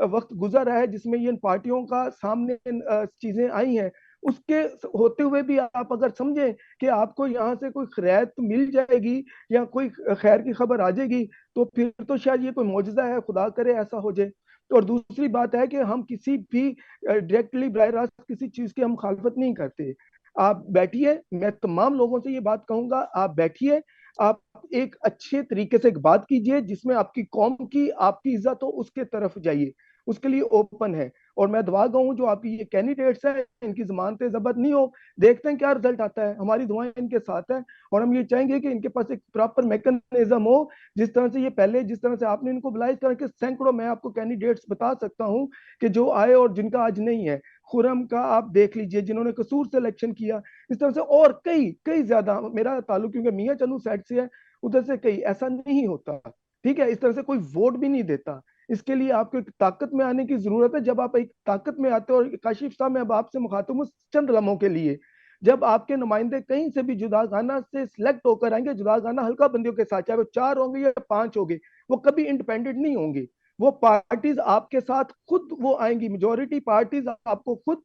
वक्त गुजर रहा है जिसमें ये इन पार्टियों का सामने चीजें आई हैं, उसके होते हुए भी आप अगर समझें कि आपको यहाँ से कोई खैरियत मिल जाएगी या कोई खैर की खबर आ जाएगी, तो फिर तो शायद ये कोई मौजज़ा है, खुदा करे ऐसा हो जाए। तो और दूसरी बात है कि हम किसी भी डायरेक्टली बराह रास्त किसी चीज की हम मुखालफत नहीं करते। आप बैठिए, मैं तमाम लोगों से ये बात कहूंगा, आप बैठिए, आप एक अच्छे तरीके से एक बात कीजिए जिसमें आपकी कौम की आपकी इज्जत हो, उसके तरफ जाइए, उसके लिए ओपन है। और मैं दुआ गूँ जो आपकी ये कैंडिडेट्स हैं इनकी जमानतें जब्त नहीं हो, देखते हैं क्या रिजल्ट आता है। हमारी दुआएं इनके साथ है और हम ये चाहेंगे कि इनके पास एक प्रॉपर मैकेनिज्म हो। जिस तरह से ये पहले, जिस तरह से आपने इनको बुलाया, इस तरह के सैकड़ों मैं आपको कैंडिडेट्स बता सकता हूं कि जो आए और जिनका आज नहीं है। खुरम का आप देख लीजिए जिन्होंने कसूर से इलेक्शन किया, इस तरह से और कई कई ज्यादा। मेरा ताल्लुक क्योंकि मियां चन्नू साइड से है, उधर से कई, ऐसा नहीं होता। ठीक है, इस तरह से कोई वोट भी नहीं देता। इसके लिए आपको एक ताकत में आने की जरूरत है। जब आप एक ताकत में आते हो, और काशिफ साहब मैं अब आपसे मुखातिब हूँ चंद लम्हों के लिए, जब आपके नुमाइंदे कहीं से भी जुदागाना से सिलेक्ट होकर आएंगे, जुदागाना हल्का बंदियों के साथ, चाहे वो 4 होंगे या 5 होंगे, वो कभी इंडिपेंडेंट नहीं होंगे। वो पार्टीज आपके साथ खुद वो आएंगी, मेजोरिटी पार्टीज आपको खुद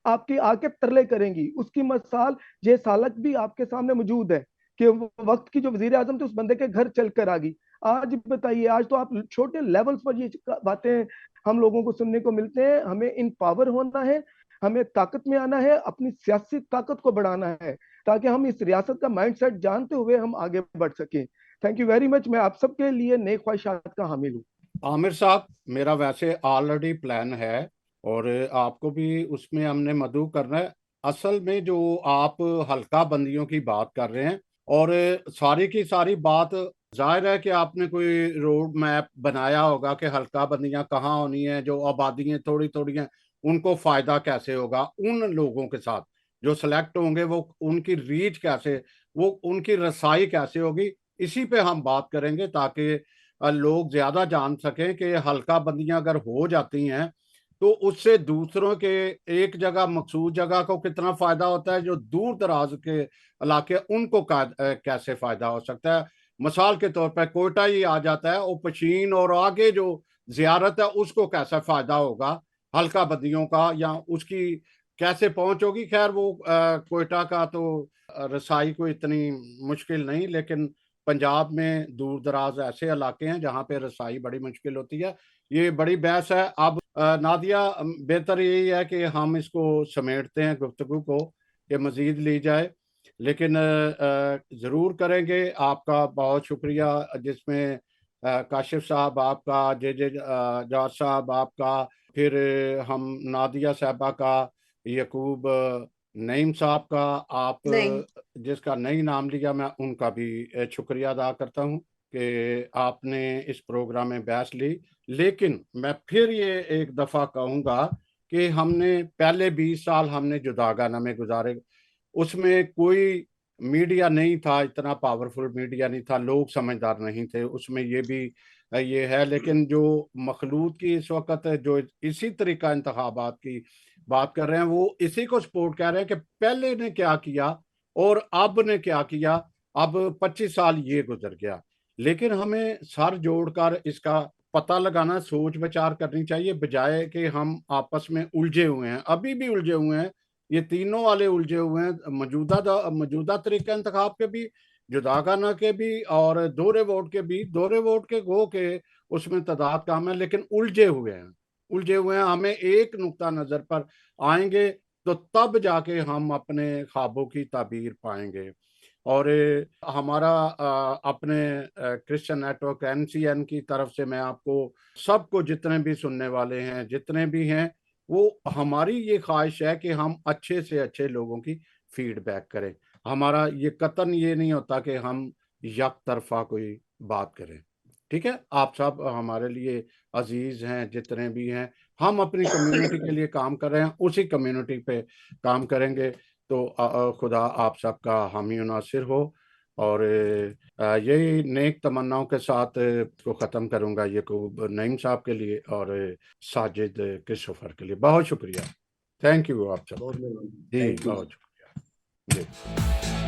आपके आके तरले करेंगी। उसकी मिसाल जे सालक भी आपके सामने मौजूद है कि वक्त की जो वजीर आजम थे उस बंदे के घर चलकर आ गई। आज बताइए, आज तो आप छोटे लेवल्स पर ये बातें हम लोगों को सुनने को मिलते हैं। हमें इन पावर होना है, हमें ताकत में आना है, अपनी सियासी ताकत को बढ़ाना है, ताकि हम इस रियासत का माइंडसेट जानते हुए हम आगे बढ़ सकें। Thank you very much. मैं आप सबके लिए नेक ख्वाहिशात का हामिल हूँ। आमिर साहब, मेरा वैसे ऑलरेडी प्लान है और आपको भी उसमें हमने मदऊ करना है। असल में जो आप हल्का बंदियों की बात कर रहे हैं, और सारी की सारी बात जाहिर है कि आपने कोई रोड मैप बनाया होगा कि हल्का बंदियां कहाँ होनी है, जो आबादियां थोड़ी थोड़ी हैं उनको फायदा कैसे होगा, उन लोगों के साथ जो सिलेक्ट होंगे वो उनकी रीच कैसे, वो उनकी रसाई कैसे होगी, इसी पे हम बात करेंगे ताकि लोग ज्यादा जान सकें कि हल्का बंदियां अगर हो जाती हैं तो उससे दूसरों के एक जगह मखसूस जगह को कितना फायदा होता है, जो दूर दराज के इलाके उनको कैसे फायदा हो सकता है। मिसाल के तौर पर कोयटा ही आ जाता है, वो पशीन और आगे जो जियारत है उसको कैसा फायदा होगा हल्का बंदियों का, या उसकी कैसे पहुंच होगी। खैर वो कोयटा का तो रसाई को इतनी मुश्किल नहीं, लेकिन पंजाब में दूर दराज ऐसे इलाके हैं जहाँ पे रसाई बड़ी मुश्किल होती है। ये बड़ी बहस है। अब नादिया, बेहतर यही है कि हम इसको समेटते हैं गुफ्तगू को, कि मजीद ली जाए, लेकिन ज़रूर करेंगे। आपका बहुत शुक्रिया, जिसमें काशिफ साहब आपका, जे जौहर साहब आपका, फिर हम नादिया साहबा का, यकूब नईम साहब का, आप नहीं। जिसका नई नाम लिया, मैं उनका भी शुक्रिया अदा करता हूँ कि आपने इस प्रोग्राम में बहस ली। लेकिन मैं फिर ये एक दफ़ा कहूँगा कि हमने पहले 20 साल हमने जुदागाना में गुजारे, उसमें कोई मीडिया नहीं था, इतना पावरफुल मीडिया नहीं था, लोग समझदार नहीं थे, उसमें ये भी ये है। लेकिन जो मखलूत की इस वक्त जो इसी तरीका इंतखाबात की बात कर रहे हैं, वो इसी को सपोर्ट कर रहे हैं कि पहले ने क्या किया और अब ने क्या किया। अब 25 साल ये गुजर गया, लेकिन हमें सर जोड़कर इसका पता लगाना, सोच विचार करनी चाहिए, बजाय कि हम आपस में उलझे हुए हैं, अभी भी उलझे हुए हैं। ये तीनों वाले उलझे हुए हैं, मौजूदा तरीका इंतखाब के भी, जुदागाना के भी और दोहरे वोट के भी। दोहरे वोट के गो के उसमें तादाद कम है, लेकिन उलझे हुए हैं, उलझे हुए हैं। हमें एक नुक्ता नजर पर आएंगे तो तब जाके हम अपने ख्वाबों की ताबीर पाएंगे। और हमारा अपने क्रिश्चियन नेटवर्क NCN की तरफ से मैं आपको सबको, जितने भी सुनने वाले हैं, जितने भी हैं, वो हमारी ये ख्वाहिश है कि हम अच्छे से अच्छे लोगों की फीडबैक करें। हमारा ये कतन ये नहीं होता कि हम यक तरफा कोई बात करें। ठीक है, आप सब हमारे लिए अजीज हैं, जितने भी हैं। हम अपनी कम्युनिटी के लिए काम कर रहे हैं, उसी कम्युनिटी पे काम करेंगे। तो खुदा आप सबका हामी नासिर हो। और यही नेक तमन्नाओं के साथ को ख़त्म करूंगा, यकूब नईम साहब के लिए और साजिद क्रिस्टोफर के लिए। बहुत शुक्रिया, थैंक यू आप सब बहुत मेहरबानी। जी, थैंक यू। बहुत शुक्रिया जी।